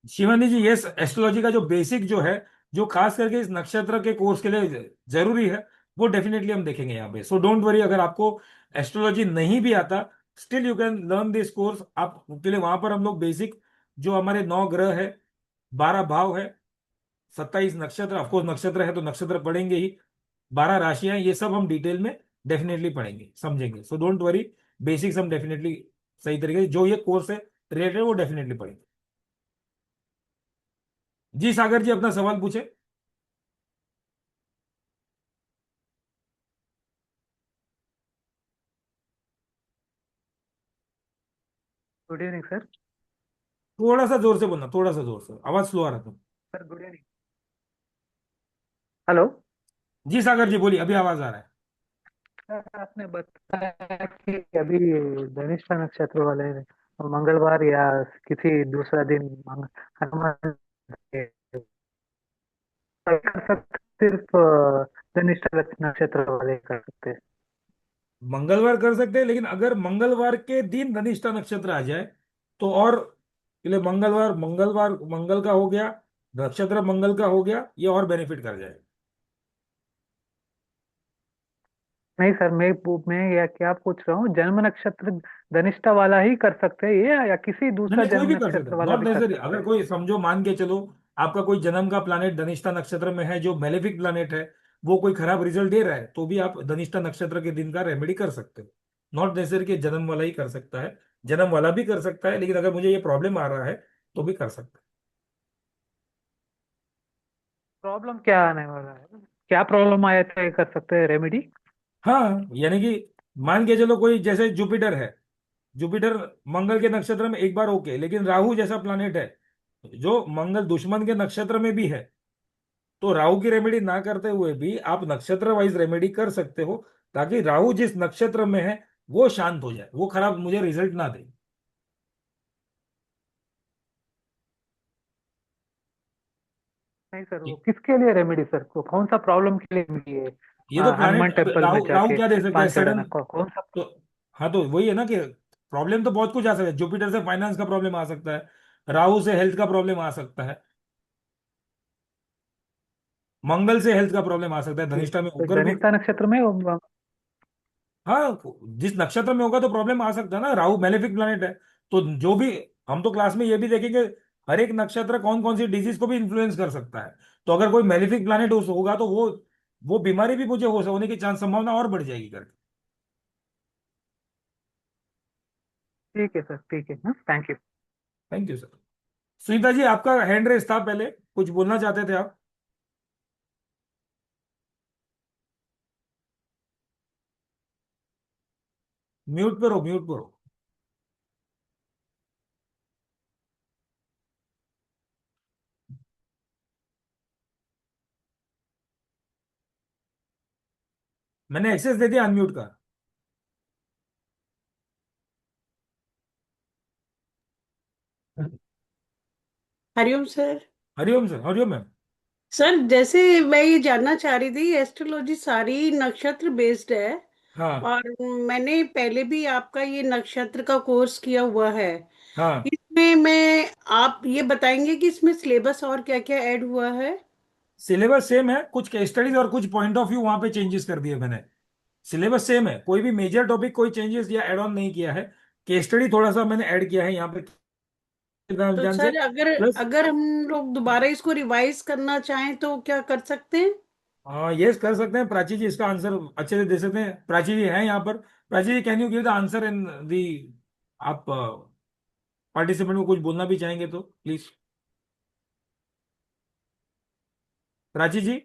Speaker 2: Shivani ji, yes, astrology का जो बेसिक जो है, जो खास करके इस नक्षत्र के कोर्स के लिए जरूरी है, वो डेफिनेटली हम देखेंगे यहाँ पे। सो डोंट वरी, अगर आपको एस्ट्रोलॉजी नहीं भी आता, still you can learn this course. आप के लिए वहां पर हम लोग बेसिक, जो हमारे 9 ग्रह है, 12 भाव है, 27 नक्षत्र, ऑफकोर्स नक्षत्र है तो नक्षत्र पढ़ेंगे ही, 12 राशियां, ये सब हम डिटेल में डेफिनेटली पढ़ेंगे, समझेंगे। सो डोंट वरी, बेसिक्स हम डेफिनेटली सही तरीके से, जो ये कोर्स है रिलेटेड, वो डेफिनेटली पढ़ेंगे। जी सागर जी, अपना सवाल पूछे।
Speaker 5: Good evening sir.
Speaker 2: थोड़ा सा जोर से बोलना, थोड़ा सा जोर से, आवाज स्लो आ रहा था।
Speaker 5: Sir good evening. हेलो।
Speaker 2: जी सागर जी बोलिए, अभी आवाज आ रहा है।
Speaker 5: सर आपने बताया कि अभी धनिष्ठा नक्षत्र वाले मंगलवार या किसी दूसरा दिन हनुमान कर सकते, सिर्फ धनिष्ठा नक्षत्र वाले कर सकते हैं।
Speaker 2: मंगलवार कर सकते हैं, लेकिन अगर मंगलवार के दिन धनिष्ठा नक्षत्र आ जाए तो और, इसलिए मंगलवार, मंगल का हो गया, नक्षत्र मंगल का हो गया, ये और बेनिफिट कर जाए।
Speaker 5: नहीं सर, मैं या क्या पूछ रहा हूँ, जन्म नक्षत्र धनिष्ठा वाला ही कर सकते हैं ये, या किसी
Speaker 2: नहीं
Speaker 5: दूसरा
Speaker 2: नहीं, कोई
Speaker 5: जन्म
Speaker 2: भी कर सकता
Speaker 5: नक्षत्र
Speaker 2: है,
Speaker 5: वाला
Speaker 2: नॉट
Speaker 5: भी कर
Speaker 2: नेसेसरी।
Speaker 5: सकते
Speaker 2: अगर
Speaker 5: हैं?
Speaker 2: कोई समझो, मान के चलो आपका कोई जन्म का प्लानेट धनिष्ठा नक्षत्र में है, जो मेलेफिक प्लानेट है, वो कोई खराब रिजल्ट दे रहा है, तो भी आप धनिष्ठा नक्षत्र के दिन का रेमेडी कर सकते हो। नॉट नेसेसरी कि जन्म वाला ही कर सकता है, जन्म वाला भी कर सकता है, लेकिन अगर मुझे ये प्रॉब्लम आ रहा है तो भी कर सकता है।
Speaker 5: प्रॉब्लम क्या आने वाला है? क्या प्रॉब्लम आया था, ये कर सकते हैं रेमेडी?
Speaker 2: हाँ, यानी कि मान के चलो कोई जैसे जुपिटर है, जुपिटर मंगल के नक्षत्र में एक बार ओके, लेकिन राहु जैसा प्लानेट है जो मंगल दुश्मन के नक्षत्र में भी है, तो राहु की रेमेडी ना करते हुए भी आप नक्षत्र वाइज रेमेडी कर सकते हो, ताकि राहु जिस नक्षत्र में है वो शांत हो जाए, वो खराब मुझे रिजल्ट ना दे।
Speaker 5: नहीं सर, वो किसके लिए रेमेडी सर, को कौन सा प्रॉब्लम के लिए remedy है?
Speaker 2: ये तो
Speaker 5: हनुमान
Speaker 2: प्लैनेट,
Speaker 5: टेम्पल में
Speaker 2: राहु राहु
Speaker 5: जाके
Speaker 2: क्या दे सकता है
Speaker 5: पान
Speaker 2: सडन।
Speaker 5: चढ़ाना, कौन सा?
Speaker 2: तो हाँ, तो वही है ना कि प्रॉब्लम तो बहुत कुछ आ सकता है। जुपिटर से फाइनेंस का प्रॉब्लम आ सकता है, राहु से हेल्थ का प्रॉब्लम आ सकता है, मंगल से हेल्थ का प्रॉब्लम आ सकता है,
Speaker 5: जी,
Speaker 2: धनिष्ठा में
Speaker 5: तो
Speaker 2: होकर भी।
Speaker 5: धनिष्ठा नक्षत्र में
Speaker 2: हाँ, जिस नक्षत्र में होगा तो प्रॉब्लम आ सकता है ना, राहु मेलेफिक प्लैनेट है। तो जो भी, हम तो क्लास में ये भी देखेंगे हर एक नक्षत्र कौन कौन सी डिजीज को भी इन्फ्लुएंस कर सकता है। तो अगर कोई मेलेफिक प्लैनेट होगा तो वो बीमारी भी मुझे होने की चांस, संभावना और बढ़ जाएगी करके।
Speaker 5: ठीक है सर, ठीक है, thank you.
Speaker 2: Thank you sir. Sunita ji, आपका हैंड रेस था, पहले कुछ बोलना चाहते थे आप? म्यूट पर हो, म्यूट पर हो। मैंने एक्सेस दे दिया अनम्यूट का।
Speaker 6: Hariom sir.
Speaker 2: Hariom sir, Hariom ma'am.
Speaker 6: Sir जैसे मैं ये जानना चाह रही थी, एस्ट्रोलॉजी सारी नक्षत्र बेस्ड है
Speaker 2: हाँ
Speaker 6: और मैंने पहले भी आपका ये नक्षत्र का कोर्स किया हुआ है।
Speaker 2: हाँ,
Speaker 6: इसमें मैं, आप ये बताएंगे कि इसमें सिलेबस और क्या क्या ऐड हुआ है?
Speaker 2: सिलेबस सेम है, कुछ केस स्टडीज और कुछ पॉइंट ऑफ व्यू वहां पे चेंजेस कर दिए मैंने। सिलेबस सेम है, कोई भी मेजर टॉपिक कोई चेंजेस या एड ऑन नहीं किया है। केस स्टडी थोड़ा सा मैंने ऐड किया है यहाँ पे
Speaker 6: तो
Speaker 2: ज्ञान से।
Speaker 6: सर अगर
Speaker 2: प्लस
Speaker 6: अगर हम लोग दोबारा इसको रिवाइज करना चाहें तो क्या कर सकते हैं?
Speaker 2: यस, कर सकते हैं। प्राची जी इसका आंसर अच्छे से दे सकते हैं, प्राची जी हैं यहाँ पर। Prachi ji, can you give the answer in the, आप पार्टिसिपेंट को कुछ बोलना भी चाहेंगे तो प्लीज। प्राची जी।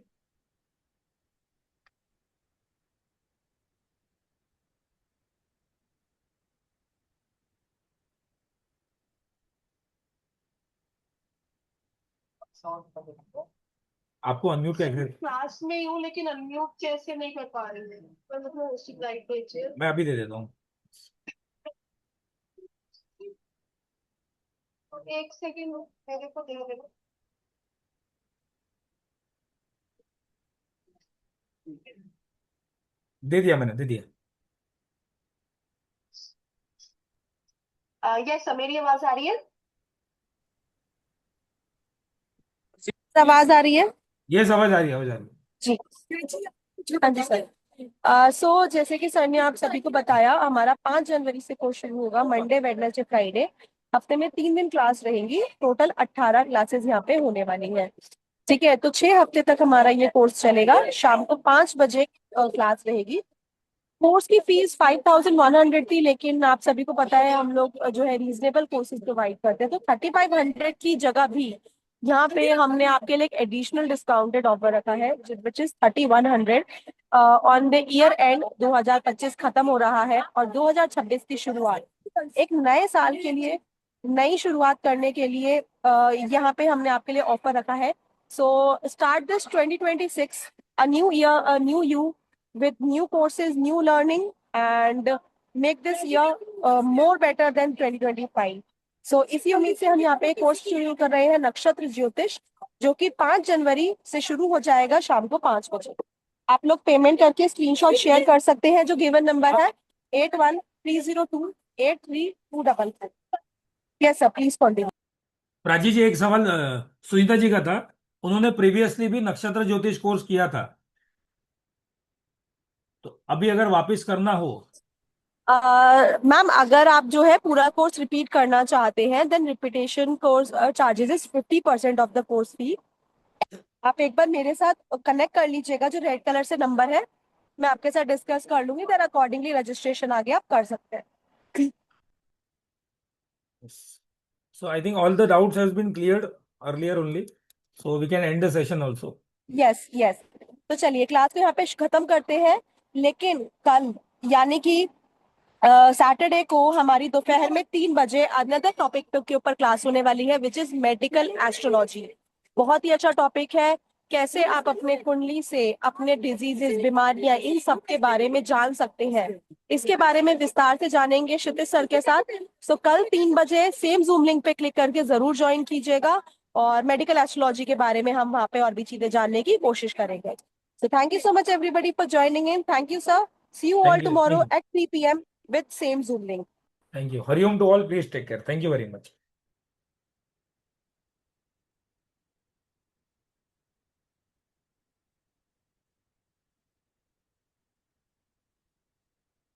Speaker 2: आपको अनम्यूट का एक्सेस
Speaker 1: क्लास में हूँ लेकिन अनम्यूट कैसे नहीं कर पा रही हूँ, मतलब उसी लाइट पे।
Speaker 2: मैं अभी दे देता हूँ।
Speaker 1: एक सेकंड मेरे को दे दे।
Speaker 2: दे दिया, मैंने दे दिया।
Speaker 1: यस, मेरी आवाज आ रही है?
Speaker 7: आवाज आ रही है?
Speaker 2: ये समझ आ रही है, आवाज आ रही है।
Speaker 7: जी। हाँ जी सर। सो जैसे कि सर ने आप सभी को बताया, हमारा 5 जनवरी से कोर्स शुरू होगा, मंडे वेडनेसडे फ्राइडे। हफ्ते में 3 दिन क्लास रहेंगी, टोटल 18 क्लासेस यहाँ पे होने वाली है। ठीक है, तो 6 हफ्ते तक हमारा ये कोर्स चलेगा। शाम को 5 बजे क्लास रहेगी। कोर्स की फीस 5100 थी, लेकिन आप सभी को पता है हम लोग जो है रीजनेबल कोर्सेज प्रोवाइड करते हैं, तो 3500 की जगह भी यहाँ पे हमने आपके लिए एक एडिशनल डिस्काउंटेड ऑफर रखा है, which is 3100 on the year and. 2025 खत्म हो रहा है और 2026 की शुरुआत, एक नए साल के लिए, नई शुरुआत करने के लिए यहाँ पे हमने आपके लिए ऑफर रखा है। So start this 2026, a new year, a new you, with new courses, new learning, and make this year more better than 2025. So इसी उम्मीद से हम यहाँ पे कोर्स शुरू कर रहे हैं, नक्षत्र ज्योतिष, जो कि 5 जनवरी से शुरू हो जाएगा शाम को 5 बजे। आप लोग पेमेंट करके स्क्रीनशॉट शेयर कर सकते हैं, जो गिवन नंबर है 8130283255। Yes sir, please continue.
Speaker 2: Prachi ji, एक सवाल सुनीता जी का था। उन्होंने प्रीवियसली भी नक्षत्र ज्योतिष कोर्स किया था, तो अभी अगर वापस करना हो।
Speaker 7: मैम, अगर आप जो है पूरा कोर्स रिपीट करना चाहते हैं, then repetition course charges is 50% of the course fee. आप एक बार मेरे साथ कनेक्ट कर लीजिएगा, जो रेड कलर से नंबर है, मैं आपके साथ डिस्कस कर लूंगी, देन अकॉर्डिंगली रजिस्ट्रेशन आगे आप कर सकते हैं।
Speaker 2: So I think all the doubts has been cleared earlier only, so we can end the session also.
Speaker 7: Yes yes. तो चलिए क्लास को यहाँ पे खत्म करते हैं, लेकिन कल यानी कि सैटरडे को हमारी दोपहर में 3 बजे अनदर टॉपिक के ऊपर क्लास होने वाली है, विच इज मेडिकल एस्ट्रोलॉजी। बहुत ही अच्छा टॉपिक है।
Speaker 1: कैसे आप अपने कुंडली से अपने डिजीजेस, बीमारियां, इन सब के बारे में जान सकते हैं, इसके बारे में विस्तार से जानेंगे क्षितिज सर के साथ। सो कल 3 बजे सेम जूम लिंक पे क्लिक करके जरूर ज्वाइन कीजिएगा, और मेडिकल एस्ट्रोलॉजी के बारे में हम वहां पे और भी चीजें जानने की कोशिश करेंगे। So thank you so much everybody for joining in. Thank you sir. See you all
Speaker 2: thank you,
Speaker 1: tomorrow at 3 PM with same Zoom link.
Speaker 2: Thank you. Hariom to all, please take care, thank you very much.